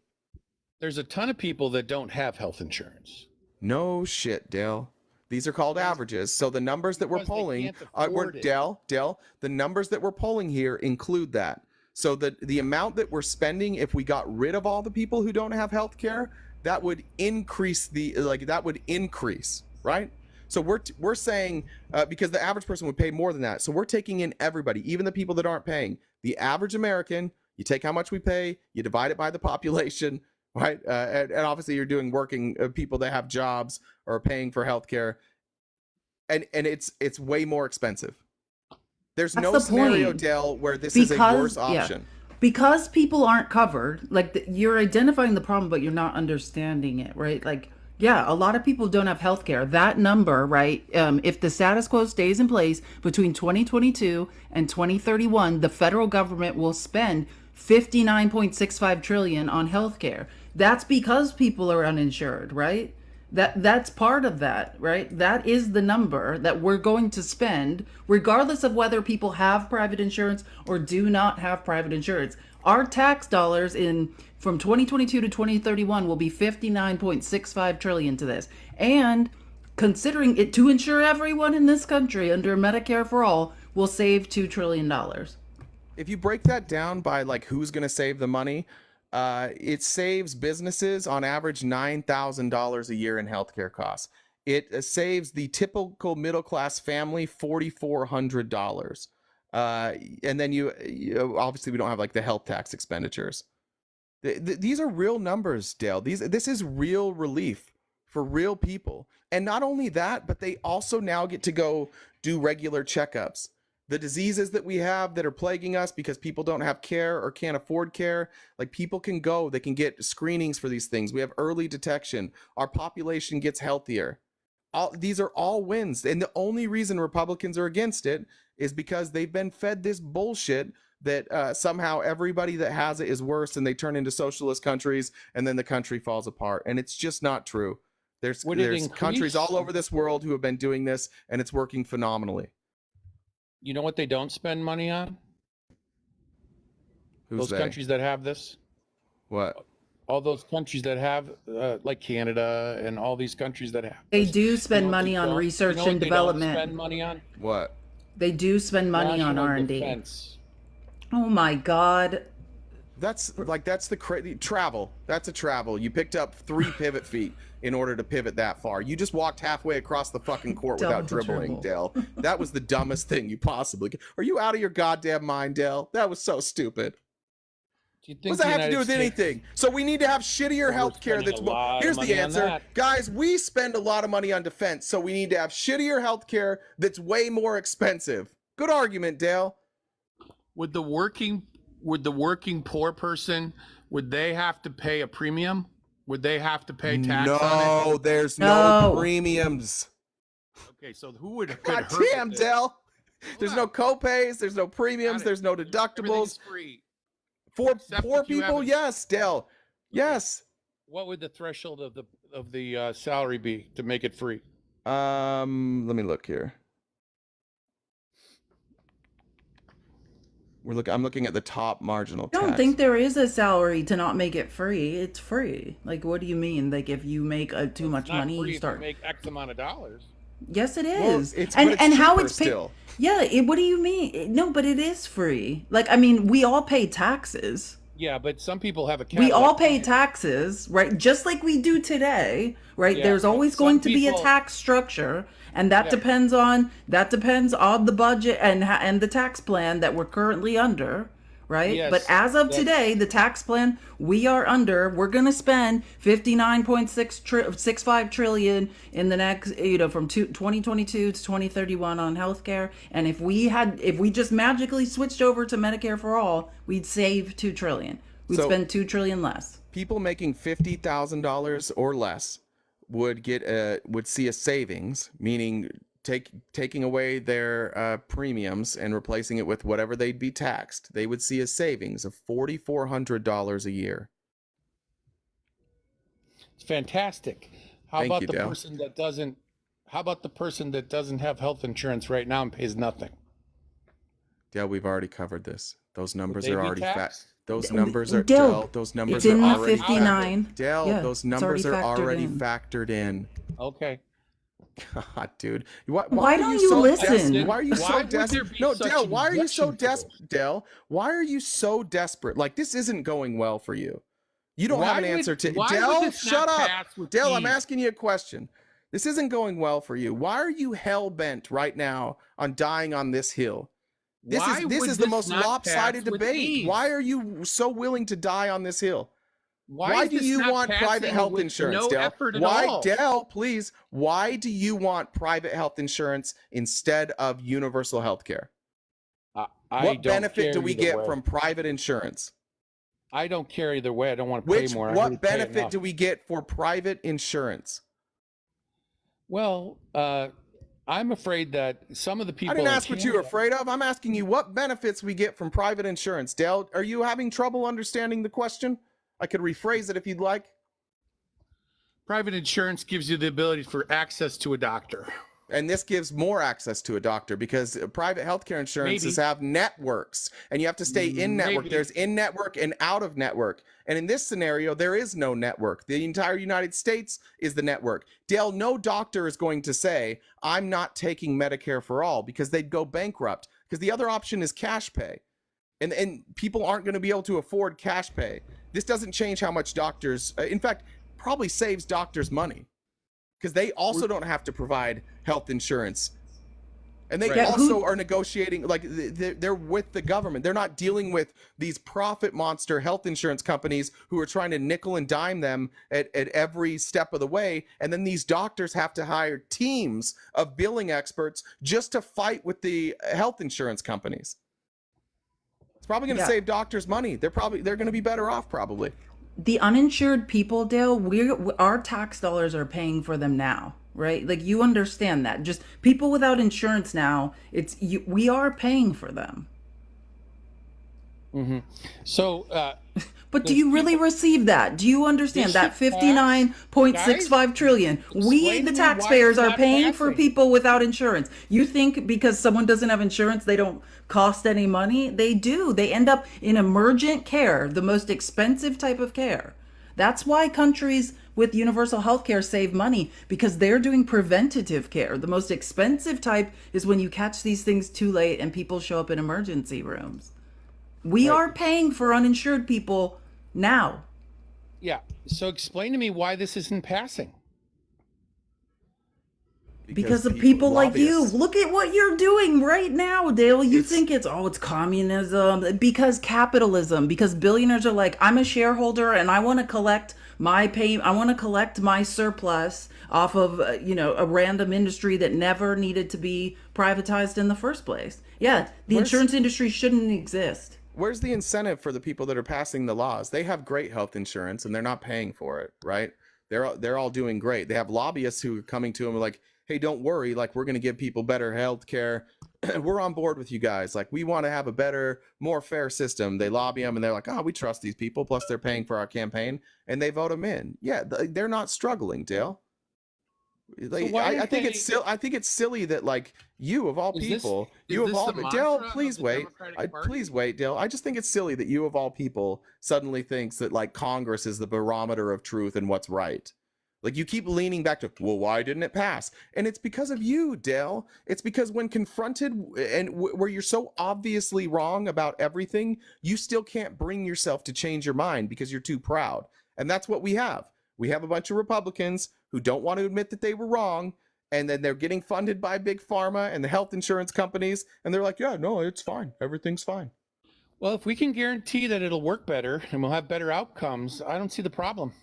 There's a ton of people that don't have health insurance. No shit, Dale. These are called averages. So the numbers that we're Because they polling can't are afford it. Dale, the numbers that we're polling here include that. So the amount that we're spending if we got rid of all the people who don't have health care, that would increase right? So we're saying because the average person would pay more than that. So we're taking in everybody, even the people that aren't paying. The average American, you take how much we pay, you divide it by the population, right? And obviously you're doing working people that have jobs or are paying for healthcare, and it's way more expensive. There's That's no the scenario, point. Dale, where this is a worse option. Because people aren't covered, like you're identifying the problem, but you're not understanding it, right? Like, yeah, a lot of people don't have health care. That number, right? If the status quo stays in place between 2022 and 2031, the federal government will spend 59.65 trillion on health care. That's because people are uninsured, right? That's part of that, right? That is the number that we're going to spend, regardless of whether people have private insurance or do not have private insurance. Our tax dollars from 2022 to 2031 will be 59.65 trillion to this. And considering it to insure everyone in this country under Medicare for all will save $2 trillion. If you break that down by like who's going to save the money, it saves businesses on average $9,000 a year in healthcare costs. It saves the typical middle class family $4,400. And then you obviously we don't have like the health tax expenditures. These are real numbers, Dale. This is real relief for real people. And not only that, but they also now get to go do regular checkups. The diseases that we have that are plaguing us because people don't have care or can't afford care, like people can go, they can get screenings for these things. We have early detection. Our population gets healthier. These are all wins. And the only reason Republicans are against it is because they've been fed this bullshit that somehow everybody that has it is worse and they turn into socialist countries and then the country falls apart. And it's just not true. There's countries all over this world who have been doing this and it's working phenomenally. You know what they don't spend money on? Those countries that have this? What? All those countries that have, like Canada and all these countries that have. They do spend money on research and development. Spend money on? What? They do spend money on R&D. Defense. Oh my God. That's the crazy travel. That's a travel. You picked up 3 pivot feet in order to pivot that far. You just walked halfway across the fucking court without dribbling, Dale. That was the dumbest thing you possibly could. Are you out of your goddamn mind, Dale? That was so stupid. Do you think What does that have to do with anything? So we need to have shittier health care. Here's the answer. Guys, we spend a lot of money on defense, so we need to have shittier health care that's way more expensive. Good argument, Dale. Would the working poor person, would they have to pay a premium? Would they have to pay tax on it? No, there's no premiums. Okay, so who would God damn, Dale. There's no copays, there's no premiums, there's no deductibles. Free. For Except poor if you people, have yes, Dale. Yes. What would the threshold of the salary be to make it free? Let me look here. I'm looking at the top marginal I tax. don't think there is a salary to not make it free. It's free. Like, what do you mean? Like, if you make too much money, you start. Make X amount of dollars. Yes, it Well, is. it's and how cheaper it's paid. still. Yeah. What do you mean? No, but it is free. Like, I mean, we all pay taxes. Yeah, but some people have a We all Cadillac. pay taxes, right? Just like we do today, right? Yeah, There's always some going to be a people- tax structure, and that depends on the budget and the tax plan that we're currently under, right? Yes, but as of that's- today, the tax plan we're going to spend 59.65 trillion in the next, from 2022 to 2031 on healthcare. And if we just magically switched over to Medicare for all, we'd save 2 trillion. We'd So- spend 2 trillion less. People making $50,000 or less would see a savings, meaning taking away their premiums and replacing it with whatever they'd be taxed. They would see a savings of $4,400 a year. It's fantastic. How Thank about you, the Dale. person that doesn't? How about the person that doesn't have health insurance right now and pays nothing? Dale, we've already covered this. Those numbers they are be already taxed? Those numbers are Dale, Dale, those numbers It's in are the already 59. Dale, Yeah, those it's numbers are already already in. factored in. Okay. God, dude. Why Why are don't you you so listen? Why are you Why so would there desperate? be No, such Dale, why are you so objection to this? desperate? Dale, why are you so desperate? Like, this isn't going well for you. You don't have Why an would- answer to why would Dale, this shut not up. pass with Dale, I'm ease? asking you a question. This isn't going well for you. Why are you hell-bent right now on dying on this hill? This Why is would the this most not lopsided pass with debate. ease? Why are you so willing to die on this hill? Why is do this you not want private passing health with insurance, no Dale? effort at Why, all? Dale, please, why do you want private health insurance instead of universal health care? I What don't benefit care do we either get way. from private insurance? I don't care either way. I don't want to pay more. I already What pay benefit enough. do we get for private insurance? Well, I'm afraid that some of the people. I didn't in ask what you were Canada- afraid of. I'm asking you what benefits we get from private insurance. Dale, are you having trouble understanding the question? I could rephrase it if you'd like. Private insurance gives you the ability for access to a doctor. And this gives more access to a doctor because private healthcare insurances have networks and you have to stay in network. Maybe. There's in network and out of network. And in this scenario, there is no network. The entire United States is the network. Dale, no doctor is going to say, I'm not taking Medicare for all, because they'd go bankrupt, because the other option is cash pay. And people aren't going to be able to afford cash pay. This doesn't change how much doctors, in fact, probably saves doctors money, because they also don't have to provide health insurance. And they Right. also are negotiating, like they're with the government. They're not dealing with these profit monster health insurance companies who are trying to nickel and dime them at every step of the way. And then these doctors have to hire teams of billing experts just to fight with the health insurance companies. It's probably going to save doctors money. They're going to be better off probably. The uninsured people, Dale, our tax dollars are paying for them now, right? Like, you understand that. Just people without insurance now, we are paying for them. So, But do you really receive that? Do you understand This that should pass. 59.65 trillion? We, explain the to me why taxpayers, it's are not paying for passing. people without insurance. You think because someone doesn't have insurance, they don't cost any money? They do. They end up in emergent care, the most expensive type of care. That's why countries with universal health care save money, because they're doing preventative care. The most expensive type is when you catch these things too late and people show up in emergency rooms. We are paying for uninsured people now. yeah. So explain to me why this isn't passing. Because of people like you. lobbyists. Look at what you're doing right now, Dale. You think it's communism, because capitalism, because billionaires are like, I'm a shareholder and I want to collect my pay. I want to collect my surplus off of, a random industry that never needed to be privatized in the first place. Yeah, the insurance industry shouldn't exist. Where's the incentive for the people that are passing the laws? They have great health insurance and they're not paying for it, right? They're all doing great. They have lobbyists who are coming to them like, hey, don't worry, like, we're going to give people better health care we're on board with you guys. Like, we want to have a better, more fair system. They lobby them and they're like, oh, we trust these people. Plus they're paying for our campaign and they vote them in. Yeah. They're not struggling, Dale. Like, So I think it's silly. I think it's silly that, like, you of all people, you of all Dale, please wait. Please wait, Dale. I just think it's silly that you of all people suddenly thinks that, like, Congress is the barometer of truth and what's right. Like, you keep leaning back to, well, why didn't it pass? And it's because of you, Dale. It's because when confronted and where you're so obviously wrong about everything, you still can't bring yourself to change your mind because you're too proud. And that's what we have. We have a bunch of Republicans who don't want to admit that they were wrong, and then they're getting funded by big pharma and the health insurance companies, and they're like, yeah, no, it's fine. Everything's fine. Well, if we can guarantee that it'll work better and we'll have better outcomes, I don't see the problem.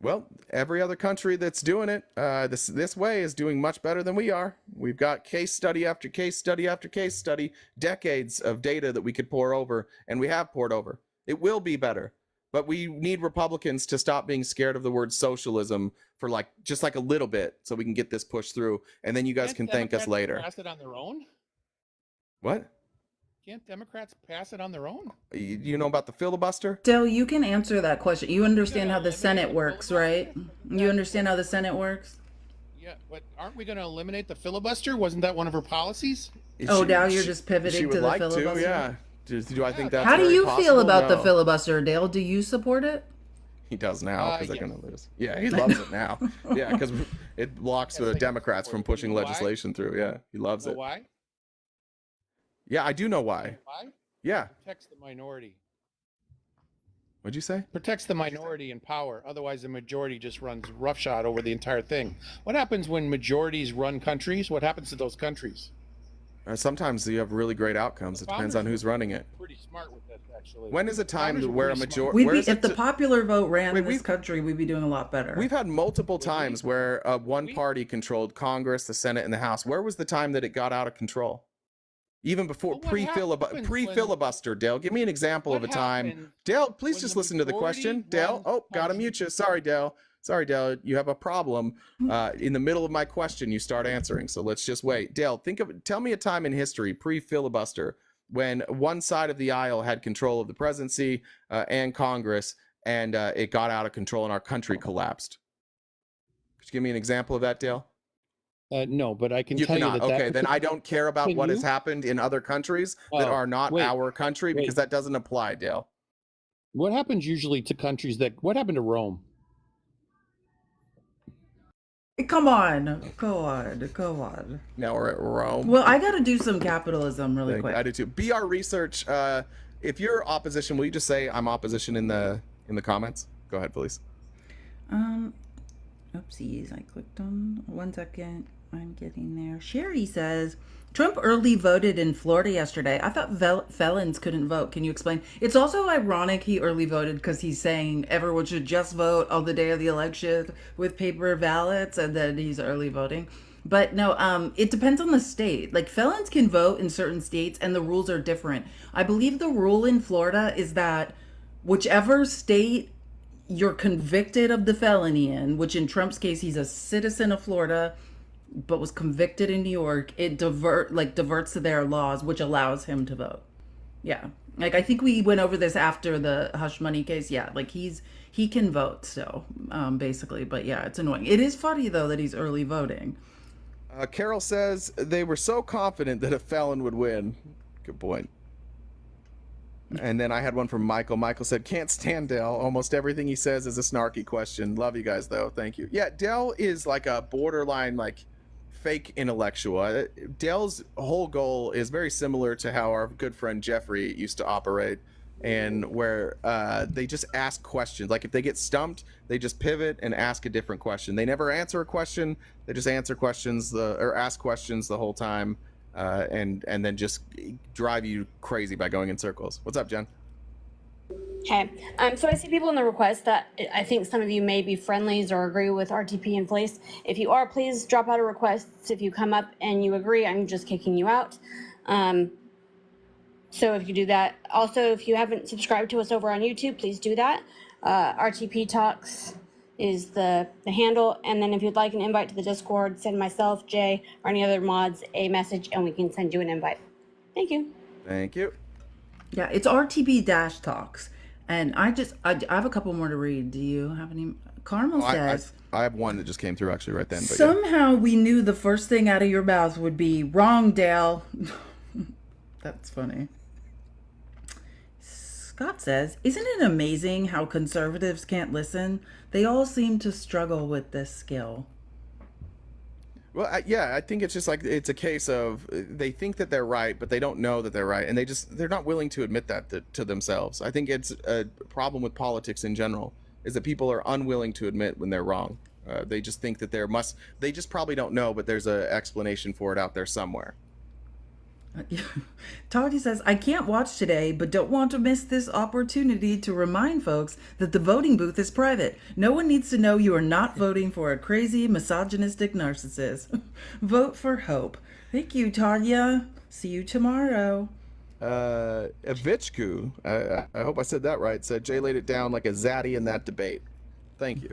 Well, every other country that's doing it this way is doing much better than we are. We've got case study after case study after case study, decades of data that we could pour over, and we have poured over. It will be better. But we need Republicans to stop being scared of the word socialism for just a little bit so we can get this pushed through. And then you guys can thank us later. Pass it on their own? What? Can't Democrats pass it on their own? You know about the filibuster? Dale, you can answer that question. You understand how the Senate works, right? You understand how the Senate works? Yeah, but aren't we going to eliminate the filibuster? Wasn't that one of her policies? Now you're just pivoting to the filibuster? Yeah. Do I think that's How do you feel about the No. filibuster, Dale? Do you support it? He does now because they're going to lose. Yeah, he loves it now. Yeah, because it blocks the Democrats from pushing legislation through. Yeah, he loves it. Why? Yeah, I do know why. Why? Yeah. Protects the minority. What'd you say? Protects the minority in power. Otherwise, the majority just runs roughshod over the entire thing. What happens when majorities run countries? What happens to those countries? Sometimes you have really great outcomes. It depends on who's running it. Pretty smart with this, actually. When is a time where a majority? If the popular vote ran in this country, we'd be doing a lot better. We've had multiple times where one party controlled Congress, the Senate, and the House. Where was the time that it got out of control? Even before pre-filibuster, Dale. Give me an example of a time. Dale, please just listen to the question. Dale, gotta mute you. Sorry, Dale. Sorry, Dale. You have a problem. In the middle of my question, you start answering. So let's just wait. Dale, tell me a time in history pre-filibuster when one side of the aisle had control of the presidency and Congress, and it got out of control and our country collapsed. Could you give me an example of that, Dale? No, but I can you tell cannot. you that. Okay, then I don't care about what has happened in other countries that are not our country because that doesn't apply, Dale. What happens usually to countries what happened to Rome? Come on. Go on. Now we're at Rome. Well, I got to do some capitalism really quick. I do too. BR Research, if you're opposition, will you just say I'm opposition in the comments? Go ahead, please. Oopsies. I clicked on 1 second. I'm getting there. Sherry says, Trump early voted in Florida yesterday. I thought felons couldn't vote. Can you explain? It's also ironic he early voted because he's saying everyone should just vote on the day of the election with paper ballots, and then he's early voting. But no, it depends on the state. Like, felons can vote in certain states and the rules are different. I believe the rule in Florida is that whichever state you're convicted of the felony in, which in Trump's case, he's a citizen of Florida, but was convicted in New York, it diverts to their laws, which allows him to vote. Yeah. Like, I think we went over this after the hush money case. Yeah. Like, he can vote still, basically. But yeah, it's annoying. It is funny though that he's early voting. Carol says they were so confident that a felon would win. Good point. And then I had one from Michael. Michael said, can't stand Dell. Almost everything he says is a snarky question. Love you guys, though. Thank you. Yeah, Dell is like a borderline, fake intellectual. Dell's whole goal is very similar to how our good friend Jeffrey used to operate, and where they just ask questions. Like, if they get stumped, they just pivot and ask a different question. They never answer a question. They just answer questions or ask questions the whole time. And then just drive you crazy by going in circles. What's up, Jen? Okay, so I see people in the request that I think some of you may be friendlies or agree with RTP in place. If you are, please drop out a request. If you come up and you agree, I'm just kicking you out. So if you do that, also if you haven't subscribed to us over on YouTube, please do that. RTP Talks is the handle, and then if you'd like an invite to the Discord, send myself, Jay, or any other mods a message and we can send you an invite. Thank you. Thank you. Yeah, it's RTB Dash Talks. And I have a couple more to read. Do you have any? Carmel says, I have one that just came through actually right then. But somehow we knew the first thing out of your mouth would be wrong, Dale. That's funny. Scott says, isn't it amazing how conservatives can't listen? They all seem to struggle with this skill. Well, I think it's just like it's a case of they think that they're right, but they don't know that they're right, and they're not willing to admit that to themselves. I think it's a problem with politics in general, is that people are unwilling to admit when they're wrong. They just think that they just probably don't know, but there's an explanation for it out there somewhere. Toddy says, I can't watch today, but don't want to miss this opportunity to remind folks that the voting booth is private. No one needs to know you are not voting for a crazy, misogynistic narcissist. Vote for hope. Thank you, Tanya. See you tomorrow. Avichku, I hope I said that right, said Jay laid it down like a zaddy in that debate. Thank you.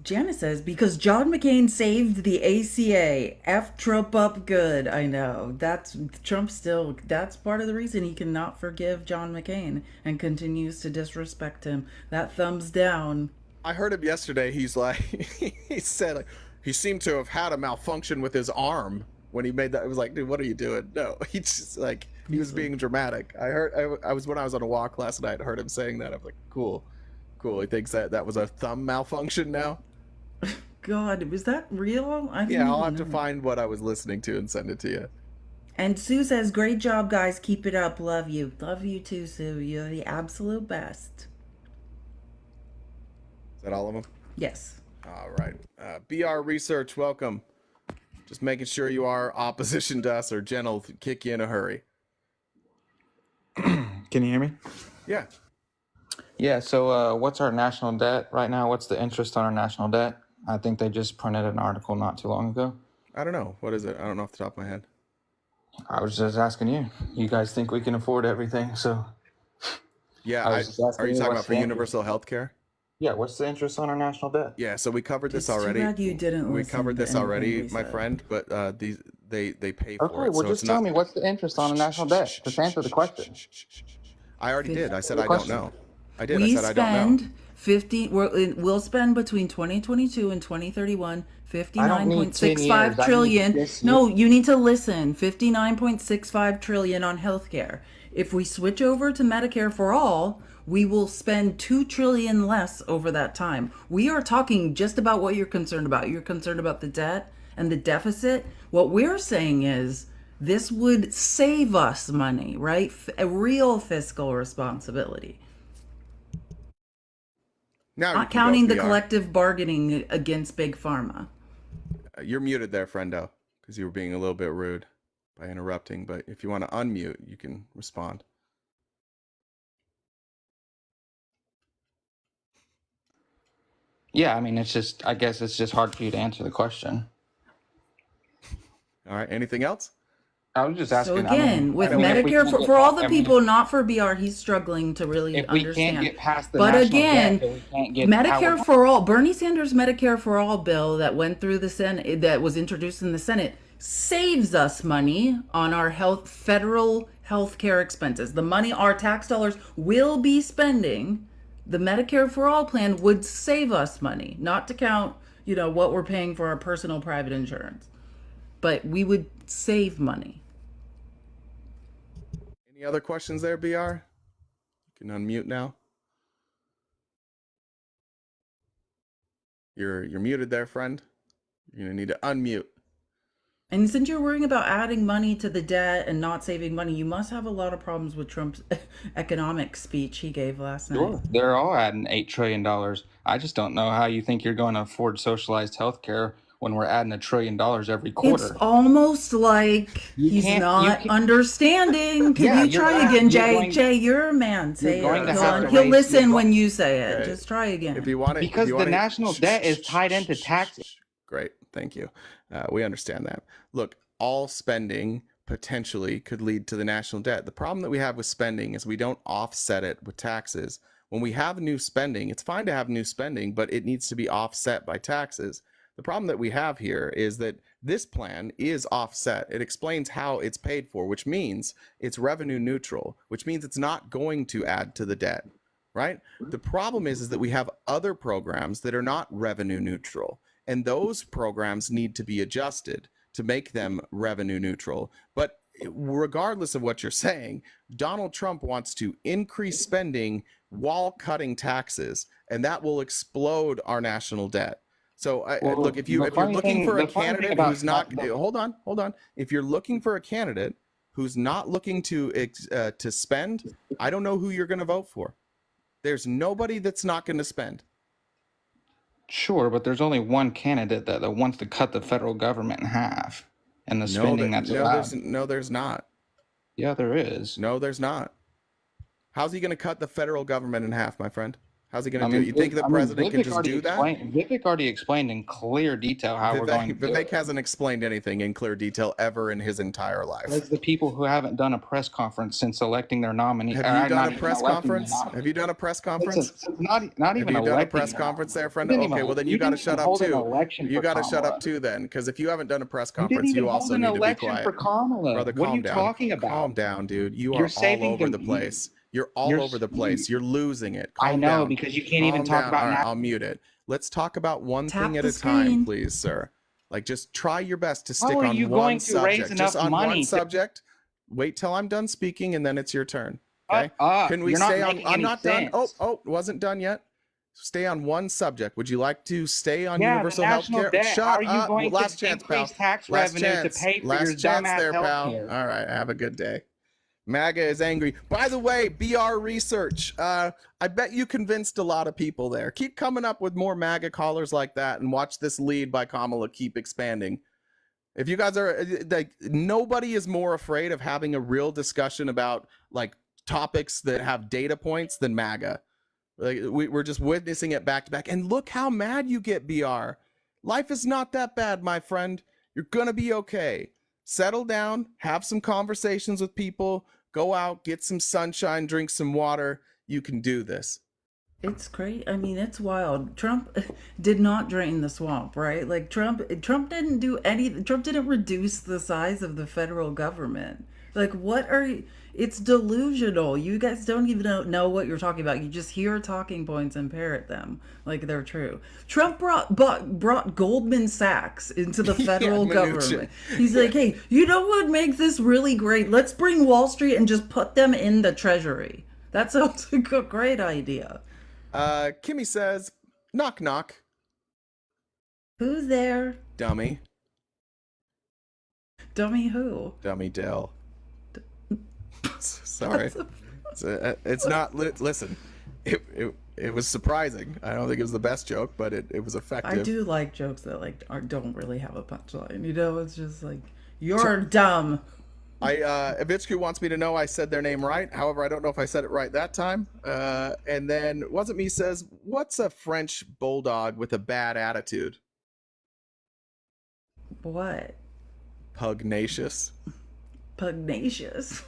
Janice says, because John McCain saved the ACA. F Trump up good. I know. That's part of the reason he cannot forgive John McCain and continues to disrespect him. That thumbs down. I heard him yesterday. He's like, he said, like, he seemed to have had a malfunction with his arm when he made that. It was like, dude, what are you doing? No, he just like, he was being dramatic. I was when I was on a walk last night, I heard him saying that. I'm like, cool. He thinks that was a thumb malfunction now. God, was that real? I'll have to find what I was listening to and send it to you. And Sue says, great job, guys. Keep it up. Love you. Love you too, Sue. You're the absolute best. Is that all of them? Yes. All right. BR Research, welcome. Just making sure you are opposition to us or Jen will kick you in a hurry. Can you hear me? Yeah. Yeah, so what's our national debt right now? What's the interest on our national debt? I think they just printed an article not too long ago. I don't know. What is it? I don't know off the top of my head. I was just asking you. You guys think we can afford everything, so... Yeah, are you talking about for universal health care? Yeah, what's the interest on our national debt? Yeah, so we covered this already. Too bad you didn't we listen covered this to already, anything my we said. friend, but they pay for it. Okay, well, just tell me what's the interest on the national debt. Just answer the question. I already did. I said I don't know. I did. We I said I don't know. We'll spend between 2022 and 2031 I don't need 10 years. 59.65 trillion. This No, year. you need to listen. 59.65 trillion on healthcare. If we switch over to Medicare for all, we will spend 2 trillion less over that time. We are talking just about what you're concerned about. You're concerned about the debt and the deficit. What we're saying is this would save us money, right? A real fiscal responsibility. Now Not counting the collective bargaining against Big Pharma. You're muted there, friendo, because you were being a little bit rude by interrupting. But if you want to unmute, you can respond. Yeah, I mean, I guess it's just hard for you to answer the question. All right. Anything else? I was just asking. So again, with Medicare, for all the people not for BR, he's struggling to really understand. If we can't get past the but national again, debt, we can't get Medicare for all, Bernie Sanders' Medicare for all bill that went through the Senate, that was introduced in the Senate, saves us money on our federal health care expenses. The money our tax dollars will be spending, the Medicare for all plan would save us money, not to count, what we're paying for our personal private insurance. But we would save money. Any other questions there, BR? You can unmute now. You're muted there, friend. You're gonna need to unmute. And since you're worrying about adding money to the debt and not saving money, you must have a lot of problems with Trump's economic speech he gave last night. Sure, they're all adding $8 trillion. I just don't know how you think you're going to afford socialized health care when we're adding $1 trillion every quarter. It's almost like he's not understanding. Can you try again, Jay? Jay, you're a man. Say it. He'll listen when you say it. Okay. Just try again. If you want it, because the national debt is tied into taxes. Great, thank you. We understand that. Look, all spending potentially could lead to the national debt. The problem that we have with spending is we don't offset it with taxes. When we have new spending, it's fine to have new spending, but it needs to be offset by taxes. The problem that we have here is that this plan is offset. It explains how it's paid for, which means it's revenue neutral, which means it's not going to add to the debt, right? The problem is that we have other programs that are not revenue neutral, and those programs need to be adjusted to make them revenue neutral. But regardless of what you're saying, Donald Trump wants to increase spending while cutting taxes, and that will explode our national debt. So look, if you're looking for a candidate who's not, hold on. If you're looking for a candidate who's not looking to spend, I don't know who you're going to vote for. There's nobody that's not going to spend. Sure, but there's only one candidate that wants to cut the federal government in half and the spending that's allowed. No, there's not. Yeah, there is. No, there's not. How's he going to cut the federal government in half, my friend? How's he going to do it? You think the president can just do that? Vivek already explained in clear detail how we're going to do it. Vivek hasn't explained anything in clear detail ever in his entire life. There's the people who haven't done a press conference since electing their nominee. Have you done a press conference? Have you done a press conference? Not even Have you done a press conference there, friend? Okay, well then you got to shut up too. You got to shut up too then, because if you haven't done a press conference, you also need to be quiet. For Kamala. Brother, what are you talking about? Calm down, dude. You are all over the place. You're all over the place. You're losing it. Calm I know, down. because you can't even talk about I'll mute it. Let's talk about one thing at a time, please, sir. Like, just try your best to stick on one subject. Just on one subject. Wait till I'm done speaking, and then it's your turn. Okay? Can we stay on? I'm not done. Oh, wasn't done yet. Stay on one subject. Would you like to stay on universal health care? Shut up. Last chance, pal. Last chance. Last chance there, pal. All right. Have a good day. MAGA is angry. By the way, BR research. I bet you convinced a lot of people there. Keep coming up with more MAGA callers like that, and watch this lead by Kamala keep expanding. If you guys are like, nobody is more afraid of having a real discussion about like topics that have data points than MAGA. Like we're just witnessing it back to back. And look how mad you get, BR. Life is not that bad, my friend. You're gonna be okay. Settle down, have some conversations with people, go out, get some sunshine, drink some water. You can do this. It's crazy. I mean, it's wild. Trump did not drain the swamp, right? Like Trump didn't do anything. Trump didn't reduce the size of the federal government. Like, what are you? It's delusional. You guys don't even know what you're talking about. You just hear talking points and parrot them like they're true. Trump brought Goldman Sachs into the federal government. He's like, hey, you know what makes this really great? Let's bring Wall Street and just put them in the treasury. That sounds like a great idea. Kimmy says, knock, knock. Who's there? Dummy. Dummy who? Dummy Dell. Sorry. It's not, listen, it was surprising. I don't think it was the best joke, but it was effective. I do like jokes that like don't really have a punchline. You know, it's just like, you're dumb. Avitsky wants me to know I said their name right. However, I don't know if I said it right that time. And then Wasn't Me says, what's a French bulldog with a bad attitude? What? Pugnacious. Pugnacious.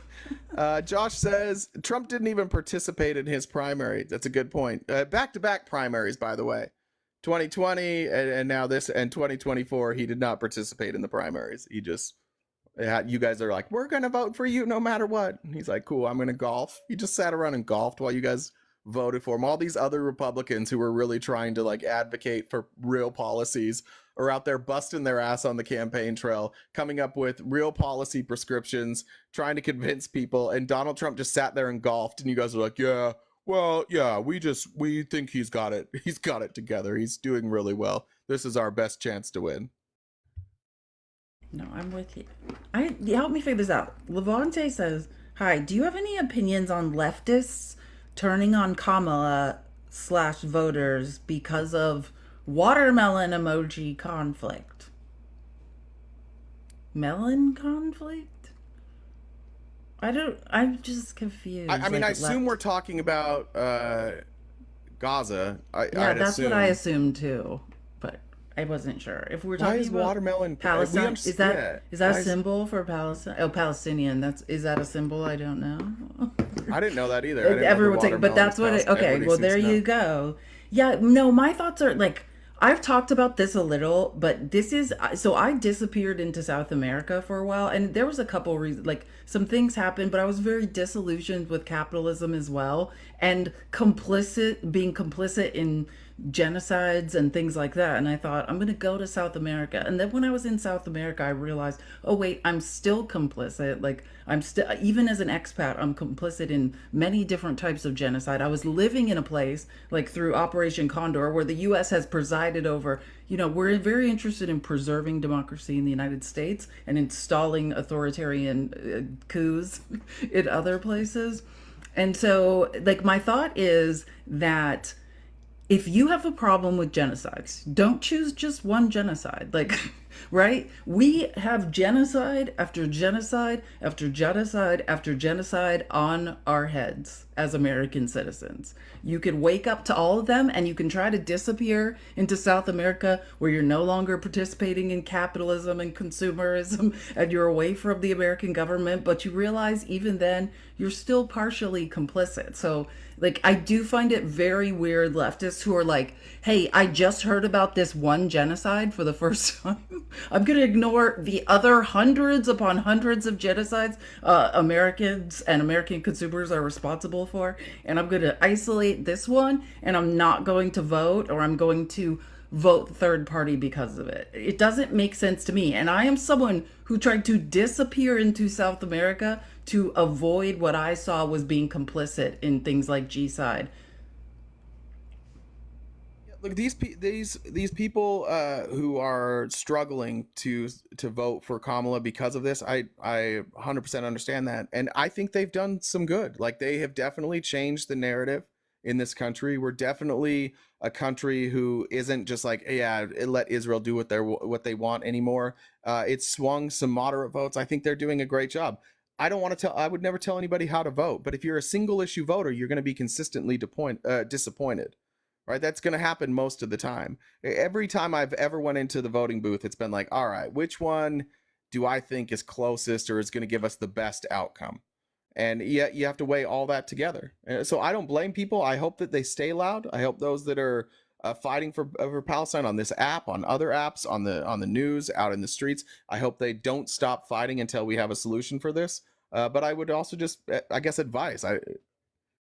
Josh says Trump didn't even participate in his primary. That's a good point. Back-to-back primaries, by the way. 2020 and now this, and 2024, he did not participate in the primaries. He just, you guys are like, we're going to vote for you no matter what. And he's like, cool, I'm going to golf. He just sat around and golfed while you guys voted for him. All these other Republicans who were really trying to like advocate for real policies are out there busting their ass on the campaign trail, coming up with real policy prescriptions, trying to convince people. And Donald Trump just sat there and golfed. And you guys are like, yeah, well, yeah, we think he's got it. He's got it together. He's doing really well. This is our best chance to win. No, I'm with you. Help me figure this out. Levante says, hi, do you have any opinions on leftists turning on Kamala / voters because of watermelon emoji conflict? Melon conflict? I'm just confused. I mean, I assume we're talking about Gaza. Yeah, that's what I assumed too, but I wasn't sure. If we're talking about watermelon Palestine, is that a symbol for Palestine? Oh, Palestinian. Is that a symbol? I don't know. I didn't know that either. Everyone's like, but that's what okay, well there you go. Yeah, no, my thoughts are like, I've talked about this a little, but this is so I disappeared into South America for a while, and there was a couple reasons, like some things happened, but I was very disillusioned with capitalism as well, and being complicit in genocides and things like that. And I thought, I'm going to go to South America. And then when I was in South America, I realized, oh, wait, I'm still complicit. Like, I'm still, even as an expat, I'm complicit in many different types of genocide. I was living in a place, like through Operation Condor, where the US has presided over, we're very interested in preserving democracy in the United States and installing authoritarian coups in other places. And so, like, my thought is that if you have a problem with genocides, don't choose just one genocide. Like, right? We have genocide after genocide after genocide after genocide on our heads as American citizens. You can wake up to all of them and you can try to disappear into South America where you're no longer participating in capitalism and consumerism and you're away from the American government, but you realize even then you're still partially complicit. So, like, I do find it very weird leftists who are like, hey, I just heard about this one genocide for the first time. I'm going to ignore the other hundreds upon hundreds of genocides Americans and American consumers are responsible for. And I'm going to isolate this one, and I'm not going to vote, or I'm going to vote third party because of it. It doesn't make sense to me. And I am someone who tried to disappear into South America to avoid what I saw was being complicit in things like G-side. Look, these people who are struggling to vote for Kamala because of this, I 100% understand that, and I think they've done some good. Like, they have definitely changed the narrative in this country. We're definitely a country who isn't just like, yeah, let Israel do what they want anymore. It's swung some moderate votes. I think they're doing a great job. I would never tell anybody how to vote, but if you're a single issue voter, you're going to be consistently disappointed. Right? That's going to happen most of the time. Every time I've ever went into the voting booth, it's been like, all right, which one do I think is closest or is going to give us the best outcome? And yet you have to weigh all that together. So I don't blame people. I hope that they stay loud. I hope those that are fighting for Palestine on this app, on other apps, on the news, out in the streets, I hope they don't stop fighting until we have a solution for this. But I would also just, I guess, advise,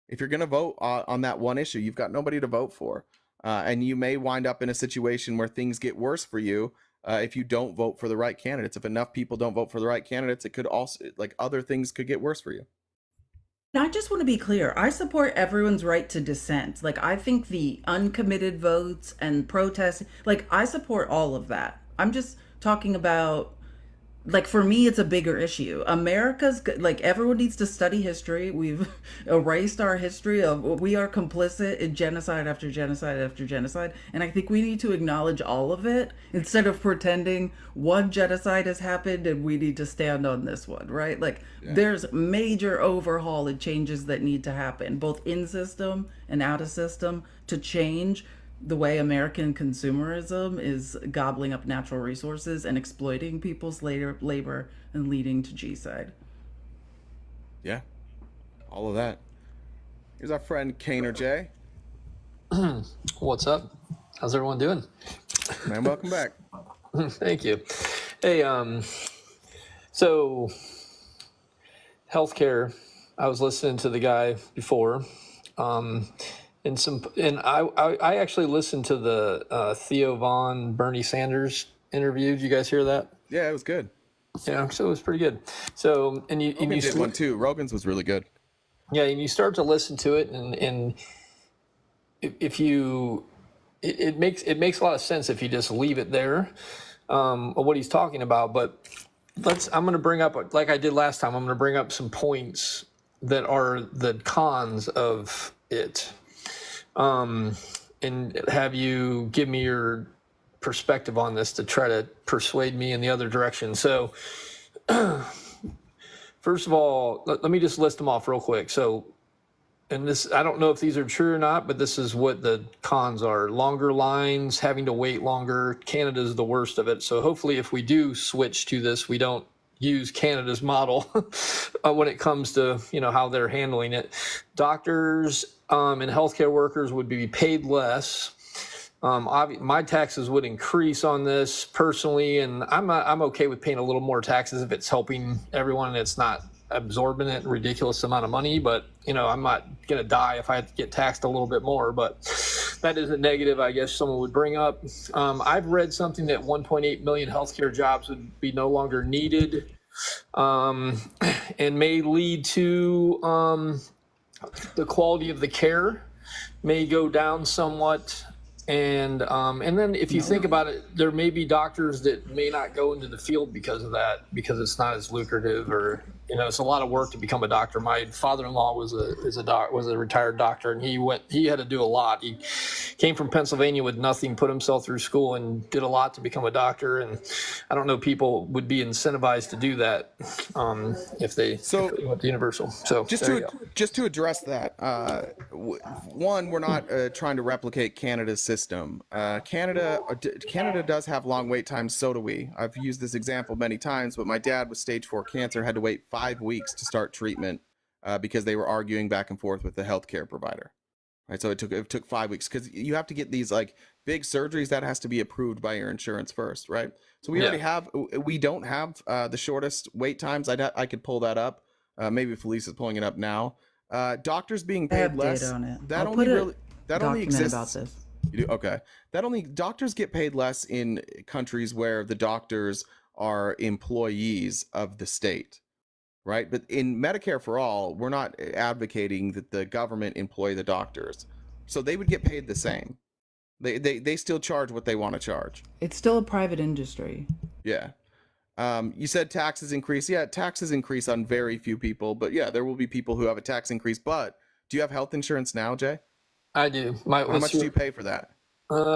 if you're going to vote on that one issue, you've got nobody to vote for. And you may wind up in a situation where things get worse for you if you don't vote for the right candidates. If enough people don't vote for the right candidates, it could also, like, other things could get worse for you. I just want to be clear. I support everyone's right to dissent. Like, I think the uncommitted votes and protests, like, I support all of that. I'm just talking about, like, for me, it's a bigger issue. America's, like, everyone needs to study history. We've erased our history of, we are complicit in genocide after genocide after genocide. And I think we need to acknowledge all of it instead of pretending one genocide has happened and we need to stand on this one, right? Like, there's major overhaul and changes that need to happen, both in system and out of system, to change the way American consumerism is gobbling up natural resources and exploiting people's labor and leading to G-side. Yeah, all of that. Here's our friend Kaner J. What's up? How's everyone doing? Man, welcome back. Thank you. Hey, so healthcare, I was listening to the guy before. And I actually listened to the Theo Von Bernie Sanders interview. Did you guys hear that? Yeah, it was good. Yeah, so it was pretty good. So you did one too. Rogan's was really good. Yeah, and you start to listen to it, and if you, it makes a lot of sense if you just leave it there, of what he's talking about. But I'm going to bring up, like I did last time, I'm going to bring up some points that are the cons of it. And have you give me your perspective on this to try to persuade me in the other direction. So, first of all, let me just list them off real quick. So, and this, I don't know if these are true or not, but this is what the cons are. Longer lines, having to wait longer. Canada's the worst of it. So hopefully if we do switch to this, we don't use Canada's model when it comes to, how they're handling it. Doctors and healthcare workers would be paid less. My taxes would increase on this personally, and I'm okay with paying a little more taxes if it's helping everyone and it's not absorbing it ridiculous amount of money. But I'm not gonna die if I have to get taxed a little bit more. But that is a negative, I guess someone would bring up. I've read something that 1.8 million healthcare jobs would be no longer needed, and may lead to the quality of the care may go down somewhat. And then if you think about it, there may be doctors that may not go into the field because of that, because it's not as lucrative, or it's a lot of work to become a doctor. My father-in-law was a retired doctor, and he had to do a lot. He came from Pennsylvania with nothing, put himself through school, and did a lot to become a doctor. And I don't know, people would be incentivized to do that if they went to Universal. So just to address that, one, we're not trying to replicate Canada's system. Canada does have long wait times. So do we. I've used this example many times, but my dad with stage 4 cancer had to wait 5 weeks to start treatment because they were arguing back and forth with the healthcare provider. Right, so it took 5 weeks because you have to get these like big surgeries that has to be approved by your insurance first, right? So we don't have the shortest wait times. I could pull that up. Maybe Felice is pulling it up now. Doctors being paid less. Data on it. That I'll only put really that only exists. about this. You do? Okay. Doctors get paid less in countries where the doctors are employees of the state, right? But in Medicare for All, we're not advocating that the government employ the doctors, so they would get paid the same. They still charge what they want to charge. It's still a private industry. Yeah. You said taxes increase. Yeah, taxes increase on very few people, but yeah, there will be people who have a tax increase. But do you have health insurance now, Jay? I do. How much do you pay for that?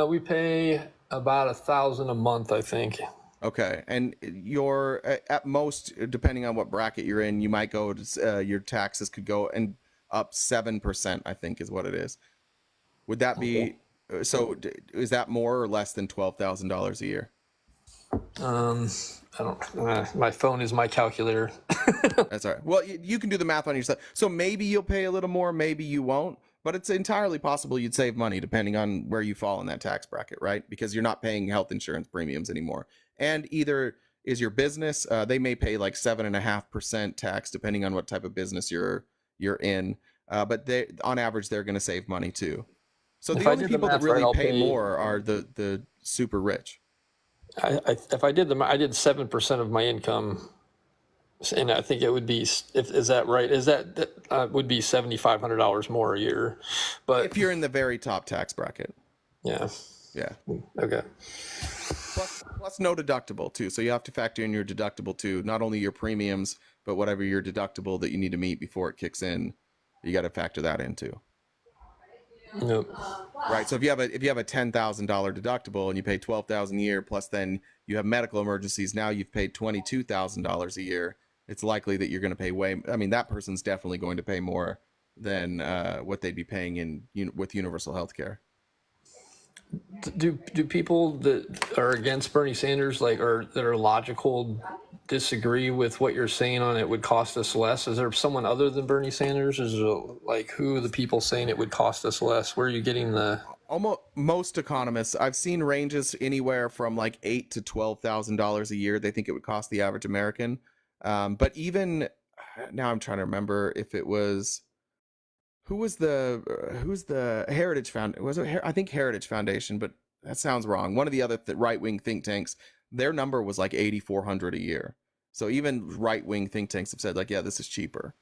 We pay about $1,000 a month, I think. Okay, and your at most, depending on what bracket you're in, you might go to your taxes could go and up 7%. I think is what it is. Would that be so? Is that more or less than $12,000 a year? I don't. My phone is my calculator. That's all right. Well, you can do the math on yourself. So maybe you'll pay a little more, maybe you won't. But it's entirely possible you'd save money depending on where you fall in that tax bracket, right? Because you're not paying health insurance premiums anymore. And either is your business, they may pay like 7.5% tax depending on what type of business you're in. But on average, they're going to save money too. So the only people that really pay more are the super rich. If I did 7% of my income. And I think it would be, is that right? Is that would be $7,500 more a year, but if you're in the very top tax bracket, yeah, okay. Plus no deductible too, so you have to factor in your deductible too. Not only your premiums, but whatever your deductible that you need to meet before it kicks in, you got to factor that in too. Yep. Right. So if you have a $10,000 deductible and you pay $12,000 a year, plus then you have medical emergencies, now you've paid $22,000 a year. It's likely that you're going to pay that person's definitely going to pay more than what they'd be paying with universal health care. Do people that are against Bernie Sanders, or that are logical, disagree with what you're saying on it would cost us less? Is there someone other than Bernie Sanders? Is there, who are the people saying it would cost us less? Where are you getting the... Most economists, I've seen ranges anywhere from $8,000 to $12,000 a year. They think it would cost the average American. But even now I'm trying to remember if it was, who's the Heritage Foundation? Was it, I think Heritage Foundation, but that sounds wrong. One of the other right-wing think tanks, their number was $8,400 a year. So even right-wing think tanks have said yeah, this is cheaper.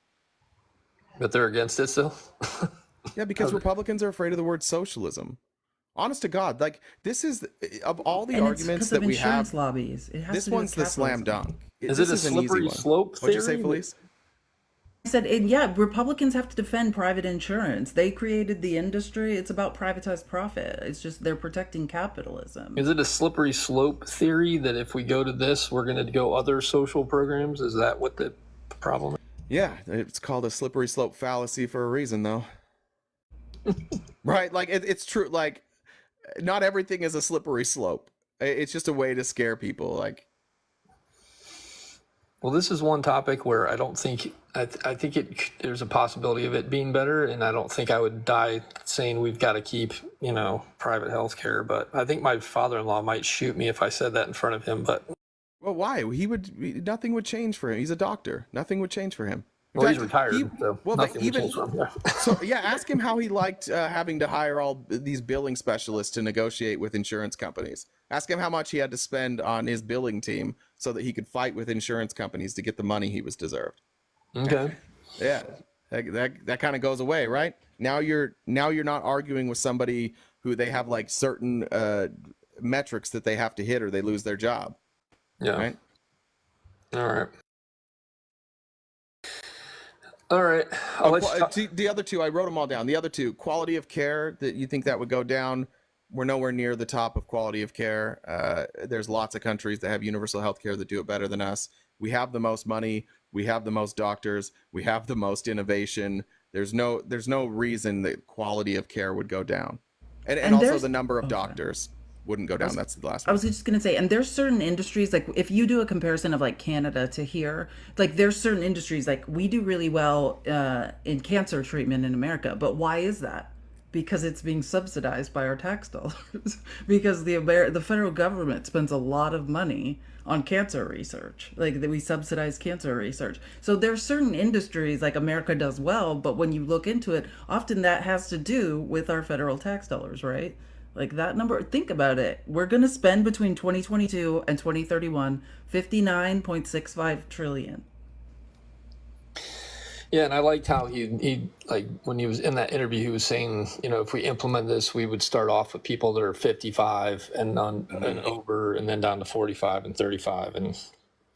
But they're against it still? Yeah, because Republicans are afraid of the word socialism. Honest to God, this is, of all the arguments that we have, lobbies. This one's the slam dunk. Is it a slippery slope theory? What'd you say, Felice? I said, Republicans have to defend private insurance. They created the industry. It's about privatized profit. It's just they're protecting capitalism. Is it a slippery slope theory that if we go to this, we're going to go other social programs? Is that what the problem is? Yeah, it's called a slippery slope fallacy for a reason, though. Right? It's true. Not everything is a slippery slope. It's just a way to scare people. Well, this is one topic where I don't think I think there's a possibility of it being better, and I don't think I would die saying we've got to keep private health care. But I think my father-in-law might shoot me if I said that in front of him. But Well, why? Nothing would change for him. He's a doctor. Nothing would change for him. Well, he's retired, so well, nothing even would change for him. so, yeah. Ask him how he liked having to hire all these billing specialists to negotiate with insurance companies. Ask him how much he had to spend on his billing team so that he could fight with insurance companies to get the money he was deserved. Okay. Yeah, that kind of goes away, right? Now you're not arguing with somebody who they have like certain metrics that they have to hit or they lose their job. Yeah. Right. All right. All right. The other two, I wrote them all down. The other two, quality of care, that you think that would go down. We're nowhere near the top of quality of care. There's lots of countries that have universal health care that do it better than us. We have the most money. We have the most doctors. We have the most innovation. There's no reason that quality of care would go down. And also the number of doctors wouldn't go down. That's the last one. I was just going to say, and there's certain industries, like if you do a comparison of like Canada to here, like there's certain industries, like we do really well in cancer treatment in America. But why is that? Because it's being subsidized by our tax dollars. Because the federal government spends a lot of money on cancer research. Like we subsidize cancer research. So there's certain industries like America does well, but when you look into it, often that has to do with our federal tax dollars, right? Like that number, think about it. We're going to spend between 2022 and 2031, 59.65 trillion. Yeah, and I liked how he like when he was in that interview, he was saying, if we implement this, we would start off with people that are 55 and over, and then down to 45 and 35, and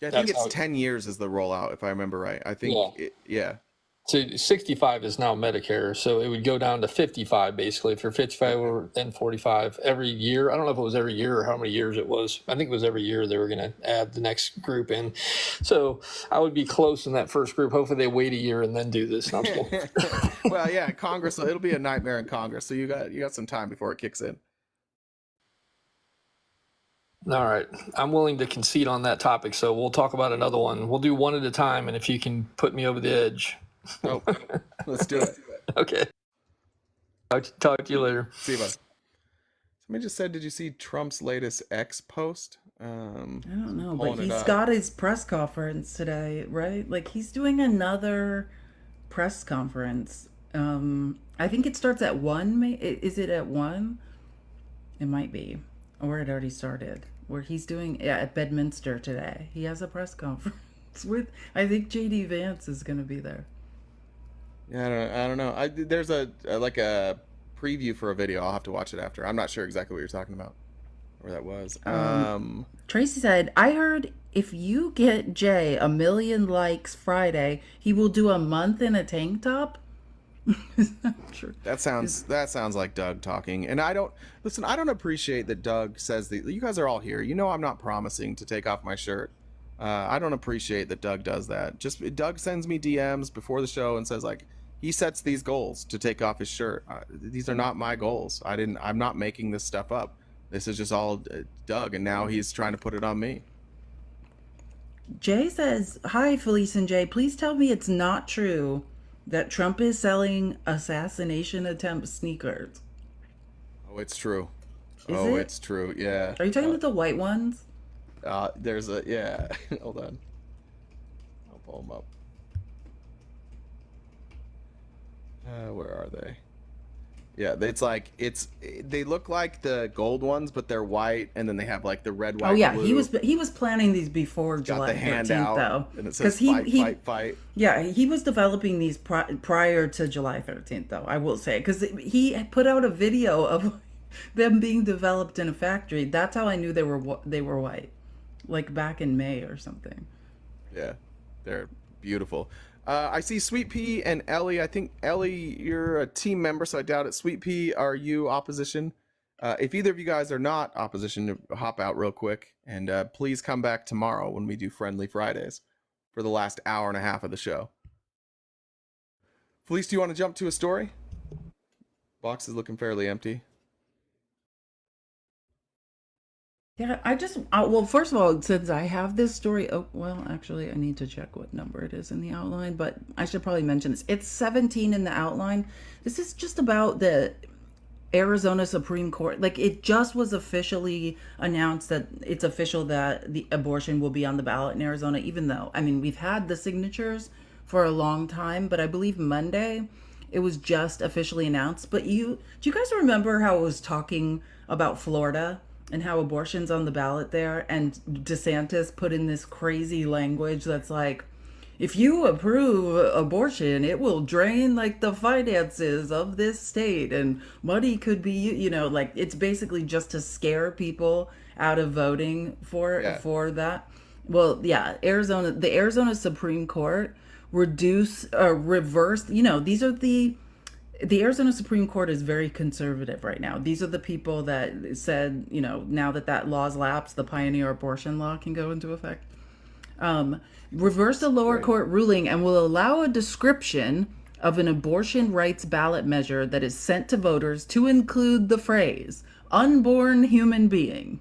yeah, I think it's 10 years is the rollout, if I remember right. I think yeah. So 65 is now Medicare, so it would go down to 55 basically. If you're 55 or then 45 every year. I don't know if it was every year or how many years it was. I think it was every year they were going to add the next group in. So I would be close in that first group. Hopefully they wait a year and then do this. Well, yeah, Congress, it'll be a nightmare in Congress. So you got some time before it kicks in. All right. I'm willing to concede on that topic, so we'll talk about another one. We'll do one at a time, and if you can put me over the edge. Oh, let's do it. Okay. Talk to you later. See you, bud. Somebody just said, did you see Trump's latest X post? I don't know, but he's got his press conference today, right? Like he's doing another press conference. I think it starts at 1. Is it at 1? It might be, or it already started. Where he's doing at Bedminster today. He has a press conference with. I think JD Vance is going to be there. Yeah, I don't know. There's a preview for a video. I'll have to watch it after. I'm not sure exactly what you're talking about, where that was. Tracy said, I heard if you get Jay 1 million likes Friday, he will do a month in a tank top. Sure. That sounds like Doug talking. And I don't appreciate that Doug says that you guys are all here. I'm not promising to take off my shirt. I don't appreciate that Doug does that. Doug sends me DMs before the show and says like he sets these goals to take off his shirt. These are not my goals. I'm not making this stuff up. This is just all Doug, and now he's trying to put it on me. Jay says, "Hi, Felice and Jay. Please tell me it's not true that Trump is selling assassination attempt sneakers." Oh, it's true. Is it? It's true. Yeah. Are you talking about the white ones? There's yeah. Hold on. I'll pull them up. Where are they? Yeah, they look like the gold ones, but they're white, and then they have like the red, white. Oh yeah, blue. he was planning these before July 13th, though. And it says fight. Yeah, he was developing these prior to July 13th, though. I will say, because he put out a video of them being developed in a factory. That's how I knew they were white, like back in May or something. Yeah, they're beautiful. I see Sweet Pea and Ellie. I think Ellie, you're a team member, so I doubt it. Sweet Pea, are you opposition? If either of you guys are not opposition, hop out real quick, and please come back tomorrow when we do Friendly Fridays for the last hour and a half of the show. Felice, do you want to jump to a story? Box is looking fairly empty. Yeah, well, first of all, since I have this story, oh, well, actually, I need to check what number it is in the outline, but I should probably mention this. It's 17 in the outline. This is just about the Arizona Supreme Court. Like, it just was officially announced that it's official that the abortion will be on the ballot in Arizona, even though, I mean, we've had the signatures for a long time, but I believe Monday it was just officially announced. But do you guys remember how it was talking about Florida and how abortion's on the ballot there? And DeSantis put in this crazy language that's like, if you approve abortion, it will drain like the finances of this state and money could be, like it's basically just to scare people out of voting for that. Well, yeah, the Arizona Supreme Court reversed, these are the Arizona Supreme Court is very conservative right now. These are the people that said, now that law's lapsed, the pioneer abortion law can go into effect. Reversed a lower court ruling and will allow a description of an abortion rights ballot measure that is sent to voters to include the phrase unborn human being.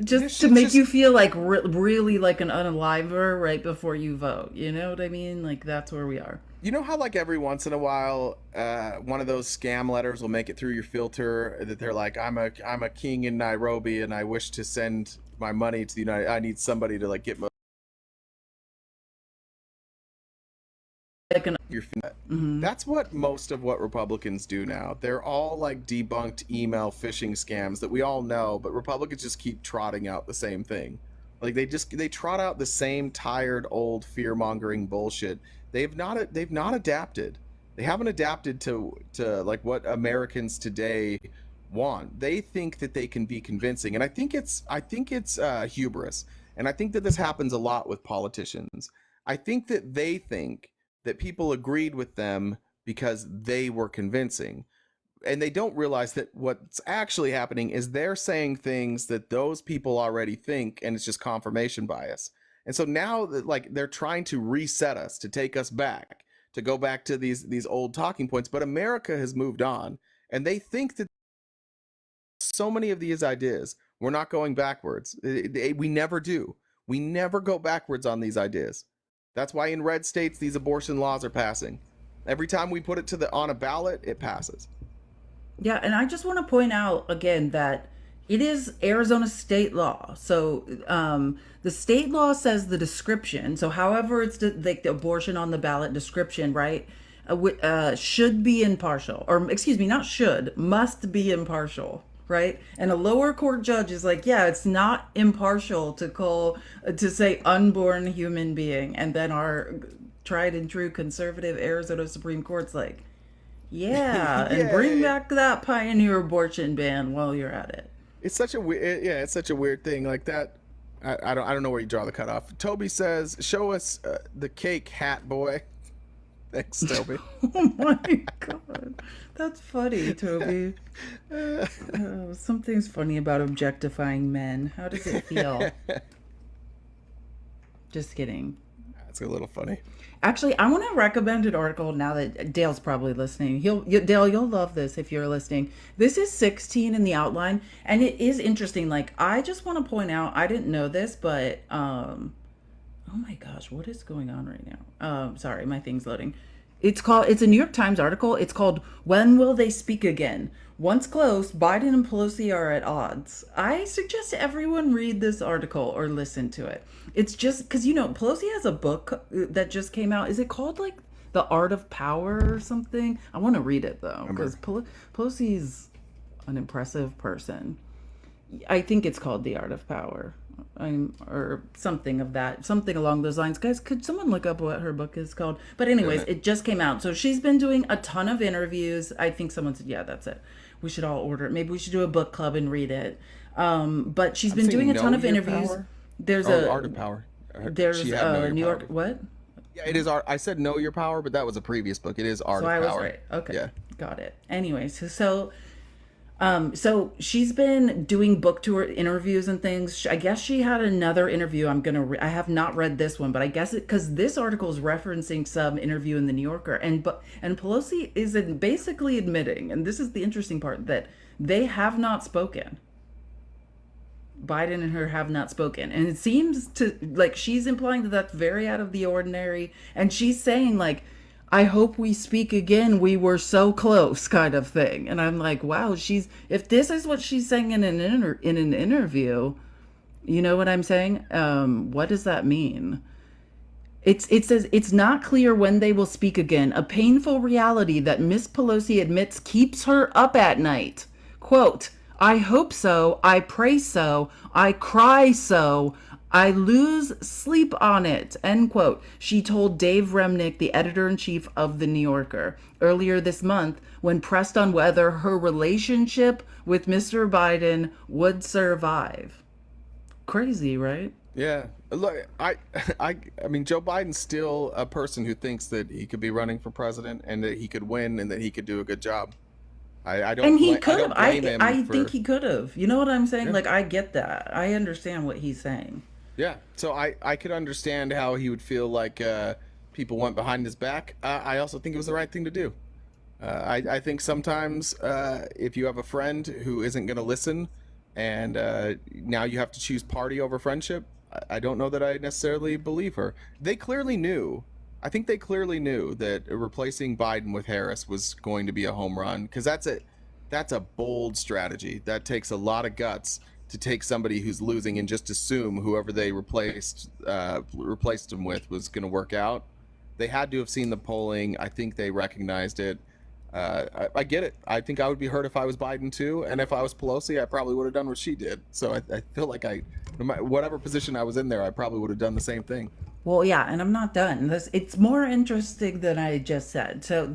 Just to make you feel like really like an unaliver right before you vote. You know what I mean? Like, that's where we are. You know how like every once in a while, one of those scam letters will make it through your filter that they're like, I'm a king in Nairobi and I wish to send my money to the United. I need somebody to like get my. That's what most of what Republicans do now. They're all like debunked email phishing scams that we all know, but Republicans just keep trotting out the same thing. Like they trot out the same tired old fear-mongering bullshit. They've not adapted. They haven't adapted to like what Americans today want. They think that they can be convincing, and I think it's hubris. And I think that this happens a lot with politicians. I think that they think that people agreed with them because they were convincing. And they don't realize that what's actually happening is they're saying things that those people already think, and it's just confirmation bias. And so now that like they're trying to reset us, to take us back, to go back to these old talking points, but America has moved on, and they think that so many of these ideas, we're not going backwards. We never do. We never go backwards on these ideas. That's why in red states these abortion laws are passing. Every time we put it on a ballot, it passes. Yeah, and I just want to point out again that it is Arizona state law. So the state law says the description. So however it's like the abortion on the ballot description, right, should be impartial. Or excuse me, not should, must be impartial. Right? And a lower court judge is like, yeah, it's not impartial to say unborn human being. And then our tried and true conservative Arizona Supreme Court's like, yeah, and bring back that pioneer abortion ban while you're at it. It's such a weird thing like that. I don't know where you draw the cutoff. Toby says, show us the cake, hat boy. Thanks, Toby. Oh my God. That's funny, Toby. Something's funny about objectifying men. How does it feel? Just kidding. That's a little funny. Actually, I want to recommend an article now that Dale's probably listening. Dale, you'll love this if you're listening. This is 16 in the outline, and it is interesting. Like, I just want to point out, I didn't know this, but oh my gosh, what is going on right now? Sorry, my thing's loading. It's a New York Times article. It's called "When Will They Speak Again?" Once close, Biden and Pelosi are at odds. I suggest everyone read this article or listen to it. It's just because, Pelosi has a book that just came out. Is it called like The Art of Power or something? I want to read it though, because Pelosi's an impressive person. I think it's called The Art of Power. Or something along those lines. Guys, could someone look up what her book is called? But anyways, it just came out. So she's been doing a ton of interviews. I think someone said, yeah, that's it. We should all order it. Maybe we should do a book club and read it. But she's been doing a ton of interviews. Power? There's Art of Power. There's New York, what? Yeah, it is Art. I said Know Your Power, but that was a previous book. It is Art of Power. I was right. Okay. Yeah. Got it. Anyways, so So she's been doing book tour interviews and things. I guess she had another interview. I have not read this one, but I guess because this article is referencing some interview in the New Yorker, and Pelosi is basically admitting, and this is the interesting part, that they have not spoken. Biden and her have not spoken, and it seems to like she's implying that that's very out of the ordinary, and she's saying like, I hope we speak again. We were so close, kind of thing. And I'm like, wow, if this is what she's saying in an interview, you know what I'm saying? What does that mean? It says it's not clear when they will speak again. A painful reality that Miss Pelosi admits keeps her up at night. Quote, I hope so. I pray so. I cry so. I lose sleep on it, end quote. She told Dave Remnick, the editor-in-chief of The New Yorker, earlier this month when pressed on whether her relationship with Mr. Biden would survive. Crazy, right? Yeah. Look, I mean, Joe Biden's still a person who thinks that he could be running for president and that he could win and that he could do a good job. I don't. And he could have. I think he could have. You know what I'm saying? Yeah. Like, I get that. I understand what he's saying. Yeah, so I could understand how he would feel like people went behind his back. I also think it was the right thing to do. I think sometimes if you have a friend who isn't going to listen and now you have to choose party over friendship, I don't know that I necessarily believe her. They clearly knew. I think they clearly knew that replacing Biden with Harris was going to be a home run, because that's a bold strategy. That takes a lot of guts to take somebody who's losing and just assume whoever they replaced him with was going to work out. They had to have seen the polling. I think they recognized it. I get it. I think I would be hurt if I was Biden too, and if I was Pelosi, I probably would have done what she did. So I feel like whatever position I was in there, I probably would have done the same thing. Well, yeah, and I'm not done. It's more interesting than I just said. So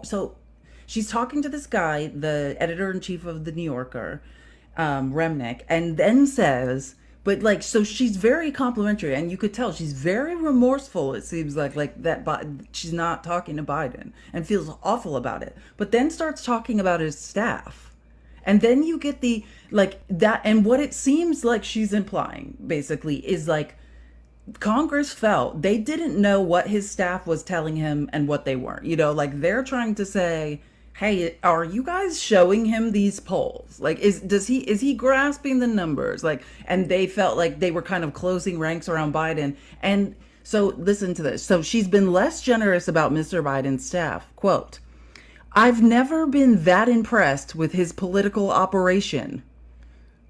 so she's talking to this guy, the editor-in-chief of The New Yorker, Remnick, and then says, but like, so she's very complimentary, and you could tell she's very remorseful. It seems like that she's not talking to Biden and feels awful about it, but then starts talking about his staff. And then you get that, and what it seems like she's implying basically is like, Congress felt they didn't know what his staff was telling him and what they weren't. You know, like they're trying to say, hey, are you guys showing him these polls? Like, is he grasping the numbers? Like, and they felt like they were kind of closing ranks around Biden. And so listen to this. So she's been less generous about Mr. Biden's staff. Quote, I've never been that impressed with his political operation.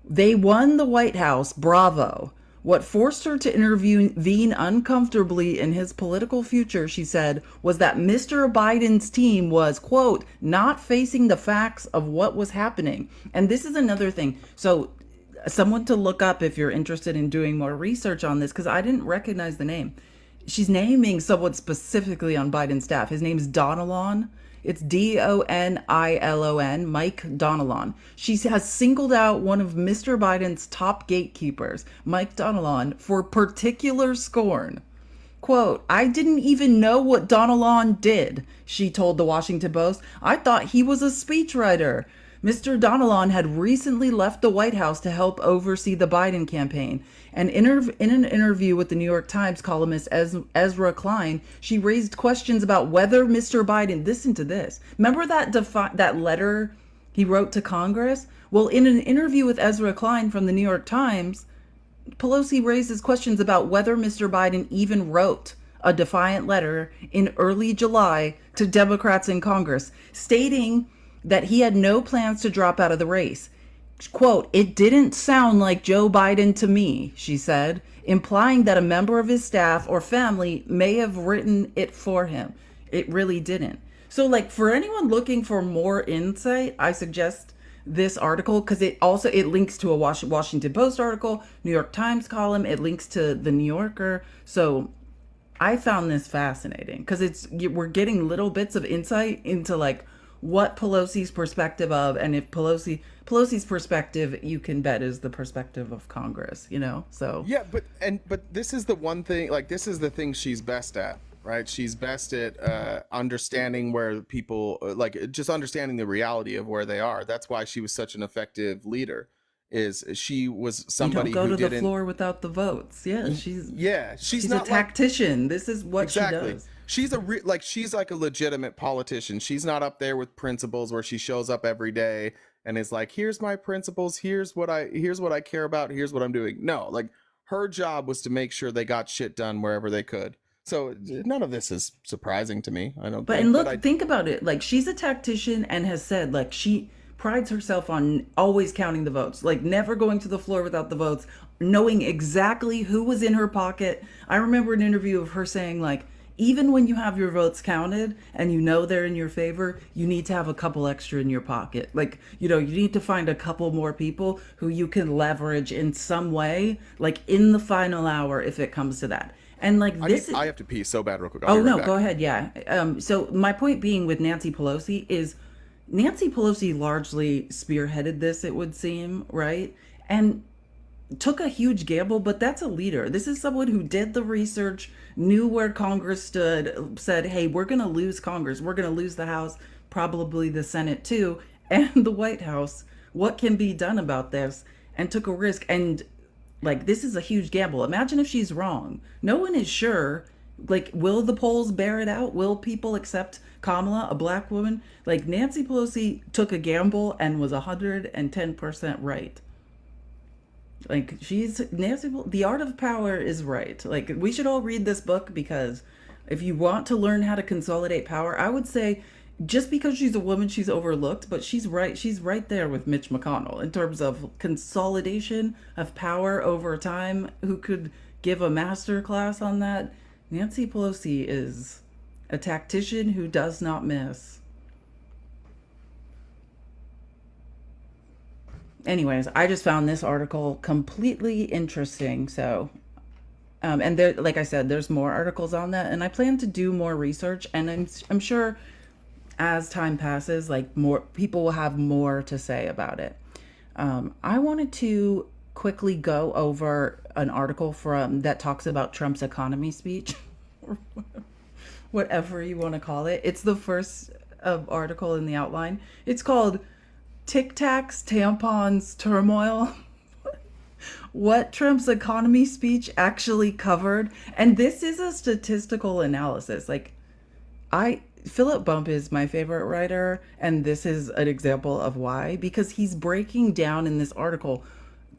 They won the White House, bravo. What forced her to intervene uncomfortably in his political future, she said, was that Mr. Biden's team was, quote, not facing the facts of what was happening. And this is another thing. So someone to look up if you're interested in doing more research on this, because I didn't recognize the name. She's naming someone specifically on Biden's staff. His name's Donilon. It's Donilon, Mike Donilon. She has singled out one of Mr. Biden's top gatekeepers, Mike Donilon, for particular scorn. Quote, I didn't even know what Donilon did, she told the Washington Post. I thought he was a speechwriter. Mr. Donilon had recently left the White House to help oversee the Biden campaign. And in an interview with the New York Times columnist Ezra Klein, she raised questions about whether Mr. Biden, listen to this, remember that letter he wrote to Congress? Well, in an interview with Ezra Klein from the New York Times, Pelosi raises questions about whether Mr. Biden even wrote a defiant letter in early July to Democrats in Congress, stating that he had no plans to drop out of the race. Quote, it didn't sound like Joe Biden to me, she said, implying that a member of his staff or family may have written it for him. It really didn't. So like, for anyone looking for more insight, I suggest this article, because it links to a Washington Post article, New York Times column, it links to the New Yorker. So I found this fascinating because we're getting little bits of insight into like what Pelosi's perspective of, and if Pelosi's perspective, you can bet is the perspective of Congress, you know? So yeah, but this is the one thing, like this is the thing she's best at. right? She's best at understanding where people like just understanding the reality of where they are. That's why she was such an effective leader. Is she was somebody you don't go who to didn't. The floor without the votes. Yeah, she's not a tactician. This is what exactly. she does. She's she's like a legitimate politician. She's not up there with principles where she shows up every day and is like, here's my principles, here's what I care about, here's what I'm doing. No, like her job was to make sure they got shit done wherever they could. So none of this is surprising to me. I don't But think. and look, think about it. Like, she's a tactician and has said, like, she prides herself on always counting the votes, like never going to the floor without the votes, knowing exactly who was in her pocket. I remember an interview of her saying, like, even when you have your votes counted and you know they're in your favor, you need to have a couple extra in your pocket. Like, you need to find a couple more people who you can leverage in some way, like in the final hour, if it comes to that. And like I have to pee so bad real quick. Oh no, go ahead. Yeah. So my point being with Nancy Pelosi is Nancy Pelosi largely spearheaded this, it would seem, right? And took a huge gamble, but that's a leader. This is someone who did the research, knew where Congress stood, said, hey, we're going to lose Congress. We're going to lose the House, probably the Senate too, and the White House. What can be done about this? And took a risk. And like, this is a huge gamble. Imagine if she's wrong. No one is sure. Like, will the polls bear it out? Will people accept Kamala, a black woman? Like, Nancy Pelosi took a gamble and was 110% right. Like, she's Nancy. The Art of Power is right. Like, we should all read this book, because if you want to learn how to consolidate power, I would say just because she's a woman, she's overlooked, but she's right. She's right there with Mitch McConnell in terms of consolidation of power over time. Who could give a master class on that? Nancy Pelosi is a tactician who does not miss. Anyways, I just found this article completely interesting. So, and there, like I said, there's more articles on that, and I plan to do more research. And I'm sure as time passes, like, more people will have more to say about it. I wanted to quickly go over an article that talks about Trump's economy speech, or whatever you want to call it. It's the first article in the outline. It's called Tic Tacs, Tampons, Turmoil. What Trump's economy speech actually covered. And this is a statistical analysis. Like, Philip Bump is my favorite writer, and this is an example of why, because he's breaking down in this article.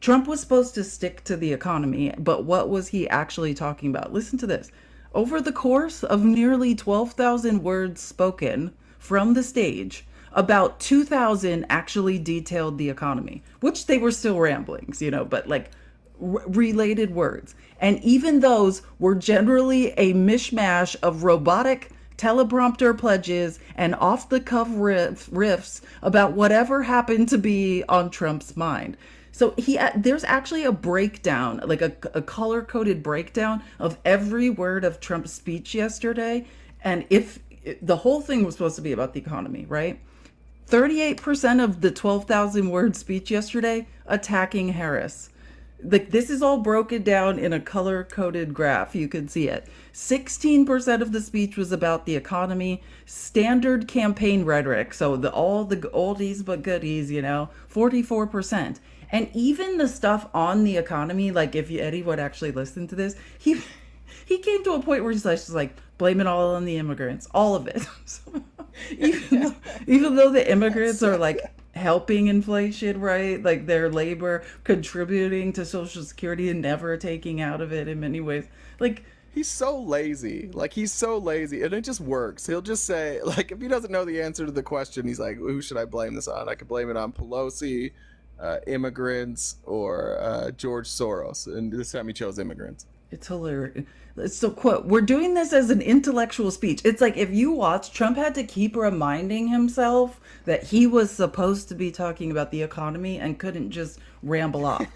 Trump was supposed to stick to the economy, but what was he actually talking about? Listen to this. Over the course of nearly 12,000 words spoken from the stage, about 2,000 actually detailed the economy, which they were still ramblings, but like related words. And even those were generally a mishmash of robotic teleprompter pledges and off-the-cuff riffs about whatever happened to be on Trump's mind. So there's actually a breakdown, like a color-coded breakdown of every word of Trump's speech yesterday. And if the whole thing was supposed to be about the economy, right? 38% of the 12,000 word speech yesterday attacking Harris. Like, this is all broken down in a color-coded graph. You can see it. 16% of the speech was about the economy. Standard campaign rhetoric, so all the oldies but goodies, 44%. And even the stuff on the economy, like, if Eddie would actually listen to this, he came to a point where he's just like, blame it all on the immigrants, all of it. even though the immigrants are like helping inflation, right? Like, their labor contributing to Social Security and never taking out of it in many ways. Like, he's so lazy. Like, he's so lazy, and it just works. He'll just say, like, if he doesn't know the answer to the question, he's like, who should I blame this on? I could blame it on Pelosi, immigrants, or George Soros. And this time he chose immigrants. It's hilarious. So, quote, we're doing this as an intellectual speech. It's like, if you watch, Trump had to keep reminding himself that he was supposed to be talking about the economy and couldn't just ramble off.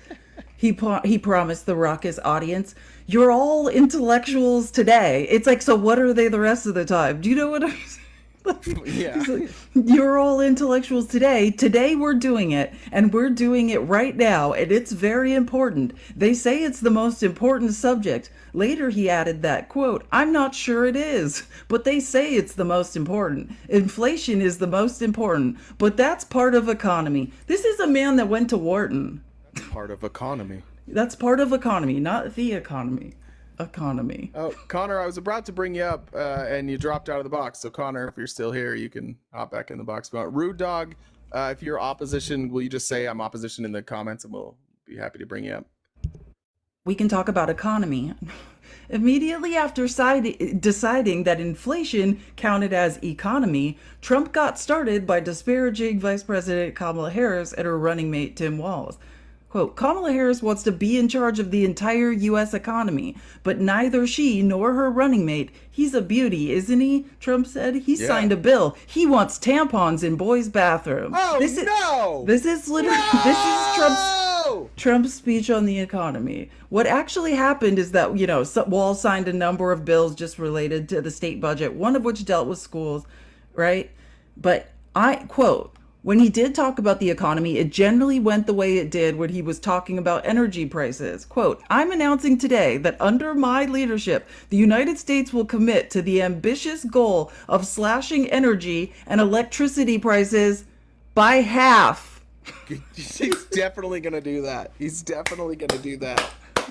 He promised the raucous audience, you're all intellectuals today. It's like, so what are they the rest of the time? Do you know what I'm saying? Yeah. You're all intellectuals today. Today we're doing it, and we're doing it right now, and it's very important. They say it's the most important subject. Later he added that, quote, I'm not sure it is, but they say it's the most important. Inflation is the most important, but that's part of economy. This is a man that went to Wharton. Part of economy. That's part of economy, not the economy. Economy. Oh, Connor, I was about to bring you up, and you dropped out of the box. So, Connor, if you're still here, you can hop back in the box. Rude Dog, if you're opposition, will you just say I'm opposition in the comments, and we'll be happy to bring you up. We can talk about economy. Immediately after deciding that inflation counted as economy, Trump got started by disparaging Vice President Kamala Harris and her running mate Tim Walz. Quote, Kamala Harris wants to be in charge of the entire U.S. economy, but neither she nor her running mate, he's a beauty, isn't he? Trump said. He signed a bill. He wants tampons in boys' bathrooms. Oh, This is literally, this is Trump's speech on the economy. What actually happened is that, Walz signed a number of bills just related to the state budget, one of which dealt with schools, right? But when he did talk about the economy, it generally went the way it did when he was talking about energy prices. Quote, I'm announcing today that under my leadership, the United States will commit to the ambitious goal of slashing energy and electricity prices by half. He's definitely going to do that.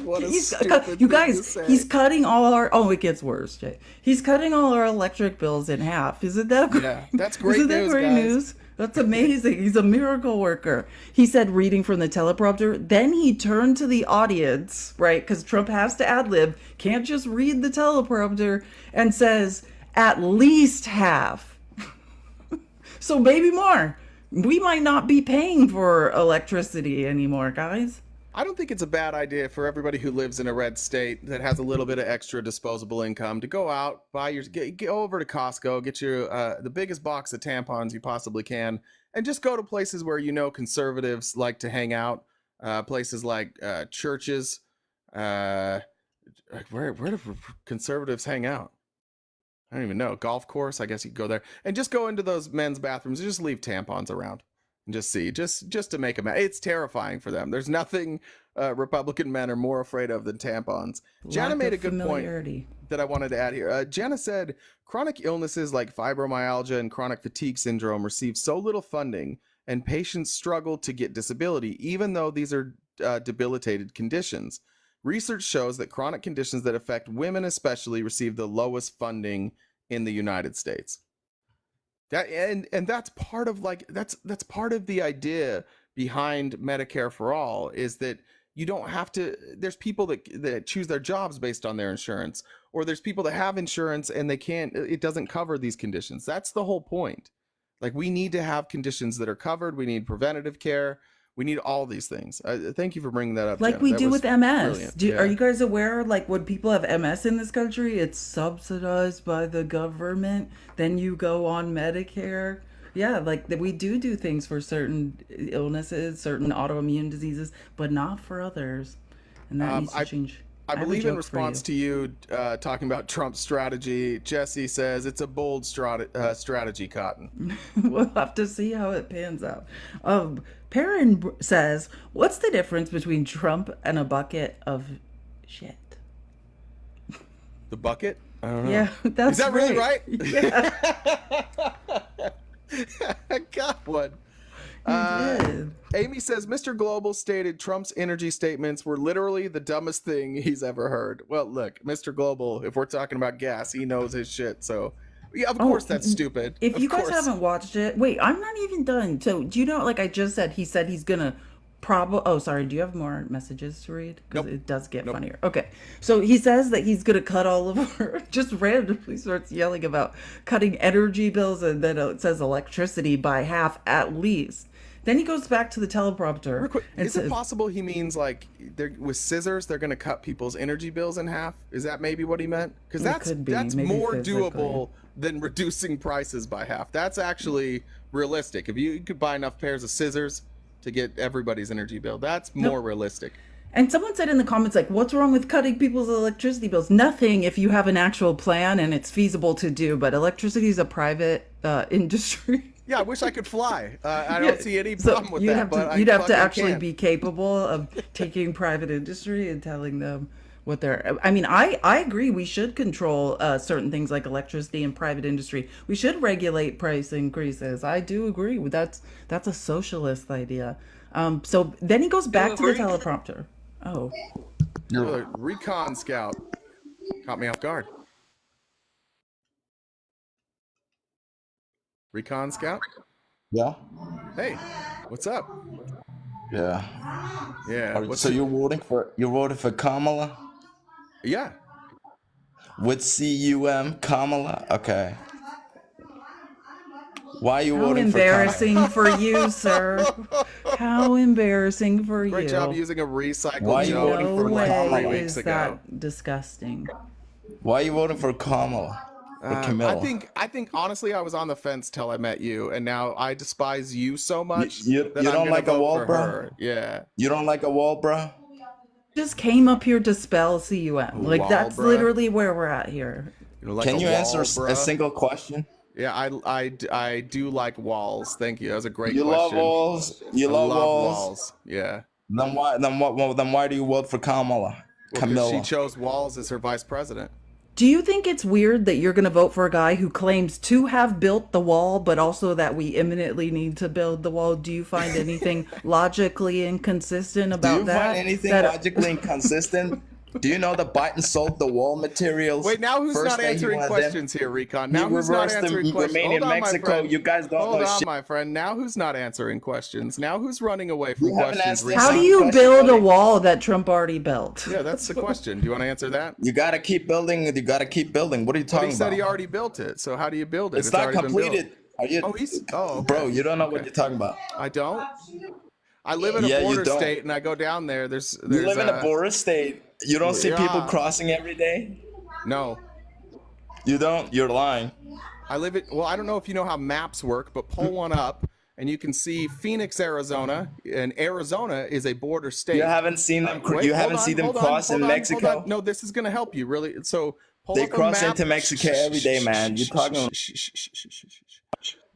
What a stupid you thing guys, to say. he's cutting all our, it gets worse, Jay. He's cutting all our electric bills in half. Isn't that great? Yeah, that's great Isn't that news, great guys. news? That's amazing. He's a miracle worker. He said, reading from the teleprompter. Then he turned to the audience, right? Because Trump has to ad lib, can't just read the teleprompter, and says, at least half. So maybe more. We might not be paying for electricity anymore, guys. I don't think it's a bad idea for everybody who lives in a red state that has a little bit of extra disposable income to go out, go over to Costco, get your the biggest box of tampons you possibly can, and just go to places where conservatives like to hang out, places like churches. Where do conservatives hang out? I don't even know. Golf course, I guess you could go there and just go into those men's bathrooms and just leave tampons around. And just see, just to make them, it's terrifying for them. There's nothing Republican men are more afraid of than tampons. Jana made a good point that I wanted to add here. Jana said chronic illnesses like fibromyalgia and chronic fatigue syndrome receive so little funding, and patients struggle to get disability, even though these are debilitated conditions. Research shows that chronic conditions that affect women especially receive the lowest funding in the United States. And that's part of that's part of the idea behind Medicare for All, is that you don't have to, there's people that choose their jobs based on their insurance, or there's people that have insurance and it doesn't cover these conditions. That's the whole point. Like, we need to have conditions that are covered. We need preventative care. We need all these things. Thank you for bringing that up. Like Jenna. we That do was with MS. brilliant. Are you guys aware, like, when people have MS in this country, it's subsidized by the government? Then you go on Medicare. Yeah, like we do things for certain illnesses, certain autoimmune diseases, but not for others. And that needs to change. I have a believe in joke for response to you talking about Trump's strategy, Jesse says it's a bold strategy, Cotton. We'll have to see how it pans out. Perrin says, what's the difference between Trump and a bucket of shit? The bucket? I don't know. Yeah, that's Is that really right? Yeah. I got one. Amy says, Mr. Global stated Trump's energy statements were literally the dumbest thing he's ever heard. Well, look, Mr. Global, if we're talking about gas, he knows his shit. So, yeah, of course that's stupid. If you guys course. haven't watched it, wait, I'm not even done. So, do you know, like I just said, he said he's gonna oh, sorry, do you have more messages to read? Because it does get funnier. Okay, so he says that he's gonna cut all of our, just randomly starts yelling about cutting energy bills, and then it says electricity by half at least. Then he goes back to the teleprompter. Real quick, and is it possible he means like with scissors they're going to cut people's energy bills in half? Is that maybe what he meant? Because that's more doable than reducing prices by half. That's actually realistic. If you could buy enough pairs of scissors to get everybody's energy bill, that's more realistic. And someone said in the comments, like, what's wrong with cutting people's electricity bills? Nothing if you have an actual plan and it's feasible to do. But electricity is a private industry. Yeah, I wish I could fly. I don't see any So problem with you'd that. have But to, you'd I have to fucking actually can't. be capable of taking private industry and telling them what they're. I mean, I agree. We should control certain things like electricity and private industry. We should regulate price increases. I do agree with that's a socialist idea. So then he goes back to the teleprompter. Oh, The recon scout caught me off guard. Recon scout. Yeah. Hey, what's up? Yeah. Yeah. So you're voting for Kamala Yeah. with CUM Kamala? Okay. Why are you how voting for Kamala? embarrassing for you, sir. How embarrassing for Great you. job using a recycled Why are you joke voting No for from like 3 way weeks is ago. that disgusting. Why are you voting for Kamala? Or Camilla? I think honestly I was on the fence till I met you, and now I despise you so much You that I'm don't gonna like a vote wall, for bro? her. Yeah. You don't like a wall, bro? Just came up here to spell CUM. Like Wall, that's bruh. literally where we're at here. You know, like Can a you wall, answer a bruh? single question? Yeah, I do like walls. Thank you. That was a great You love question. walls. You I love love walls. walls. Yeah. Then why do you vote for Kamala? Well, 'cause Camilla. she chose walls as her vice president. Do you think it's weird that you're going to vote for a guy who claims to have built the wall, but also that we imminently need to build the wall? Do you find anything logically inconsistent Do about you that? find anything That- logically inconsistent? Do you know that Biden sold the wall materials? Wait, now who's first not day he answering wanted them? questions here, Recon? He Now who's not reversed answering the questions? Romania, Hold on, my Mexico. friend. You guys don't Hold know on, shit. my friend. Now who's not answering questions? Now who's running away from You haven't questions? asked Recon? How do Same you question, build a buddy. wall that Trump already built? Yeah, that's the question. Do you want to answer that? You gotta keep building. You gotta keep building. What are you But talking he said about? he already built it. So how do you build it? It's not already been built. completed. Are you? Oh, okay. Bro, you don't know what you're talking about. I don't. I live in Yeah, a you border don't. state, and I go down there. There's You live in a border state. You don't see people Yeah. crossing every day. No, You don't. You're lying. I live it. Well, I don't know if you know how maps work, but pull one up, and you can see Phoenix, Arizona, and Arizona is a border state. You haven't seen them. Wait, You hold haven't on, seen them hold on, cross in hold on, hold Mexico. on. No, this is gonna help you really. So pull They up a cross map. into Mexico every day, man. You're talking.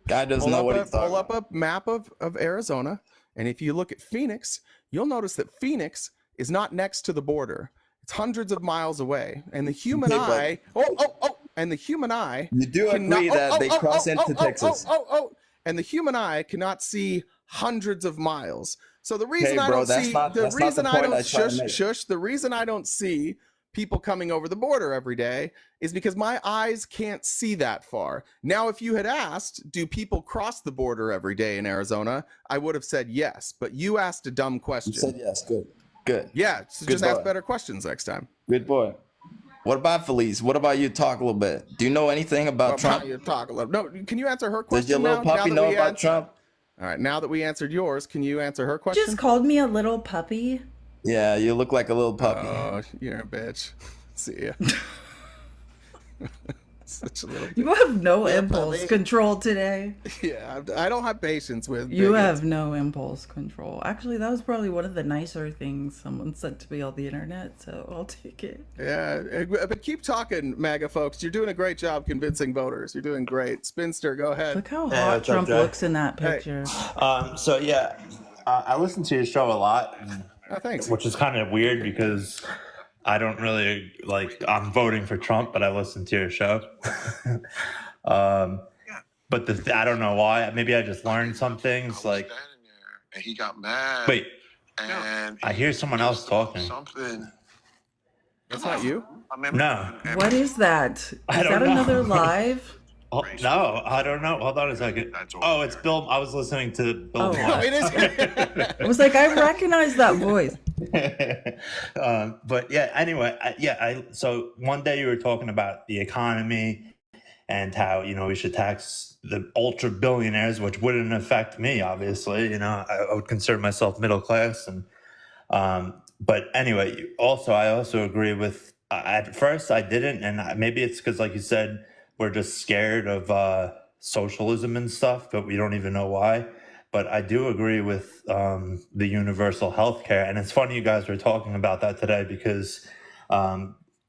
Guy doesn't know what he's talking Pull about. up a map of Arizona, and if you look at Phoenix, you'll notice that Phoenix is not next to the border. It's hundreds of miles away, and the human Okay, but- eye. And the human eye. You do cannot- agree that they cross into Texas. And the human eye cannot see hundreds of miles. So the reason Hey, I bro, don't that's see not- the that's not reason the I point don't I tried to make. shush. The reason I don't see people coming over the border every day is because my eyes can't see that far. Now, if you had asked, do people cross the border every day in Arizona? I would have said yes, but you asked a dumb question. You said yes. Good. Good. Yeah, so Good just ask boy. better questions next time. Good boy. What about Felice? What about you? Talk a little bit. Do you know anything about Trump? You talk a little. No, can you answer her question Does your little now? puppy Now that know we about Trump? All right, now that we answered yours, can you answer her question? Just called me a little puppy. Yeah, you look like a little puppy. Oh, you're a bitch. See ya. Such a little. You have no Yeah, impulse puppy. control today. Yeah, I don't have patience with. You bigots. have no impulse control. Actually, that was probably one of the nicer things someone said to me on the internet, so I'll take it. Yeah, but keep talking, MAGA folks. You're doing a great job convincing voters. You're doing great. Spinster, go ahead. Look how Hey, hot what's up, Trump Jack? looks in that Hey. picture. So yeah, I listen to your show a lot, Oh, thanks. which is kind of weird because I don't really like. I'm voting for Trump, but I listen to your show. But I don't know why. Maybe I just learned some things. Like, and he got mad. wait, And I hear someone else talking. something. That's not you. No, What is that? Is I don't that know. another live? oh, no, I don't know. Hold on a second. Oh, it's Bill. I was listening to Bill. Oh. Maher. It is. I was like, I recognize that voice. But yeah, anyway, so one day you were talking about the economy and how, we should tax the ultra billionaires, which wouldn't affect me, obviously. I would consider myself middle class. And but anyway, I also agree with, at first I didn't, and maybe it's because, like you said, we're just scared of socialism and stuff, but we don't even know why. But I do agree with the universal health care. And it's funny you guys were talking about that today because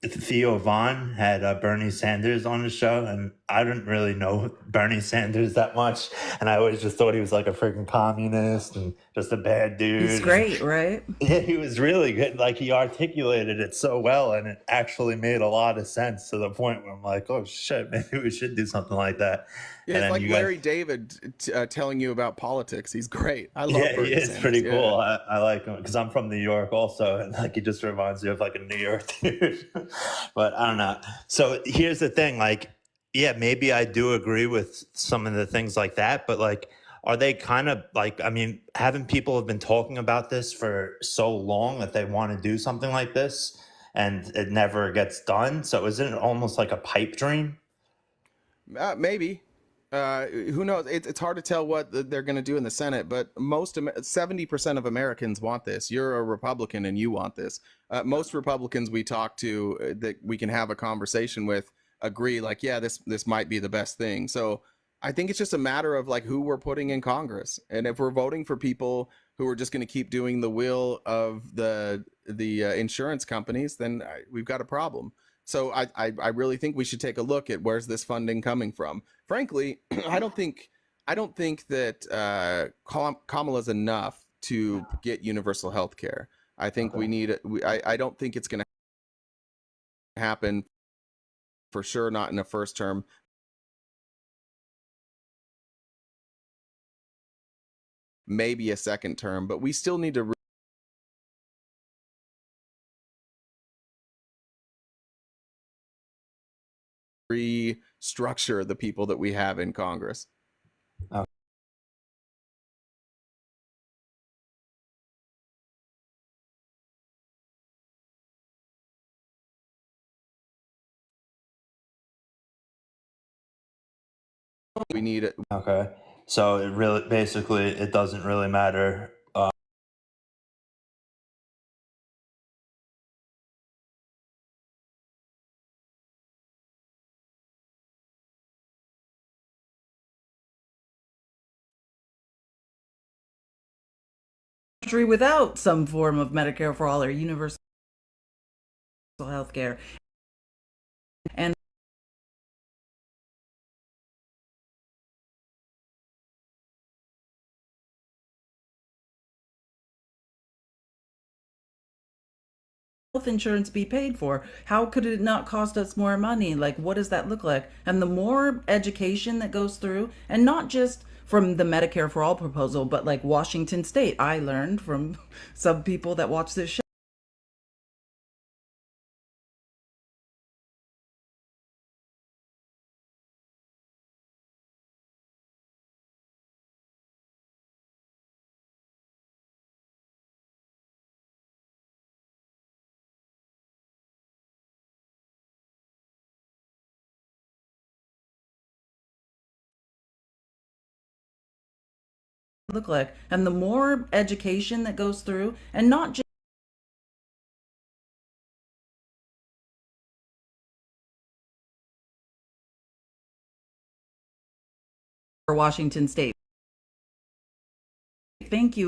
Theo Vaughn had Bernie Sanders on his show. And I didn't really know Bernie Sanders that much, and I always just thought he was like a freaking communist and just a bad dude. He's great, right? Yeah, he was really good. Like, he articulated it so well, and it actually made a lot of sense to the point where I'm like, oh shit, maybe we should do something like that. Yeah, And it's then like you guys- Larry David telling you about politics. He's great. I love yeah, Bernie he is Sanders. pretty Yeah. cool. I like him because I'm from New York also, and like he just reminds me of like a New York dude. But I don't know. So here's the thing, like, yeah, maybe I do agree with some of the things like that, but like, are they kind of like, I mean, haven't people have been talking about this for so long that they want to do something like this and it never gets done? So isn't it almost like a pipe dream? Maybe. Who knows? It's hard to tell what they're going to do in the Senate, but 70% of Americans want this. You're a Republican and you want this. Most Republicans we talk to that we can have a conversation with agree, like, yeah, this might be the best thing. So I think it's just a matter of like who we're putting in Congress, and if we're voting for people who are just going to keep doing the will of the insurance companies, then we've got a problem. So I really think we should take a look at where's this funding coming from. Frankly, I don't think that Kamala's enough to get universal health care. I think we need. I don't think it's going to happen. For sure, not in the first term. Maybe a second term, but we still need to restructure the people that we have in Congress. We need it. Okay. So it really, basically, it doesn't really matter. Without some form of Medicare for all or universal health care. And health insurance be paid for? How could it not cost us more money? Like, what does that look like? And the more education that goes through, and not just from the Medicare for all proposal, but like Washington State, I learned from some people that watch this show. Look like, and the more education that goes through, and not just for Washington State. Thank you,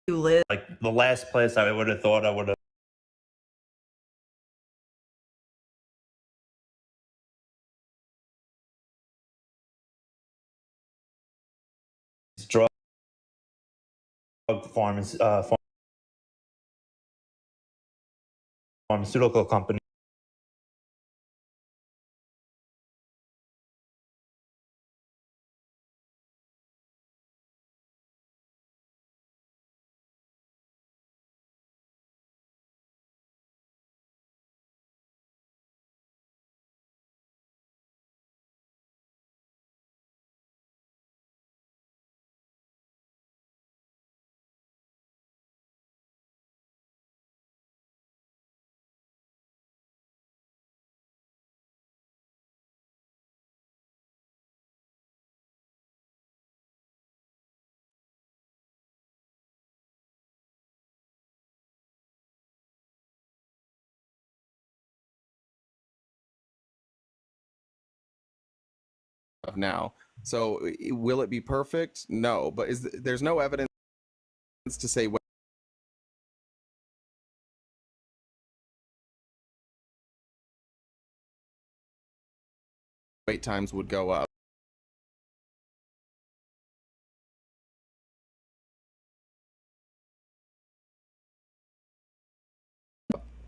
Liz. Like, the last place I would have thought I would have drug pharmaceutical company. Of now. So will it be perfect? No, but there's no evidence to say wait times would go up.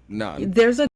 None. There's a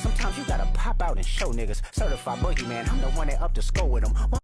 Sometimes you gotta pop out and show niggas. Certified boogeyman, I'm the one that up to score with them.